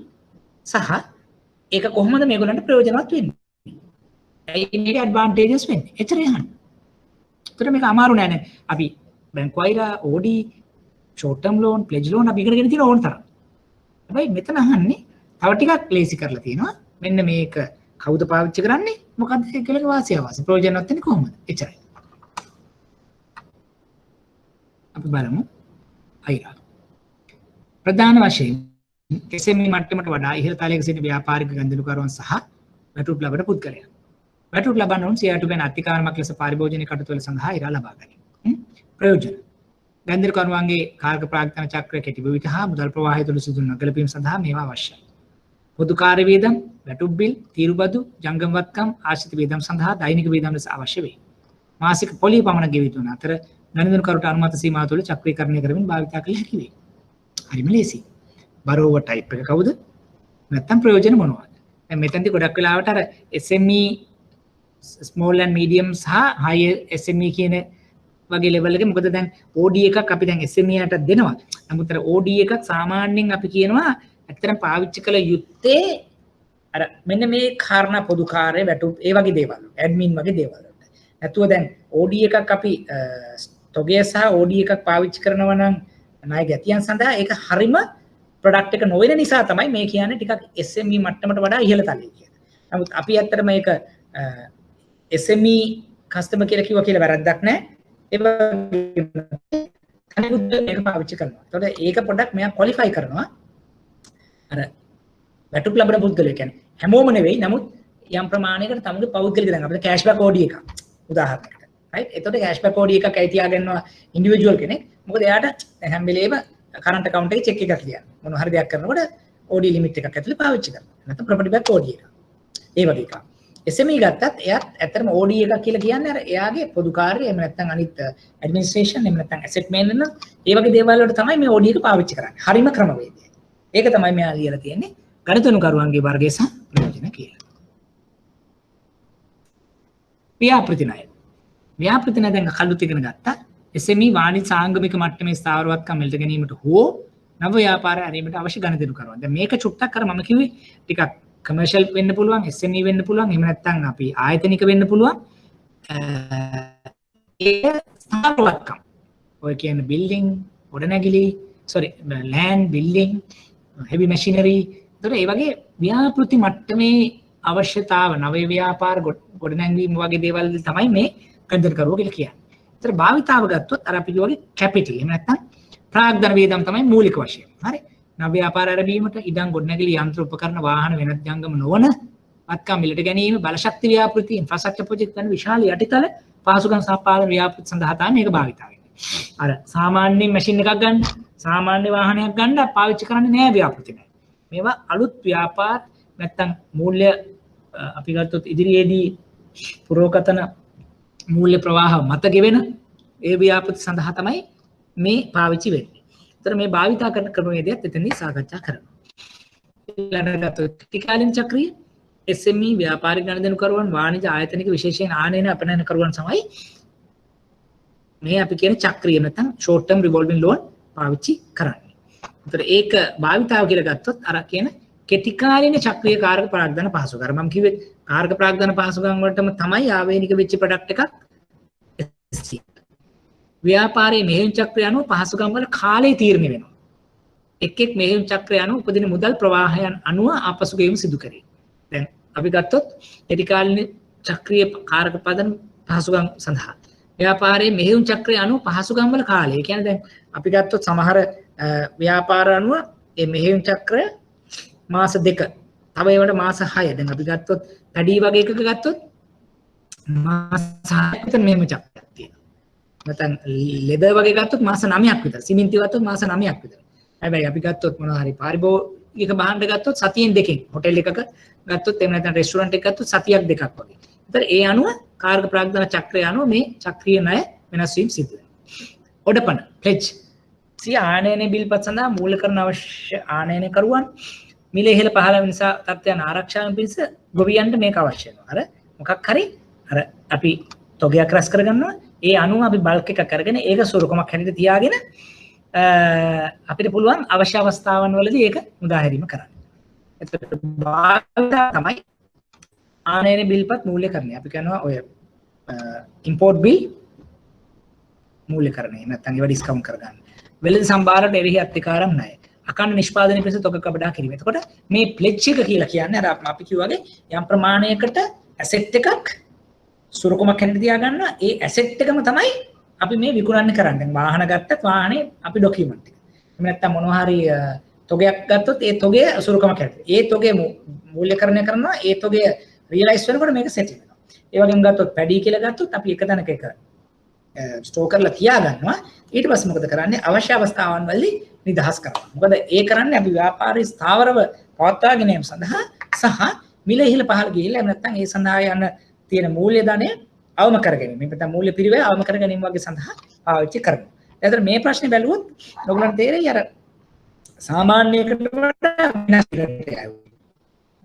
සහ ඒක කොහොමද මේගොල්ලන්ට ප්‍රයෝජනවත් වෙන්නේ. ඒ මේක ඇඩ්වාන්ටේජස් වෙන්නේ. එච්චර යහන්න. ඒතර මේක අමාරු නෑ නේ. අපි බැංකු අයලා OD short term loan pledge loan අපි ඉගෙනගෙන තියෙන ඕන තරම්. හැබැයි මෙතන අහන්නේ තව ටිකක් ලේසි කරලා තියෙනවා. මෙන්න මේක කවුද පාවිච්චි කරන්නේ? මොකක්ද ඒකලගේ වාසිය වාසිය ප්‍රයෝජනවත් වෙන්නේ කොහොමද? එච්චරයි. අපි බලමු අයිරා. ප්‍රධාන වශයෙන් SME මට්ටමට වඩා ඉහළ තලයක සිටින ව්‍යාපාරික ගණිතකරුවන් සහ වැටුප් ලබන පුද්ගලයන්. වැටුප් ලබන්නවුන් සියයට වෙන අතිකාරමක් ලෙස පාරිභෝජනික කටයුතු සඳහා ඉරා ලබා ගැනීම. ප්‍රයෝජන. ගණිතකරුවන්ගේ කාර්ක ප්‍රාග්ධන චක්‍රය කෙටි වූ විට හා මුදල් ප්‍රවාහය තුළ සිදුවන ගැළපීම සඳහා මේවා අවශ්‍යයි. පොදු කාර්ය වේදම්, වැටුප් බිල්, තීරුබදු, ජංගම වත්කම්, ආශ්‍රිත වේදම් සඳහා දෛනික වේදම් ලෙස අවශ්‍ය වේ. මාසික පොලිය පමණ ගෙවිය යුතු වන අතර ගණිතකරුට අනුමත සීමාව තුළ චක්‍රීකරණය කරමින් භාවිතා කළ හැකි වේ. හරිම ලේසි. බරෝවර් ටයිප් එක කවුද? නැත්තම් ප්‍රයෝජන මොනවද? දැන් මෙතනදී ගොඩක් වෙලාවට අර SME small and medium සහ high SME කියන වගේ ලෙවල් එකේ මොකද දැන් OD එකක් අපි දැන් SME යට දෙනවා. නමුත් අර OD එකක් සාමාන්‍යයෙන් අපි කියනවා ඇත්තටම පාවිච්චි කළ යුත්තේ අර මෙන්න මේ කාරණා පොදු කාර්ය වැටුප් ඒ වගේ දේවල් ඇඩ්මින් වගේ දේවල් වලට. නැතුව දැන් OD එකක් අපි තොගය සහ OD එකක් පාවිච්චි කරනවා නම් ණය ගැතියන් සඳහා ඒක හරිම ප්‍රොඩක්ට් එක නොවන නිසා තමයි මේ කියන්නේ ටිකක් SME මට්ටමට වඩා ඉහළ තලයේ කියලා. නමුත් අපි ඇත්තටම මේක SME කස්ටමර් කියලා කිව්වා කියලා වැරද්දක් නැහැ. ඒ වගේ අනිකුත් මේක පාවිච්චි කරනවා. ඒතකොට ඒක පොඩ්ඩක් මෙයා ක්වොලිෆයි කරනවා. අර වැටුප් ලබන පුද්ගලයෝ කියන්නේ හැමෝම නෙවෙයි. නමුත් යම් ප්‍රමාණයකට තමයි පෞද්ගලික දැන් අපිට කෑෂ්බැක් OD එකක් උදාහරණයකට. right? එතකොට කෑෂ්බැක් OD එකක් අයි තියාගන්නවා ඉන්ඩිවිජුවල් කෙනෙක්. මොකද එයාට හැම වෙලේම කරන්ට් account එකේ චෙක් එකක් ලියන්න. මොන හරි දෙයක් කරනකොට OD limit එකක් ඇතුලේ පාවිච්චි කරනවා. නැත්නම් property back OD එක. ඒ වගේ එකක්. SME ගත්තත් එයාත් ඇත්තටම OD එකක් කියලා කියන්නේ අර එයාගේ පොදු කාර්ය එහෙම නැත්නම් අනිත් ඇඩ්මිනිස්ට්‍රේෂන් එහෙම නැත්නම් asset management ඒ වගේ දේවල් වලට තමයි මේ OD එක පාවිච්චි කරන්නේ. හරිම ක්‍රමවේදය. ඒක තමයි මෙයා ලියලා තියෙන්නේ ගණිතනුකරුවන්ගේ වර්ගය සහ ප්‍රයෝජන කියලා. ව්‍යාපෘති ණය. ව්‍යාපෘති ණය දැන් කල්ුත් ඉගෙන ගත්තා. SME වාණිජ සාංගමික මට්ටමේ ස්ථාවරවත්කම් මෙල්ට ගැනීමට හෝ නව ව්‍යාපාර ආරම්භයට අවශ්‍ය ගණිතනුකරුවන්. දැන් මේක චුට්ටක් කර මම කිව්වේ ටිකක් කමර්ෂල් වෙන්න පුළුවන්, SME වෙන්න පුළුවන්, එහෙම නැත්නම් අපි ආයතනික වෙන්න පුළුවන්. ඒ ස්ථාවරවත්කම්. ඔය කියන්නේ බිල්ඩින්, ගොඩනැගිලි, land, building, heavy machinery. ඒතකොට ඒ වගේ ව්‍යාපෘති මට්ටමේ අවශ්‍යතාව නව ව්‍යාපාර ගොඩනැංවීම වගේ දේවල් තමයි මේ ගණිතකරුවෝ කියලා කියන්නේ. ඒතර භාවිතාව ගත්තොත් අර අපි කියවගේ කැපිටල් එහෙම නැත්නම් ප්‍රාග්ධන වේදම් තමයි මූලික වශයෙන්. හරි. නව ව්‍යාපාර ආරම්භීමට ඉඩම් ගොඩනැගිලි යන්ත්‍ර උපකරණ වාහන වෙනත් ජංගම නොවන වත්කම් මිලට ගැනීම බලශක්ති ව්‍යාපෘති ඉන්ෆ්‍රාස්ට්‍රක්චර් ප්‍රොජෙක්ට් යන විශාල යටිතල පහසුකම් සම්පාදන ව්‍යාපෘති සඳහා තමයි මේක භාවිතා වෙන්නේ. අර සාමාන්‍ය මැෂින් එකක් ගන්න, සාමාන්‍ය වාහනයක් ගන්න පාවිච්චි කරන්නේ නෑ ව්‍යාපෘති නෑ. මේවා අලුත් ව්‍යාපාර නැත්නම් මූල්‍ය අපි ගත්තොත් ඉදිරියේදී පුරෝකතන මූල්‍ය ප්‍රවාහ මත ගෙවෙන ඒ ව්‍යාපෘති සඳහා තමයි මේ පාවිච්චි වෙන්නේ. ඒතර මේ භාවිතා කරන ක්‍රමවේදයත් එතනදී සාකච්ඡා කරනවා. ඊළඟට ටිකාලින් චක්‍රිය SME ව්‍යාපාරික ගණදෙනුකරුවන් වාණිජ ආයතනික විශේෂයෙන් ආනයන අපනයනකරුවන් සමයි මේ අපි කියන චක්‍රිය නැත්නම් short term revolving loan පාවිච්චි කරන්නේ. ඒතර ඒක භාවිතාව කියලා ගත්තොත් අර කියන කෙටි කාලින චක්‍රීය කාරක ප්‍රාග්ධන පහසුකම්. මම කිව්වේ කාරක ප්‍රාග්ධන පහසුකම් වලටම තමයි ආවේනික වෙච්ච ප්‍රොඩක්ට් එකක් ව්‍යාපාරයේ මෙහෙයුම් චක්‍රය අනුව පහසුකම් වල කාලය තීරණය වෙනවා. එක් මෙහෙයුම් චක්‍රය අනුව උපදින මුදල් ප්‍රවාහයන් අනුව ආපසු ගෙවීම සිදු කරේ. දැන් අපි ගත්තොත් කෙටි කාලින චක්‍රීය කාරක පදන පහසුකම් සඳහා ව්‍යාපාරයේ මෙහෙයුම් චක්‍රය අනුව පහසුකම් වල කාලය. ඒ කියන්නේ දැන් අපි ගත්තොත් සමහර ව්‍යාපාර අනුව මේ මෙහෙයුම් චක්‍රය මාස 2 තව ඒවට මාස 6 දැන් අපි ගත්තොත් පැඩි වගේ එකක ගත්තොත් මාස 6ක් විතර මෙහෙම චක්‍රයක් තියෙනවා. නැත්නම් ලෙදර් වගේ ගත්තොත් මාස 9ක් විතර. සිමෙන්ති ගත්තොත් මාස 9ක් විතර. හැබැයි අපි ගත්තොත් මොනවා හරි පාරිභෝගික භාණ්ඩ ගත්තොත් සතියෙන් දෙකකින් හොටෙල් එකක ගත්තොත් එහෙම නැත්නම් රෙස්ටුරන්ට් එකක ගත්තොත් සතියක් දෙකක් වගේ. ඒතර ඒ අනුව කාර්ක ප්‍රාග්ධන චක්‍රය අනුව මේ චක්‍රීය ණය වෙනස් වීම සිදු වෙනවා. ඔඩපන pledge සිය ආනයන බිල්පත් සඳහා මූල කරන අවශ්‍ය ආනයන කරුවන් මිල ඉහළ පහළ වෙන නිසා තත්ත්වයන් ආරක්ෂා වෙන පිණිස ගොවියන්ට මේක අවශ්‍ය වෙනවා. අර මොකක් හරි අර අපි තොගයක් රැස් කරගන්නවා. ඒ අනුව අපි බල්ක් එකක් අරගෙන ඒක සොරකමක් හැටියට තියාගෙන අපිට පුළුවන් අවශ්‍ය අවස්ථාවන් වලදී ඒක මුදා හැරීම කරන්න. එතකොට භාවිතා තමයි ආනයන බිල්පත් මූල්‍යකරණය. අපි කියනවා ඔය ඉම්පෝර්ට් බිල් මූල්‍යකරණය. නැත්නම් ඒවා ඩිස්කවුන්ට් කරගන්න. වෙළඳ සම්භාරයට එරෙහි අත්කාරම් ණය. අකණ්ඩ නිෂ්පාදනය පිණිස තොග කබඩා කිරීම. එතකොට මේ ප්ලෙජ් එක කියලා කියන්නේ අර අපි කිව්වාගේ යම් ප්‍රමාණයකට ඇසෙට් එකක් සුරුකමක් හැටියට තියාගන්නවා. ඒ ඇසෙට් එකම තමයි අපි මේ විකුණන්න කරන්නේ. වාහන ගත්තත් වාහනේ අපි ඩොකියුමන්ට් එක. එහෙම නැත්නම් මොනවා හරි තොගයක් ගත්තොත් ඒ තොගේ සුරුකමක් හැටියට. ඒ තොගේ මූල්‍යකරණය කරනවා. ඒ තොගේ රියලයිස් වෙනකොට මේක සෙටල් වෙනවා. ඒ වගේම ගත්තොත් පැඩි කියලා ගත්තොත් අපි එක තැනක එක ස්ටෝර් කරලා තියාගන්නවා. ඊට පස්සේ මොකද කරන්නේ? අවශ්‍ය අවස්ථාවන් වලදී නිදහස් කරනවා. මොකද ඒ කරන්නේ අපි ව්‍යාපාරයේ ස්ථාවරව පවත්වා ගැනීම සඳහා සහ මිල ඉහළ පහළ ගිහිල්ලා එහෙම නැත්නම් ඒ සඳහා යන තියෙන මූල්‍ය ධනය අවම කර ගැනීම. මේ නැත්නම් මූල්‍ය පිරිවැය අවම කර ගැනීම වගේ සඳහා පාවිච්චි කරනවා. එතකොට මේ ප්‍රශ්නේ බැලුවොත් ඔයගොල්ලන්ට තේරෙයි අර සාමාන්‍යයකට වඩා වෙනස් වෙනවා.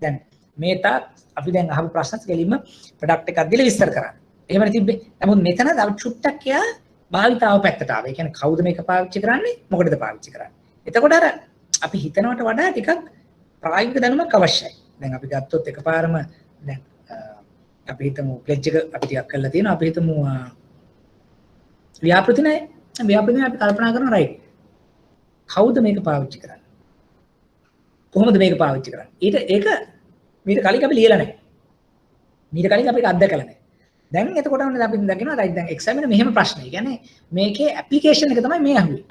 දැන් මේ තාක් අපි දැන් අහපු ප්‍රශ්නත් ගැලීම ප්‍රොඩක්ට් එකක් දීලා විස්තර කරා. එහෙම නෙතිබ්බේ. නමුත් මෙතන තව චුට්ටක් යා භාවිතාව පැත්තට ආවා. ඒ කියන්නේ කවුද මේක පාවිච්චි කරන්නේ? මොකටද පාවිච්චි කරන්නේ? එතකොට අර අපි හිතනවට වඩා ටිකක් ප්‍රායෝගික දැනුමක් අවශ්‍යයි. දැන් අපි ගත්තොත් එකපාරම දැන් අපි හිතමු ප්ලෙජ් එක අපි ටිකක් කරලා තියෙනවා. අපි හිතමු ව්‍යාපෘති ණය. ව්‍යාපෘති ණය අපි කල්පනා කරනවා රයිට්. කවුද මේක පාවිච්චි කරන්නේ? කොහොමද මේක පාවිච්චි කරන්නේ? ඒක මීට කලින් අපි ලියලා නැහැ. මීට කලින් අපි ඒක අත්දකලා නැහැ. දැන් එතකොට අපි දකිනවා රයිට් දැන් එක්සැමිනර් මෙහෙම ප්‍රශ්න. ඒ කියන්නේ මේකේ ඇප්ලිකේෂන් එක තමයි මේ අහුවේ.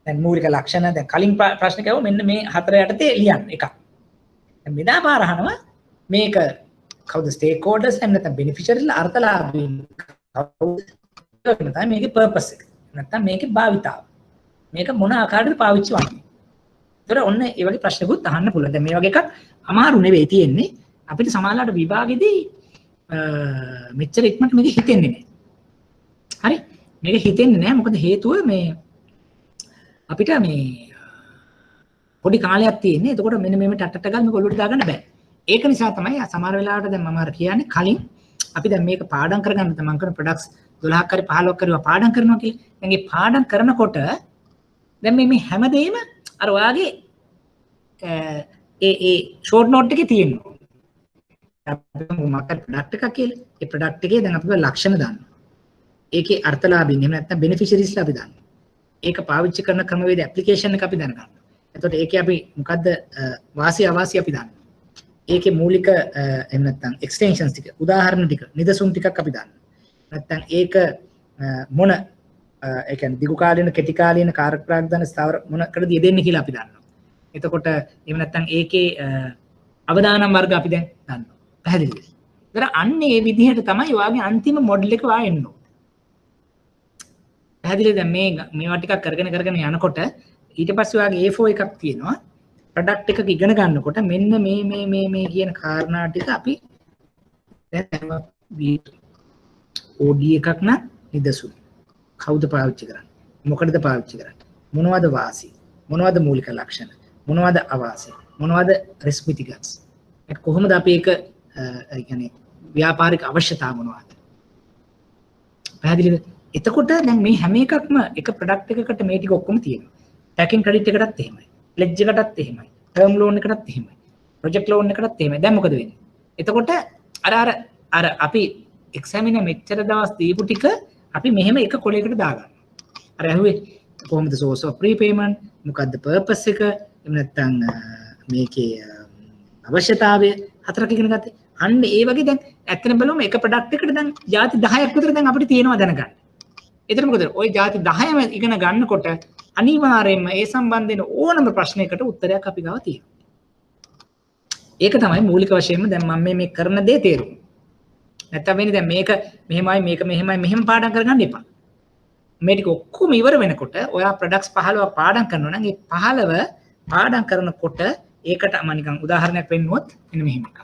දැන් මූලික ලක්ෂණ දැන් කලින් ප්‍රශ්න කවුව මෙන්න මේ හතර යටතේ ලියන්න එකක්. දැන් මෙදා පාර අහනවා මේක කවුද ස්ටේක් හෝල්ඩර්ස් එහෙම නැත්නම් බෙනිෆිෂරිස්ලා අර්ථලාභීන් කවුද තමයි මේකේ පර්පස් එක. නැත්නම් මේකේ භාවිතාව. මේක මොන ආකාරයකට පාවිච්චි වන්නේ. ඒතර ඔන්න ඒ වගේ ප්‍රශ්නකුත් අහන්න පුළුවන්. දැන් මේ වගේ එකක් අමාරු නෙවෙයි තියෙන්නේ. අපිට සමාජලාට විභාගෙදී මෙච්චර ඉක්මනට මේක හිතෙන්නේ නැහැ. හරි? මේක හිතෙන්නේ නැහැ මොකද හේතුව මේ අපිට මේ පොඩි කාලයක් තියෙන්නේ. එතකොට මෙන්න මේව ටටට ගන්න මේක ඔලුවට දාගන්න බෑ. ඒක නිසා තමයි සමහර වෙලාවට දැන් මම අර කියන්නේ කලින් අපි දැන් මේක පාඩම් කරගන්න තමයි මම කරන ප්‍රොඩක්ට්ස් 12ක් හරි 15ක් හරි පාඩම් කරනවා කියලා. දැන් මේ පාඩම් කරනකොට දැන් මේ හැමදේම අර ඔයාගේ ඒ ෂෝට් නෝට් එකේ තියෙනවා. අපි මොකක්ද ප්‍රොඩක්ට් එකක් කියලා. ඒ ප්‍රොඩක්ට් එකේ දැන් අපි ලක්ෂණ දානවා. ඒකේ අර්ථලාභීන් එහෙම නැත්නම් බෙනිෆිෂරිස්ලා අපි දානවා. ඒක පාවිච්චි කරන ක්‍රමවේද ඇප්ලිකේෂන් එක අපි දැනගන්නවා. එතකොට ඒකේ අපි මොකද්ද වාසිය අවාසිය අපි දානවා. ඒකේ මූලික එහෙම නැත්නම් එක්ස්ටෙන්ෂන්ස් ටික උදාහරණ ටික නිදසුන් ටිකක් අපි දානවා. නැත්නම් ඒක මොන ඒ කියන්නේ දිගු කාලීන කෙටි කාලීන කාරක ප්‍රාග්ධන ස්ථාවර මොනකටද යෙදෙන්නේ කියලා අපි දන්නවා. එතකොට එහෙම නැත්නම් ඒකේ අවදානම් වර්ග අපි දැන් දන්නවා. පැහැදිලිද? ඒතර අන්න ඒ විදිහට තමයි ඔයාගේ අන්තිම මොඩල් එක වා එන්නේ. පැහැදිලිද? දැන් මේවා ටිකක් කරගෙන යනකොට ඊට පස්සේ ඔයාගේ A4 එකක් තියෙනවා. ප්‍රොඩක්ට් එකක ඉගෙන ගන්නකොට මෙන්න මේ කියන කාරණා ටික අපි දැන් OD එකක් නම් නිදසුන්. කවුද පාවිච්චි කරන්නේ? මොකටද පාවිච්චි කරන්නේ? මොනවද වාසි? මොනවද මූලික ලක්ෂණ, මොනවද අවාසි, මොනවද රිස්ක් මිටිගන්ට්ස්, කොහොමද අපි ඒක කියන්නේ ව්‍යාපාරික අවශ්‍යතාව මොනවද, පැහැදිලිද? එතකොට දැන් මේ හැම එකක්ම එක ප්‍රොඩක්ට් එකකට මේ ටික ඔක්කොම තියෙනවා. ටැකින් ක්‍රෙඩිට් එකටත් එහෙමයි, ප්ලෙජ් එකටත් එහෙමයි, ටර්ම් ලෝන් එකටත් එහෙමයි, ප්‍රොජෙක්ට් ලෝන් එකටත් එහෙමයි. දැන් මොකද වෙන්නේ? එතකොට අර අපි එක්සැමිනර් මෙච්චර දවස් දීපු ටික අපි මෙහෙම එක කොලයකට දාගන්නවා. අර ඇහුවේ කොහොමද source of prepayment, මොකද්ද purpose එක, එහෙම නැත්නම් මේකේ අවශ්‍යතාවය හතරක් ඉගෙන ගත්තේ. අන්න ඒ වගේ දැන් ඇත්තටම බලමු එක ප්‍රොඩක්ට් එකකට දැන් ಜಾති 10ක් විතර දැන් අපිට තියෙනවා දැනගන්න. එතන මොකද? ওই ಜಾති 10ම ඉගෙන ගන්නකොට අනිවාර්යයෙන්ම ඒ සම්බන්ධයෙන් ඕනම ප්‍රශ්නයකට උත්තරයක් අපි ගාව තියෙනවා. ඒක තමයි මූලික වශයෙන්ම දැන් මම මේ කරන දේ තේරුම. නැත්තම් වෙන්නේ දැන් මේක මෙහෙමයි මේක මෙහෙමයි මෙහෙම පාඩම් කරගන්න එපා. මේ ටික ඔක්කොම ඉවර වෙනකොට ඔයා ප්‍රොඩක්ට්ස් 15ක් පාඩම් කරනවා නම් ඒ 15 පාඩම් කරනකොට ඒකට මම නිකන් උදාහරණයක් පෙන්නුවොත් මෙන්න මෙහෙම එකක්.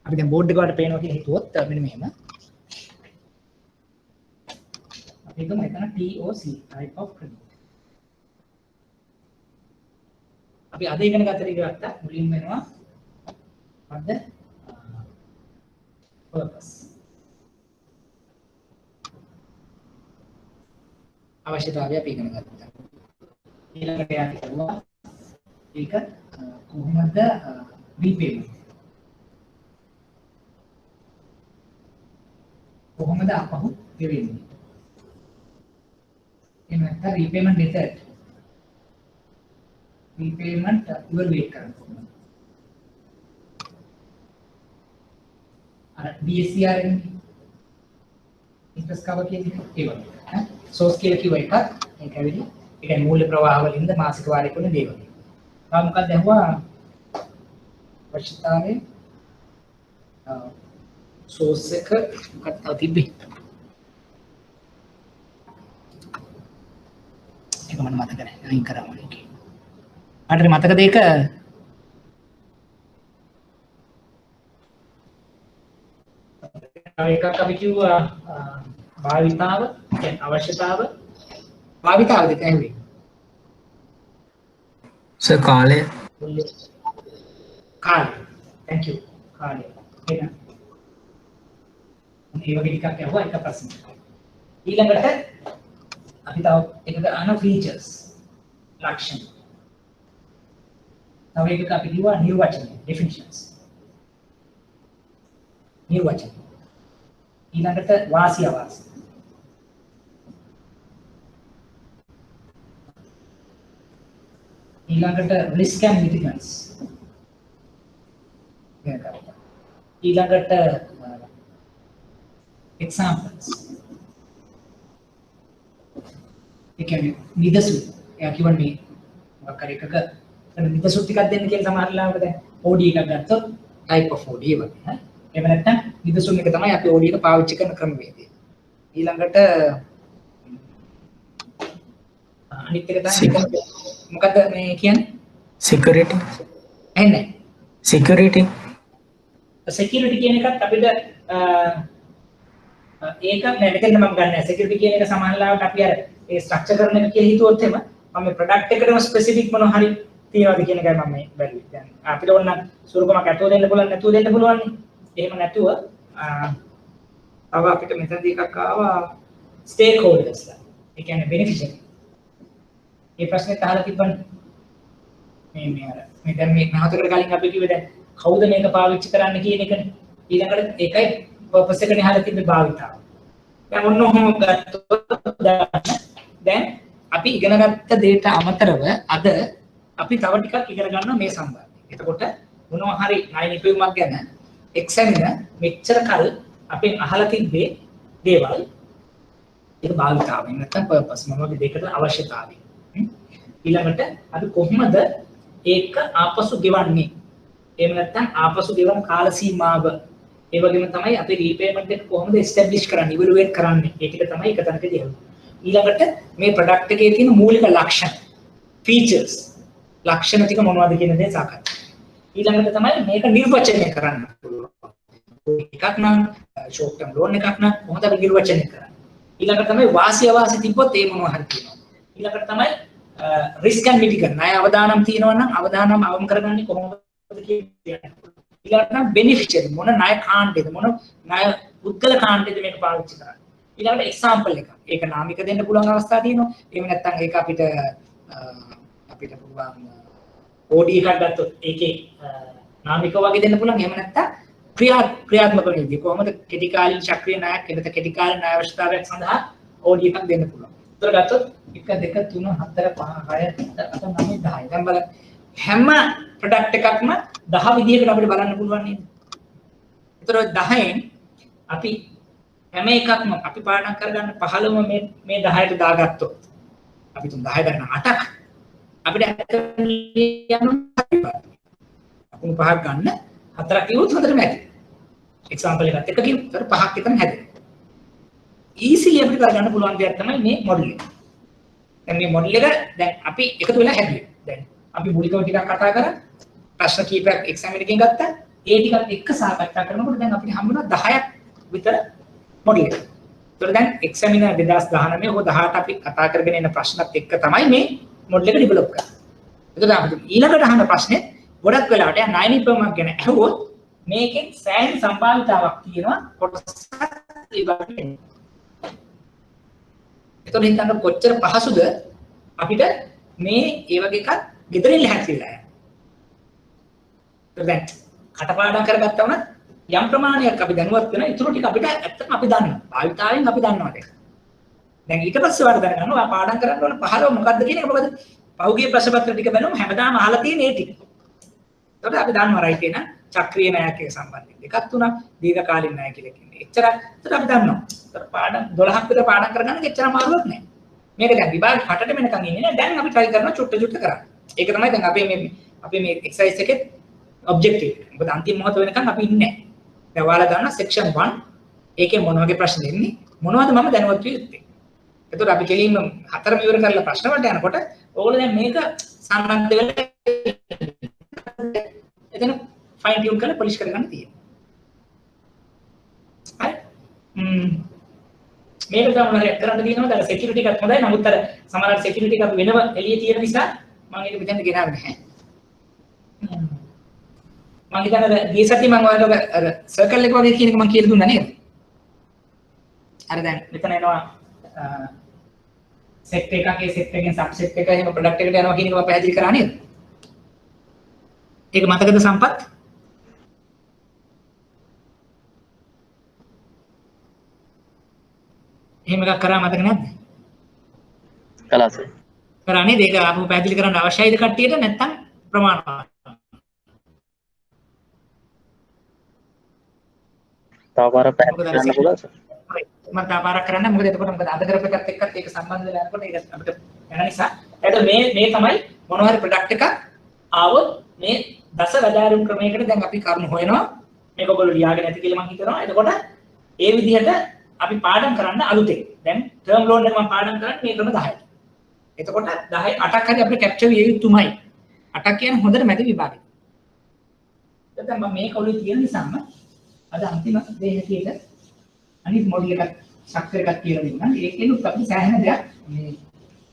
අපි දැන් බෝඩ් එක වලට පේනවා කියලා හිතුවොත් මෙන්න මෙහෙම. අපි හිතමු එතන TOC type of credit. අපි අද ඉගෙන ගත්ත ටික ගත්තා. මුලින්ම වෙනවා මොකද්ද? purpose. අවශ්‍යතාවය අපි ඉගෙන ගත්තා. ඊළඟට යාට කියනවා ඒක කොහොමද repayment. කොහොමද අපහු ගෙවෙන්නේ? එහෙම නැත්නම් repayment method. repayment evaluate කරනවා. අර DSCR interest cover කියන්නේ ඒ වගේ. source කියලා කිව්ව එකක් ඒක ඇවිල්ලා ඒ කියන්නේ මූල්‍ය ප්‍රවාහ වලින්ද මාසික වාරික වලින් දේවල්. තව මොකක්ද ඇහුවා? අවශ්‍යතාවය source එක මොකක්ද තව තිබ්බේ? ඒක මම මතක නැහැ. අයින් කරා මම ඒක. අර මතකද ඒක? එකක් අපි කිව්වා භාවිතාව, කියන්නේ අවශ්‍යතාව. භාවිතාව දෙක ඇහුවේ. සර් කාලය. කාලය. thank you. කාලය. එහෙනම් මේ වගේ ටිකක් ඇහුවා එක ප්‍රශ්නයක්. ඊළඟට අපි තව එකක අහන features ලක්ෂණ. තව එකක අපි කිව්වා නිර්වචන definitions. නිර්වචන. ඊළඟට වාසි අවාසි. ඊළඟට risk and mitigants. ඊළඟට examples. ඒ කියන්නේ නිදසුන්. එයා කියන්නේ මොකක් හරි එකක නිදසුන් ටිකක් දෙන්න කියලා සමහර ලාවට දැන් OD එකක් ගත්තොත් type of OD වගේ ඈ. එහෙම නැත්නම් නිදසුන් එක තමයි අපි OD එක පාවිච්චි කරන ක්‍රමවේදය. ඊළඟට අනිත් එක තමයි මොකද්ද මේ කියන්නේ? security. එන්නේ. security. security කියන එකත් අපිට ඒක නෑ මෙතන මම ගන්න security කියන එක සමාන ලාවට අපි අර ඒ ස්ට්‍රක්චර් කරන එක කියලා හිතුවොත් එම මම මේ ප්‍රොඩක්ට් එකටම ස්පෙસિෆික් මොනවා හරි තියනවාද කියන එකයි මම මේ බැලුවේ. දැන් අපිට ඕන නම් සුරුකමක් ඇතුව දෙන්න පුළුවන් නැතුව දෙන්න පුළුවන් නේ. එහෙම නැතුව තව අපිට මෙතනදී එකක් ආවා ස්ටේක් හෝල්ඩර්ස්ලා. ඒ කියන්නේ බෙනිෆිෂරි. මේ ප්‍රශ්නේ අහලා තිබ්බනේ. මේ අර මේ දැන් මේ නහතකට කලින් අපි කිව්වේ දැන් කවුද මේක පාවිච්චි කරන්න කියන එකනේ. ඊළඟට ඒකයි purpose එකනේ අහලා තිබ්බේ භාවිතාව. දැන් ඔන්න ඔහොම ගත්තොත් දැන් අපි ඉගෙන ගත්ත දේට අමතරව අද අපි තව ටිකක් ඉගෙන ගන්නවා මේ සම්බන්ධයෙන්. එතකොට මොනවා හරි ණය නිපැයුමක් ගැන එක්සැමිනර් මෙච්චර කල් අපෙන් අහලා තිබ්බේ දේවල් ඒක භාවිතාවෙන් නැත්නම් purpose මොනවද දෙකට අවශ්‍යතාවය. ඊළඟට අපි කොහොමද ඒක ආපසු ගෙවන්නේ? එහෙම නැත්නම් ආපසු ගෙවන කාල සීමාව. ඒ වගේම තමයි අපි රීපේමන්ට් එක කොහොමද එස්ටැබ්ලිෂ් කරන්නේ, ඉවලුවේට් කරන්නේ. ඒ ටික තමයි එක තැනකදී අහුවෙන්නේ. ඊළඟට මේ ප්‍රොඩක්ට් එකේ තියෙන මූලික ලක්ෂණ, features, ලක්ෂණ ටික මොනවද කියන දේ සාකච්ඡා. ඊළඟට තමයි මේක නිර්වචනය කරන්න පුළුවන්. එකක් නම් ෂෝට් ටර්ම් ලෝන් එකක් නම් කොහොමද අපි නිර්වචනය කරන්නේ? ඊළඟට තමයි වාසි අවාසි තිබ්බොත් ඒ මොනවා හරි කියනවා. ඊළඟට තමයි රිස්ක් ඇන්ඩ් මිටිගේට් ණය අවදානම් තියෙනවා නම් අවදානම් අවම කරගන්නේ කොහොමද කියන්නේ. ඊළඟට නම් බෙනිෆිෂරි මොන ණය කාණ්ඩයද මොන ණය පුද්ගල කාණ්ඩයද මේක පාවිච්චි කරන්නේ. ඊළඟට එක්සැම්පල් එක. ඒක නාමික දෙන්න පුළුවන් අවස්ථා තියෙනවා. එහෙම නැත්නම් ඒක අපිට පුළුවන් OD එකක් ගත්තොත් ඒකේ නාමික වගේ දෙන්න පුළුවන්. එහෙම නැත්නම් ක්‍රියාත්මක වෙන්නේ කොහොමද කෙටි කාලීන සක්‍රීය ණයක් එනත කෙටි කාලීන ණය අවශ්‍යතාවයක් සඳහා OD එකක් දෙන්න පුළුවන්. ඒතර ගත්තොත් 1 2 3 4 5 6 7 8 9 10. දැන් බලන්න හැම ප්‍රොඩක්ට් එකක්ම 10 විදිහකට අපිට බලන්න පුළුවන් නේද? ඒතර 10න් අපි හැම එකක්ම අපි පාඩම් කරගන්න 15ම මේ 10ට දාගත්තොත් අපි තුන් 10 ගන්න 8ක් අපිට යනවා. අපි 5ක් ගන්න 4ක් කිව්වොත් හොඳටම ඇති. එක්සැම්පල් එකත් එක්ක කිව්වොත් 5ක් විතර හැදෙනවා. ඊසිලි අපිට කරගන්න පුළුවන් දෙයක් තමයි මේ මොඩල් එක. දැන් මේ මොඩල් එක දැන් අපි එකතු වෙලා හැදුවේ. දැන් අපි මූලිකව ටිකක් කතා කරා. ප්‍රශ්න කීපයක් එක්සෑම් එකකින් ගත්තා. ඒ ටිකත් එක්ක සාකච්ඡා කරනකොට දැන් අපිට හම්බුණා 10ක් විතර මොඩල් එක. ඒතර දැන් එක්සැමිනර් 2019 හෝ 18 අපි කතා කරගෙන ඉන්න ප්‍රශ්නත් එක්ක තමයි මේ මොඩල් එක ඩෙවලොප් කරන්නේ. ඒතර අපිට ඊළඟට අහන ප්‍රශ්නේ ගොඩක් වෙලාවට 9 පර්මක් ගැන අහුවොත් මේකෙන් සෑහෙන සම්භාවිතාවක් තියෙනවා කොටසක් විභාගයෙන්. ඒතකොට හිතන්න කොච්චර පහසුද අපිට මේ ඒ වගේ එකක් ගෙදරින් ලැහැත්තිලා යන්න. දැන් කටපාඩම් කරගත්තා වුණත් යම් ප්‍රමාණයක් අපි දැනුවත් වෙන ඉතුරු ටික අපිට ඇත්තටම අපි දන්නවා. භාවිතාවෙන් අපි දන්නවා ඒක. දැන් ඊට පස්සේ වල දැනගන්නවා ඔයා පාඩම් කරන්න ඕන 15 මොකද්ද කියන එක. මොකද පහුගිය ප්‍රශ්න පත්‍ර ටික බලමු හැමදාම අහලා තියෙන ඒ ටික. ඒකට අපි දන්නවා රයිට් එන චක්‍රීය ණයක් එක්ක සම්බන්ධයෙන් දෙකක් තුනක් දීර්ඝකාලීන ණය කියලා කියන්නේ. එච්චරක්. ඒකට අපි දන්නවා. ඒතර පාඩම් 12ක් විතර පාඩම් කරගන්න එච්චර අමාරුවක් නෑ. මේක දැන් විභාග 8ට වෙනකන් ඉන්නේ නෑ. දැන් අපි try කරනවා චුට්ට කරන්න. ඒක තමයි දැන් අපේ මේ exercise එකේ objective. මොකද අන්තිම මොහොත වෙනකන් අපි ඉන්නේ නෑ. දැන් ඔයාලා දන්නා section 1 ඒකේ මොන වගේ ප්‍රශ්න දෙන්නේ මොනවද මම දැනුවත් විය යුත්තේ. ඒතකොට අපි කෙලින්ම හතරම ඉවර කරලා ප්‍රශ්න වලට යනකොට ඕගොල්ලෝ දැන් මේක සම්බන්ධ වෙලා එතන ෆයින් ටියුන් කරලා පොලිෂ් කරගන්න තියෙනවා. හරි. මේක තමයි හරි කරන්න තියෙනවා. දැන් security එකක් හොඳයි. නමුත් අර සමහරවිට security එක අපි වෙනම එළියේ තියෙන නිසා මම ඒක මෙතෙන්ට ගෙනාවේ නැහැ. මම හිතන්නේ ගිය සතියේ මම ඔයාලට අර circle එක වගේ කියන එක මම කියලා දුන්නා නේද? අර දැන් මෙතන එනවා set එකකේ set එකෙන් subset එක එහෙම product එකට යනවා කියන එක මම පැහැදිලි කරා නේද? ඒක මතකද සම්පත්? එහෙම එකක් කරා මතක නැද්ද? කළා සර්. කරා නේද? ඒක අපු පැහැදිලි කරන්න අවශ්‍යයිද කට්ටියට නැත්නම් ප්‍රමාණවත්? තව පාරක් පැහැදිලි කරන්න පුළුවන් සර්. මම තව පාරක් කරන්න. මොකද එතකොට මොකද අද කරපු එකත් එක්කත් ඒක සම්බන්ධ වෙලා යනකොට ඒක අපිට යන නිසා. ඒකට මේ තමයි මොනවා හරි ප්‍රොඩක්ට් එකක් ආවොත් මේ දස වැදාරුම් ක්‍රමයකට දැන් අපි කරුණු හොයනවා. මේක ඔයගොල්ලෝ ලියාගෙන නැති කියලා මම හිතනවා. එතකොට ඒ විදිහට අපි පාඩම් කරන්න අලුතෙන්. දැන් ටර්ම් ලෝන් එක මම පාඩම් කරන්නේ මේ ක්‍රම 10යි. එතකොට 10 8ක් හරි අපිට කැප්චර් විය යුතුමයි. 8ක් කියන්නේ හොඳට මැද විභාගෙ. දැන් මම මේක ඔළුවේ තියෙන නිසාම අද අන්තිම දේ හැටියට අනිත් මොඩල් එකක් ස්ට්‍රක්චර් එකක් කියලා දෙන්නම්. ඒකෙනුත් අපිට සෑහෙන දෙයක් මේ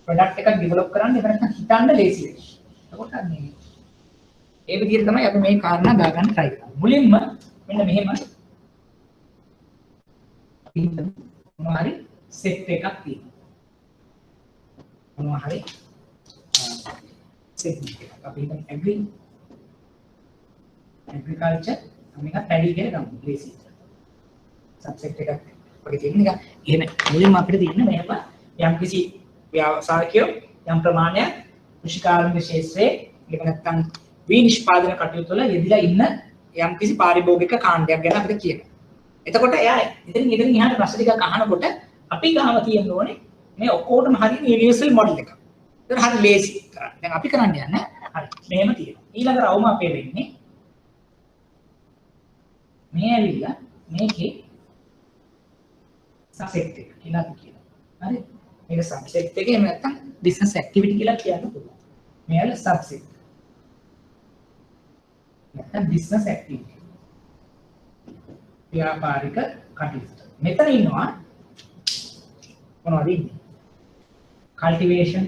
ප්‍රොඩක්ට් එකක් ඩෙවලොප් කරන්න ඉතින් හිතන්න ලේසි වෙයි. එතකොට මේ ඒ විදිහට තමයි අපි මේ කාරණා දාගන්න try කරන්නේ. මුලින්ම මෙන්න මෙහෙම මොනවා හරි set එකක් තියෙනවා. මොනවා හරි set එකක්. අපි හිතමු agriculture මේක පැඩි කියලා ගමු. ලේසි. subset එකක් වගේ තියෙන එක. එහෙම මුලින්ම අපිට තියෙන මේක යම් කිසි ව්‍යවසායකයෝ යම් ප්‍රමාණයක් කෘෂිකාර්මික ක්ෂේත්‍රයේ ඒක නැත්නම් විනිෂ්පාදන කටයුතු වල යෙදিলা ඉන්න යම් කිසි පාරිභෝගික කාණ්ඩයක් ගැන අපිට කියනවා. එතකොට එයා ඉතින් එහාට ප්‍රශ්න ටිකක් අහනකොට අපි ගාම තියෙන්න ඕනේ මේ ඔක්කොටම හරිය යුනිවර්සල් මොඩල් එක. ඒක හරි ලේසි කරන්න. දැන් අපි කරන්න යන්නේ හරි. මෙහෙම තියෙනවා. ඊළඟ රවුම අපේ වෙන්නේ මේ ඇවිල්ලා මේකේ subset එක කියලා අපි කියනවා. හරි. මේක subset එකේ නැත්තම් business activity කියලා කියන්න පුළුවන්. මේවල subset. දැන් business activity ව්‍යාපාරික කටයුතු. මෙතන ඉන්නවා මොනවද ඉන්නේ? cultivation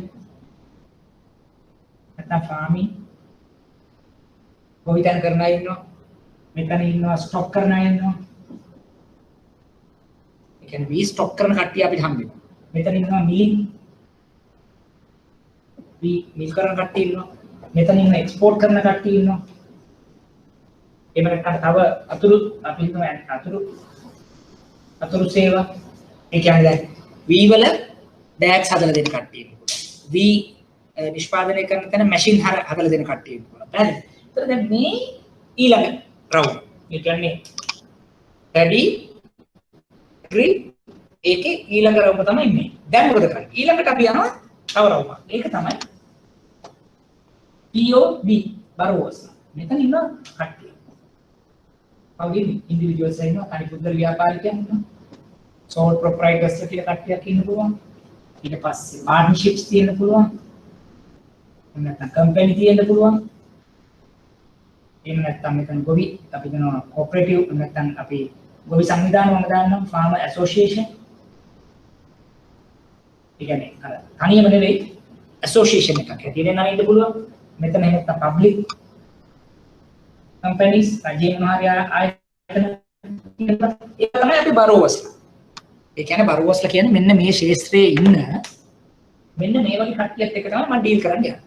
නැත්නම් farming ගොවිතැන් කරන අය ඉන්නවා. මෙතන ඉන්නවා ස්ටොක් කරන අය ඉන්නවා. ඒ කියන්නේ වී ස්ටොක් කරන කට්ටිය අපිට හම්බ වෙනවා. මෙතන ඉන්නවා මිලින් වී මිල් කරන කට්ටිය ඉන්නවා. මෙතන ඉන්න එක්ස්පෝර්ට් කරන කට්ටිය ඉන්නවා. එහෙම නැත්නම් තව අතුරු අපි හිතමු අතුරු සේවා. ඒ කියන්නේ දැන් වී වල බෑග්ස් හදලා දෙන කට්ටිය ඉන්නවා. වී නිෂ්පාදනය කරන තැන මැෂින් හදලා දෙන කට්ටිය ඉන්නවා. හරිද? ඒතර දැන් මේ ඊළඟ රවුම්. ඒ කියන්නේ පැඩි ග්‍රී ඒකේ ඊළඟ රවුම තමයි මේ. දැන් මොකද කරන්නේ? ඊළඟට අපි යනවා තව රවුමක්. ඒක තමයි POB බරෝස්. මෙතන ඉන්න කට්ටිය. කවුද ඉන්ඩිවිජුවල්ස් ඉන්නවා, තනි පුද්ගල ව්‍යාපාරිකයන් ඉන්නවා. සෝල් ප්‍රොප්‍රයිටර්ස් කියලා කට්ටියක් ඉන්න පුළුවන්. ඊට පස්සේ පාර්ට්නර්ෂිප්ස් තියෙන්න පුළුවන්. නැත්නම් කම්පැනි තියෙන්න පුළුවන්. එහෙම නැත්නම් මෙතන ගොවි අපි කියනවා කොපරේටිව් නැත්නම් අපි ගොවි සංවිධාන මම දාන්නම් ෆාමර් ඇසෝසියේෂන්. ඒ කියන්නේ අර තනියම නෙවෙයි ඇසෝසියේෂන් එකක් හැටියට නයින්න පුළුවන්. මෙතන නැත්නම් පබ්ලික් කම්පැනිස් රජයේ මොනවාරි ආයතන ඒක තමයි අපි බරෝවස්ලා. ඒ කියන්නේ බරෝවස්ලා කියන්නේ මෙන්න මේ ශාස්ත්‍රයේ ඉන්න මෙන්න මේ වගේ කට්ටියත් එක්ක තමයි මම ඩීල් කරන්න යන්නේ.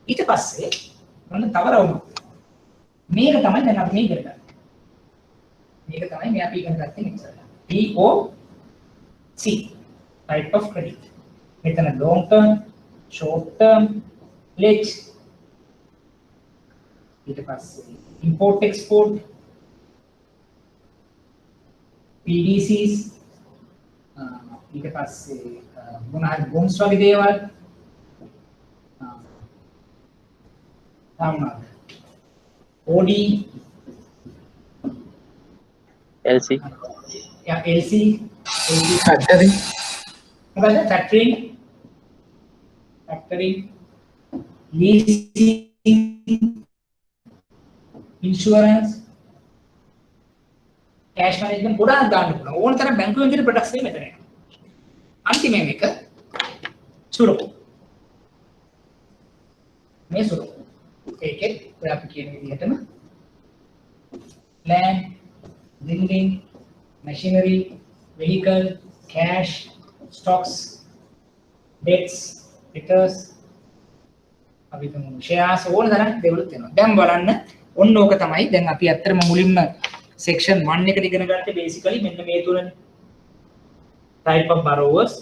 ඊට පස්සේ මම තව රවුමක්. මේක තමයි දැන් අපි මේ ඉගෙන ගන්න. මේක තමයි මේ අපි ඉගෙන ගත්තේ ඉස්සරහ. POC type of credit. මෙතන long term, short term, pledge. ඊට පස්සේ import export, PDCs, ඊට පස්සේ මොනවාරි bonds වගේ දේවල්. OD LC yeah LC factoring මොකද factoring leasing insurance cash management ගොඩාක් දාන්න පුළුවන් ඕන තරම් බැංකුවෙන් දෙන ප්‍රොඩක්ට්ස් මේ මෙතන යනවා අන්තිමේ මේක සුරුකු මේ සුරුකු ඒකේ ඔය අපි කියන විදිහටම land building machinery vehicle cash stocks debts debtors අපි තුමු shares ඕන තරම් දේවල් තියෙනවා දැන් බලන්න ඔන්න ඕක තමයි දැන් අපි ඇත්තටම මුලින්ම section 1 එකට ඉගෙන ගත්තේ basically මෙන්න මේ තුනනේ type of borrowers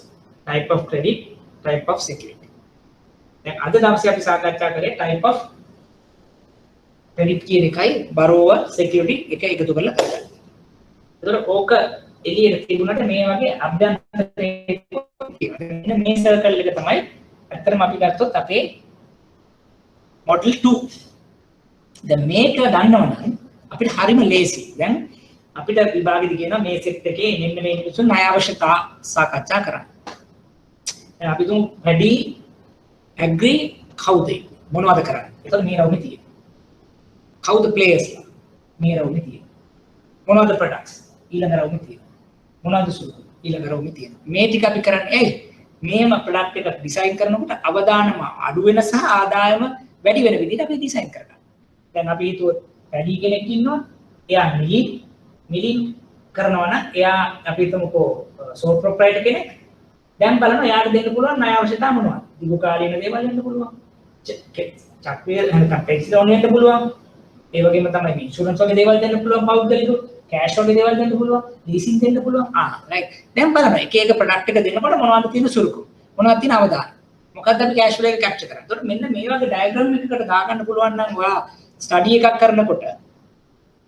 type of credit type of security දැන් අද දවසේ අපි සාකච්ඡා කරේ type of credit කියන එකයි borrower security එක එකතු කරලා කරගන්න. ඒතකොට ඕක එළියට තිබුණාට මේ වගේ අභ්‍යන්තරයේ තියෙනවා. මේ සර්කල් එක තමයි ඇත්තටම අපි ගත්තොත් අපේ model 2. දැන් මේක දන්නවනම් අපිට හරිම ලේසි. දැන් අපිට විභාගෙදි කියනවා මේ සෙට් එකේ මෙන්න මේ මිනිසුන් ණය අවශ්‍යතා සාකච්ඡා කරන්න. දැන් අපි තුමු ready agree කවුද මොනවද කරන්නේ? ඒතකොට මේ රවුමේ තියෙනවා. කවුද players ලා? මේ රවුමේ තියෙනවා. මොනවද products? ඊළඟ රවුමේ තියෙනවා. මොනවද සුළු? ඊළඟ රවුමේ තියෙනවා. මේ ටික අපි කරන්නේ ඇයි? මේම product එක design කරනකොට අවදානම අඩු වෙන සහ ආදායම වැඩි වෙන විදිහට අපි design කරගන්නවා. දැන් අපි හිතුවොත් වැඩි කෙනෙක් ඉන්නවා. එයා මිලින් කරනවා නම් එයා අපි හිතමුකෝ sole proprietor කෙනෙක්. දැන් බලනවා එයාට දෙන්න පුළුවන් ණය අවශ්‍යතා මොනවද? දීර්ඝ කාලීන දේවල් වෙන්න පුළුවන්. චක්‍රීය නැත්නම් ටැක්ස් ලෝන් වෙන්න පුළුවන්. ඒ වගේම තමයි මේ ඉන්ෂුරන්ස් වගේ දේවල් දෙන්න පුළුවන් පෞද්ගලිකව කෑෂ් වගේ දේවල් දෙන්න පුළුවන් ලීසින් දෙන්න පුළුවන් රයිට් දැන් බලන්න එක එක ප්‍රොඩක්ට් එක දෙනකොට මොනවද තියෙන සුරුකු මොනවද තියෙන අවදාන මොකක්ද අපි කෑෂ් ෆ්ලෝ එක කැප්චර් කරන්නේ එතකොට මෙන්න මේ වගේ ඩයග්‍රෑම් එකකට දාගන්න පුළුවන් නම් ඔයා ස්ටඩි එකක් කරනකොට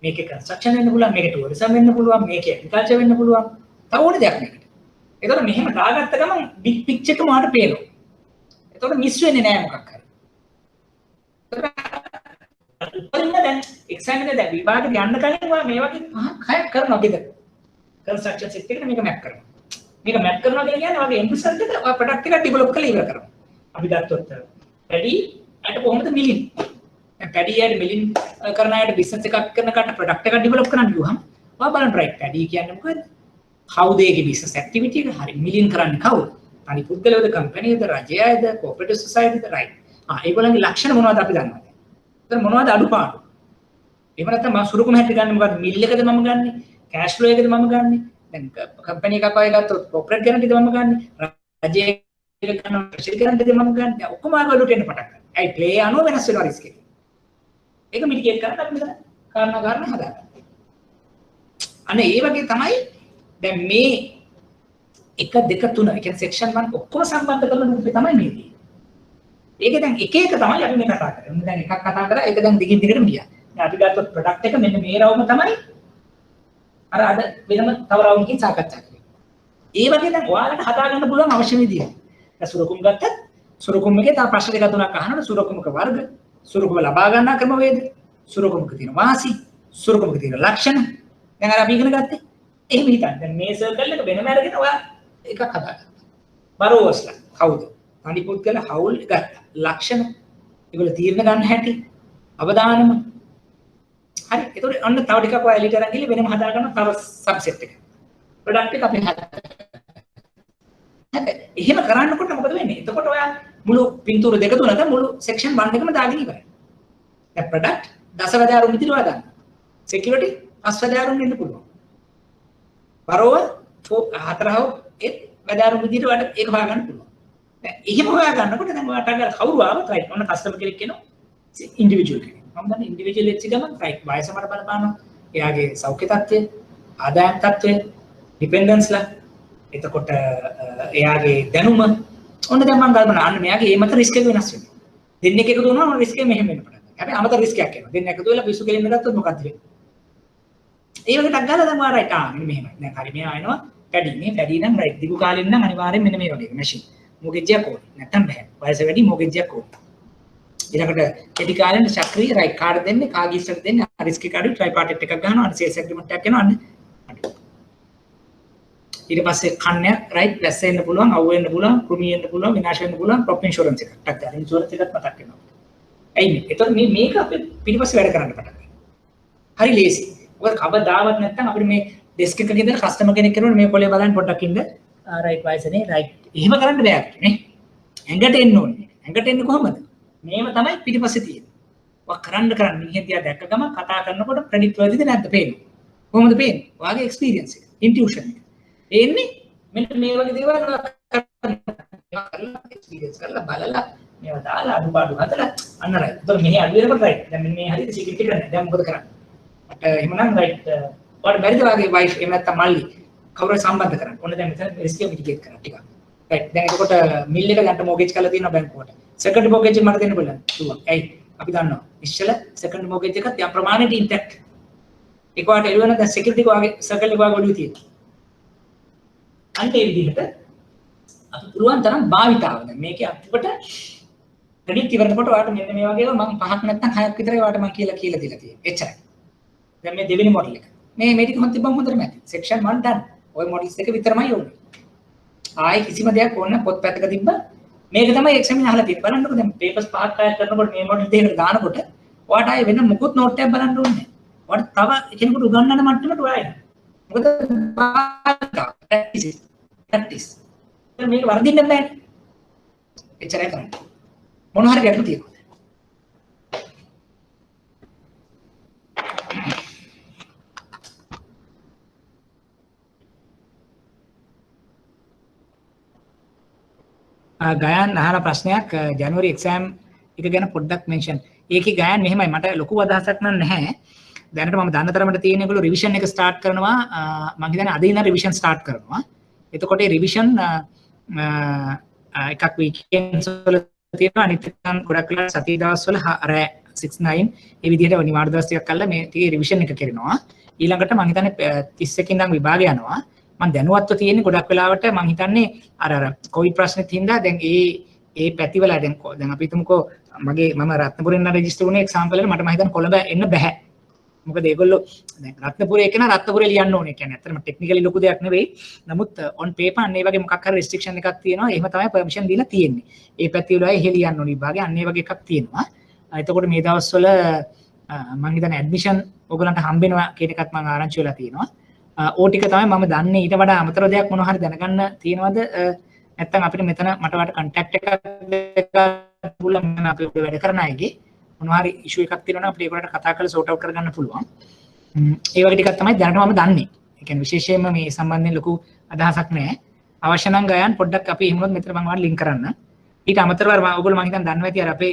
මේකේ කන්ස්ට්‍රක්ෂන් වෙන්න පුළුවන් මේකේ ටුවරිසම් වෙන්න පුළුවන් මේකේ ඇග්‍රිකල්චර් වෙන්න පුළුවන් තව ඕන දෙයක් මේකට එතකොට මෙහෙම දාගත්ත ගමන් බිග් පික්චර් එක මාට පේනවා එතකොට මිස් වෙන්නේ නැහැ මොකක් හරි උපරිම දැන් එක්සෑම් එකේ දැන් විභාගෙට යන්න කලින් ඔයා මේ වගේ හයක් කරනවා ගෙදර කන්ස්ට්‍රක්ෂන් සෙට් එකට මේක මැප් කරනවා මේක මැප් කරනවා කියන්නේ ඔයාගේ එන්ඩ් රිසල්ට් එක ඔයා ප්‍රොඩක්ට් එක ඩෙවලොප් කරලා ඉවර කරනවා අපි ගත්තොත් වැඩි අට කොහොමද මිලින් දැන් පැඩි අයට මිලින් කරන අයට බිස්නස් එකක් කරන කට ප්‍රොඩක්ට් එකක් ඩෙවලොප් කරන්න ගියොහම ඔයා බලන්න රයිට් පැඩි කියන්නේ මොකද? how they give business activity එක හරි මිලියන් කරන්නේ කවුද? අනි පුද්ගලයාද කම්පැනිද රජයද කෝපරේටිව් සොසයිටිද රයිට්. ඒගොල්ලන්ගේ ලක්ෂණ මොනවද අපි දන්නවද? එතන මොනවද අඩුපාඩු? එහෙම නැත්නම් මම සුරුකුම හැටි ගන්න මොකද? මිල් එකද මම ගන්නෙ? කෑෂ් ෆ්ලෝ එකද මම ගන්නෙ? දැන් කම්පැනි එකක් වගේ ගත්තොත් කෝපරේට් ගැරන්ටිද මම ගන්නෙ? රජයේ එක කරන ප්‍රොෆෙෂනල් ගැරන්ටිද මම ගන්නෙ? ඔක්කොම ආගලුට එන්න පටන් ගන්නවා. ඒ ප්ලේ අනුව වෙනස් වෙනවා රිස්ක් එක. ඒක මිටිගේට් කරන්න අපි මෙතන කාරණා හදාගන්න. අනේ ඒ වගේ තමයි දැන් මේ 1 2 3 කියන්නේ සෙක්ෂන් 1 ඔක්කොම සම්බන්ධ කරන රූපේ තමයි මේ තියෙන්නේ. ඒක දැන් එක එක තමයි අපි මේ කතා කරන්නේ. දැන් එකක් කතා කරා ඒක දැන් දිගින් දිගටම ගියා. දැන් අපි ගත්තොත් ප්‍රොඩක්ට් එක මෙන්න මේ රවුම තමයි අර අද වෙනම තව රවුමකින් සාකච්ඡා කරන්නේ. ඒ වගේ දැන් ඔයාලට හදා ගන්න පුළුවන් අවශ්‍ය විදිය. දැන් සුරකුම් ගත්තත් සුරකුම් එකේ තව ප්‍රශ්න දෙක තුනක් අහනකොට සුරකුමක වර්ග, සුරකුම ලබා ගන්නා ක්‍රම වේද, සුරකුමක තියෙන වාසි, සුරකුමක තියෙන ලක්ෂණ. දැන් අර අපි ඉගෙන ගත්තේ. එහෙම හිතන්න. දැන් මේ සර්කල් එක වෙනම අරගෙන ඔයා එකක් හදාගත්තා. බරෝස්ලා කවුද? අනිපුද්ගල හවුල් ගත්තා. ලක්ෂණ ඒගොල්ලෝ තීරණ ගන්න හැටි අවදානම හරි. ඒතකොට අන්න තව ටිකක් ඔයා එලිට අරන් ගිහලා වෙනම හදා ගන්න තව සබ්සෙට් එක. ප්‍රොඩක්ට් එක අපි හදා. එහෙම කරන්නකොට මොකද වෙන්නේ? එතකොට ඔයා මුළු පින්තූර දෙක තුනක මුළු සෙක්ෂන් 1 එකම දාගෙන ඉවරයි. දැන් ප්‍රොඩක්ට් දසවදාරුම් විදිහට ඔයා දාන්න. සිකියුරිටි පස්වදාරුම් වෙන්න පුළුවන්. බරෝව හතරව ඒ වදාරුම් විදිහට ඔයාලට ඒක හොයාගන්න පුළුවන්. දැන් එහෙම හොයාගන්නකොට දැන් ඔයාලට අර කවුරු ආවත් රයිට් ඔන්න කස්ටමර් කෙනෙක් කියනවා ඉන්ඩිවිජුවල් කෙනෙක්. මම දන්නේ ඉන්ඩිවිජුවල් එච්ච ගමන් රයිට් වයස මට බලපානවා. එයාගේ සෞඛ්‍ය තත්ත්වය, ආදායම් තත්ත්වය, ඩිපෙන්ඩන්ස්ලා, එතකොට එයාගේ දැනුම ඔන්න දැන් මම කල්පනා අන්න මෙයාගේ ඒ මත රිස්ක් එක වෙනස් වෙනවා. දෙන්නෙක් එකතු වුණාම රිස්ක් එක මෙහෙම වෙන්න පටන් ගන්නවා. හැබැයි අමතර රිස්ක් එකක් එනවා. දෙන්නෙක් එකතු වෙලා පිස්සු කෙලින්න ගත්තොත් මොකක්ද වෙන්නේ? ඒ වගේ ටක් ගාලා දැන් ඔයා රයිට් මෙන්න මෙහෙමයි. දැන් හරි මෙයා එනවා පැඩි. මේ පැඩි නම් රයිට් දිගු කාලෙන්න නම් අනිවාර්යෙන් මෙන්න මේ වගේ මැෂින්. මොගෙජ්ජයක් ඕනේ. නැත්තම් බෑ. වයස වැඩි මොගෙජ්ජයක් ඕනේ. ඊළඟට කෙටි කාලෙන්න චක්‍රීය රයිට් කාඩ් දෙන්නේ කාගීස්ටර් දෙන්නේ රිස්ක් එක අඩු ට්‍රයිපාර්ට් එකක් ගන්නවා අන්න සේල්ස් ඇග්‍රීමන්ට් එකක් යනවා අන්න අඩු. ඊට පස්සේ කන්නේ රයිට් වැස්ස එන්න පුළුවන් අවු වෙන්න පුළුවන් කෘමි එන්න පුළුවන් විනාශ වෙන්න පුළුවන් ක්‍රොප් ඉන්ෂුරන්ස් එකක් ටක් ගාලා ඉන්ෂුරන්ස් එකක් මතක් වෙනවා. ඇයි මේ? එතකොට මේක අපි පිටිපස්සේ වැඩ කරන්න පටන් ගන්නවා. හරි ලේසි. ඔය කවදාවත් නැත්තම් අපිට මේ ඩෙස්ක් එකක ඉඳලා කස්ටමර් කෙනෙක් කරනකොට මේ කොලේ බලන්න පොඩ්ඩක් ඉන්න රයිට් වයසනේ රයිට් එහෙම කරන්න බෑ නේ. ඇඟට එන්න ඕනේ. ඇඟට එන්නේ කොහමද? මේව තමයි පිටිපස්සේ තියෙන්නේ. ඔයා කරන්න මිනිහෙන් දැක්ක ගමන් කතා කරනකොට ක්‍රෙඩිට් වර්දිද නැද්ද පේන්නේ. කොහොමද පේන්නේ? ඔයාගේ එක්ස්පීරියන්ස් එක, ඉන්ටියුෂන් එක. එන්නේ මෙන්න මේ වගේ දේවල් කරලා එක්ස්පීරියන්ස් කරලා බලලා මේවා දාලා අඩුපාඩු හදලා අන්න රයිට්. ඒතකොට මෙහි අඩු වෙනකොට රයිට්. දැන් මෙන්න මේ හරියට සිකියුරිටි කරන්නේ. දැන් මොකද කරන්නේ? එහෙමනම් රයිට් ඔයාලට බැරිද වාගේ වයිෆ් එහෙම නැත්නම් මල්ලි කවුරු සම්බන්ධ කරන්න. ඔන්න දැන් මෙතන රිස්ක් එක මිටිගේට් කරන්න ටිකක්. රයිට්. දැන් එතකොට මිල් එක ගන්න මොගේජ් කරලා තියෙනවා බැංකුවට. සෙකන්ඩ් මොගේජ් එක මට දෙන්න බලන්න. පුළුවන්. ඇයි? අපි දන්නවා. ඉස්සෙල්ල සෙකන්ඩ් මොගේජ් එකත් යම් ප්‍රමාණයට ඉන්ටැක්ට්. ඒකවට එළුවන දැන් සිකියුරිටි වාගේ සර්කල් එක වාගේ ඔළුවේ තියෙනවා. අන්න ඒ විදිහට අපි පුරුවන් තරම් භාවිතාව දැන් මේකේ අපිට ක්‍රෙඩිට් ඉවරනකොට ඔයාලට මෙන්න මේ වගේ ඒවා මම 5ක් නැත්නම් 6ක් විතර ඔයාලට මම කියලා දීලා තියෙනවා. එච්චරයි. දැන් මේ දෙවෙනි මොඩල් එක. මේ ටික හොන් තිබ්බම හොඳටම ඇති. Section 1 done. ඔය මොඩල්ස් එක විතරමයි ඕනේ. ආයේ කිසිම දෙයක් ඕනේ පොත් පැත්තක තිබ්බ මේක තමයි එක්සැමින් අහලා තියෙන්නේ. බලන්නකෝ දැන් පේපර්ස් පහක් ටයර් කරනකොට මේ මොඩල් දෙකකට දානකොට ඔයාට ආයේ වෙන මොකුත් නෝට් එකක් බලන්න ඕනේ නැහැ. ඔයාට තව කෙනෙකුට උගන්වන්න මට්ටමට ඔයා එනවා. මොකද ප්‍රැක්ටිස්. මේක වර්ධින්න බෑ. එච්චරයි කරන්නේ. මොන හරි ගැටලු තියෙනවා. ගයන් අහන ප්‍රශ්නයක් ජනවරි එක්සෑම් එක ගැන පොඩ්ඩක් මෙන්ෂන්. ඒකේ ගයන් මෙහෙමයි මට ලොකු අදහසක් නැහැ. දැනට මම දන්න තරමට තියෙන ඒගොල්ලෝ රිවිෂන් එක ස්ටාර්ට් කරනවා. මම හිතන්නේ අද ඉඳන් රිවිෂන් ස්ටාර්ට් කරනවා. එතකොට ඒ රිවිෂන් එකක් වීකෙන්ඩ්ස් වල තියෙනවා. අනිත් එකක් ගොඩක් වෙලා සතිය දවස්වල රෑ 6-9 ඒ විදිහට නිවාඩු දවස් ටිකක් කරලා මේ ටිකේ රිවිෂන් එක කරනවා. ඊළඟට මම හිතන්නේ 31 ඉඳන් විභාගය යනවා. මම දැනුවත්ව තියෙන්නේ ගොඩක් වෙලාවට මම හිතන්නේ අර කොවිඩ් ප්‍රශ්නෙත් හින්දා දැන් ඒ පැතිවල දැන් අපි හිතමුකෝ මම රත්නපුරෙන් රෙජිස්ටර් වුණේ එක්සැම්පල් එකට මට මම හිතන්නේ කොළඹ එන්න බෑ. මොකද ඒගොල්ලෝ දැන් රත්නපුරේ එකන රත්නපුරේ ලියන්න ඕනේ. කියන්නේ ඇත්තටම ටෙක්නිකලි ලොකු දෙයක් නෙවෙයි. නමුත් ඔන් පේපර් අන්න ඒ වගේ මොකක් හරි රෙස්ට්‍රික්ෂන් එකක් තියෙනවා. එහෙම තමයි පර්මිෂන් දීලා තියෙන්නේ. ඒ පැතිවල අය එහෙ ලියන්න ඕනේ විභාගේ අන්න ඒ වගේ එකක් තියෙනවා. එතකොට මේ දවස්වල මම හිතන්නේ ඇඩ්මිෂන් ඔයගලන්ට හම්බෙනවා කියන එකත් මම ආරංචි වෙලා තියෙනවා. ඕ ටික තමයි මම දන්නේ. ඊට වඩා අමතර දෙයක් මොනවා හරි දැනගන්න තියෙනවද? නැත්නම් අපිට මෙතන මට වට කන්ටැක්ට් එකක් පුළුවන් අපි වැඩ කරන අයගේ මොනවා හරි ඉෂුව එකක් තියෙනවා නම් අපිට ඒකට කතා කරලා සෝට් අවුට් කරගන්න පුළුවන්. ඒ වගේ ටිකක් තමයි දැනට මම දන්නේ. ඒ කියන්නේ විශේෂයෙන්ම මේ සම්බන්ධයෙන් ලොකු අදහසක් නැහැ. අවශ්‍ය නම් ගයන් පොඩ්ඩක් අපි එහෙමනොත් මෙතන මම ඔයාලට ලින්ක් කරන්න. ඊට අමතරව ඔයගොල්ලෝ මම හිතන්නේ දන්නවා ඇති අර අපේ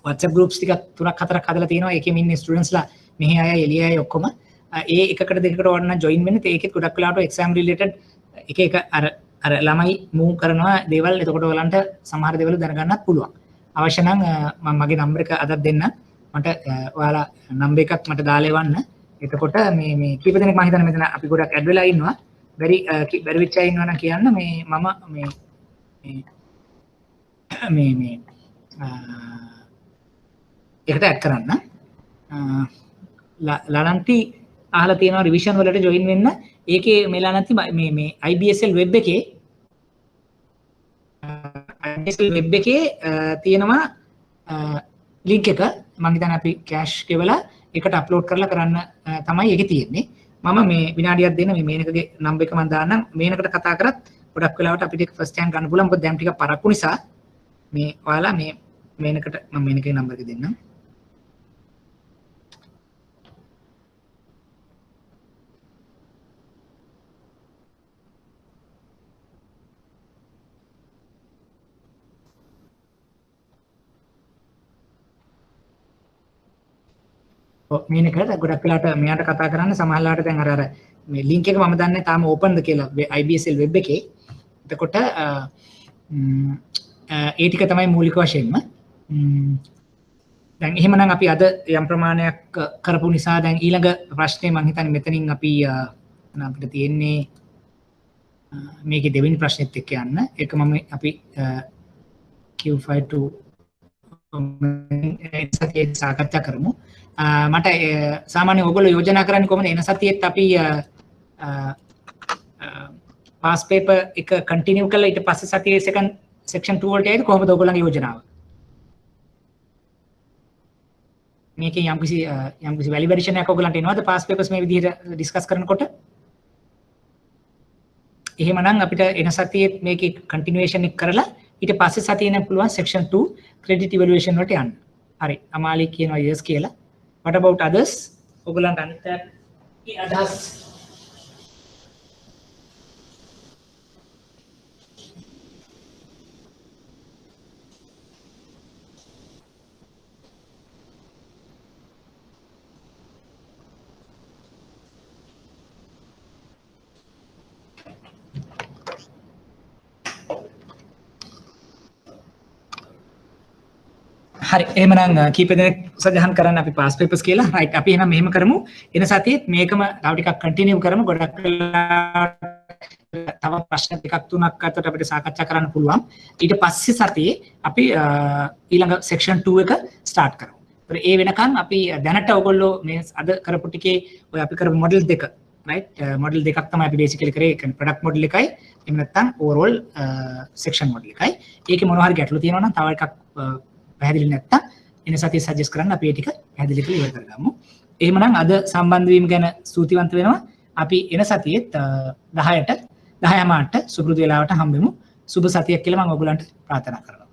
WhatsApp groups ටික 3ක් 4ක් හදලා තියෙනවා. ඒකෙම ඉන්නේ ස්ටුඩන්ට්ස්ලා මෙහි අය එළිය අය ඔක්කොම. ඒ එකකට දෙකකට වඩා ජොයින් වෙන්න. ඒකෙත් ගොඩක් වෙලාවට exam related එක අර ළමයි move කරනවා දේවල්. එතකොට ඔයගලන්ට සමහර දේවල් දැනගන්නත් පුළුවන්. අවශ්‍ය නම් මම මගේ නම්බර් එක අදත් දෙන්න. මට ඔයාලා නම්බර් එකක් මට දාලා එවන්න. එතකොට මේ කීප දෙනෙක් මම හිතන්නේ මෙතන අපි ගොඩක් ඇඩ් වෙලා ඉන්නවා. බැරි වෙච්ච අය ඉන්නවා නම් කියන්න මේ එකට ඇඩ් කරන්න. ලලන්ති අහලා තියෙනවා රිවිෂන් වලට ජොයින් වෙන්න. ඒකේ මේ ලලන්ති මේ IBSL වෙබ් එකේ තියෙනවා ලින්ක් එක. මම හිතන්නේ අපි කැෂ් ගෙවලා එකට අප්ලෝඩ් කරලා කරන්න තමයි ඒකේ තියෙන්නේ. මම මේ විනාඩියක් දෙන්න මේ මේනකගේ නම්බර් එක මම දාන්නම්. මේනකට කතා කරත් ගොඩක් වෙලාවට අපිට ෆස්ට් හෑන්ඩ් ගන්න පුළුවන්. මොකද දැන් ටික පරක්කු නිසා මේ ඔයාලා මේ මේනකට මම මේනකේ නම්බර් එක දෙන්නම්. මේනකට ගොඩක් වෙලාට මෙයාට කතා කරන්න සමහරලාට දැන් අර මේ ලින්ක් එක මම දන්නේ තාම ඕපන්ද කියලා IBSL වෙබ් එකේ. එතකොට ඒ ටික තමයි මූලික වශයෙන්ම. දැන් එහෙමනම් අපි අද යම් ප්‍රමාණයක් කරපු නිසා දැන් ඊළඟ ප්‍රශ්නේ මම හිතන්නේ මෙතනින් අපි අපිට තියෙන්නේ මේකේ දෙවෙනි ප්‍රශ්නෙත් එක්ක යන්න. ඒක මම අපි Q52 සතියේ සාකච්ඡා කරමු. මට සාමාන්‍ය ඔයගොල්ලෝ යෝජනා කරන්නේ කොහොමද එන සතියේත් අපි පාස් පේපර් එක කන්ටිනියු කරලා ඊට පස්සේ සතියේ සෙක්ෂන් 2 වලට යයිද කොහොමද ඔයගොල්ලන්ගේ යෝජනාව? මේකේ යම්කිසි වැලිඩේෂන් එකක් ඔයගොල්ලන්ට එනවද පාස් පේපර්ස් මේ විදිහට ඩිස්කස් කරනකොට? එහෙමනම් අපිට එන සතියේ මේකේ කන්ටිනියුේෂන් එක කරලා ඊට පස්සේ සතියේ නම් පුළුවන් සෙක්ෂන් 2 ක්‍රෙඩිට් ඉවැලුවේෂන් වලට යන්න. හරි. අමාලි කියනවා yes කියලා. What about others? ඔයගොල්ලන්ට අනිත් අදහස් හරි එහෙමනම් කීප දෙනෙක් සජහන් කරන්න අපි පාස් පේපර්ස් කියලා. රයිට් අපි එහෙනම් මෙහෙම කරමු. එන සතියේත් මේකම තව ටිකක් කන්ටිනියු කරමු. ගොඩක් තව ප්‍රශ්න දෙකක් තුනක් අතට අපිට සාකච්ඡා කරන්න පුළුවන්. ඊට පස්සේ සතියේ අපි ඊළඟ සෙක්ෂන් 2 එක ස්ටාර්ට් කරමු. ඒ වෙනකන් අපි දැනට ඔයගොල්ලෝ මේ අද කරපු ටිකේ ඔය අපි කරපු මොඩල් දෙක රයිට් මොඩල් දෙකක් තමයි අපි බේසිකලි කරේ. ඒ කියන්නේ ප්‍රොඩක්ට් මොඩල් එකයි එහෙම නැත්නම් ඕවරෝල් සෙක්ෂන් මොඩල් එකයි. ඒකේ මොනවා හරි ගැටලු තියෙනවා නම් තව එකක් පැහැදිලි නැත්තම් එන සතියේ සජෙස්ට් කරන්න අපි ඒ ටික පැහැදිලි කරලා ඉවර කරගමු. එහෙමනම් අද සම්බන්ධ වීම ගැන ස්තුතිවන්ත වෙනවා. අපි එන සතියේත් 10ට 10:00 මාට සුපුරුදු වේලාවට හම්බෙමු. සුබ සතියක් කියලා මම ඔයගොල්ලන්ට ප්‍රාර්ථනා කරනවා.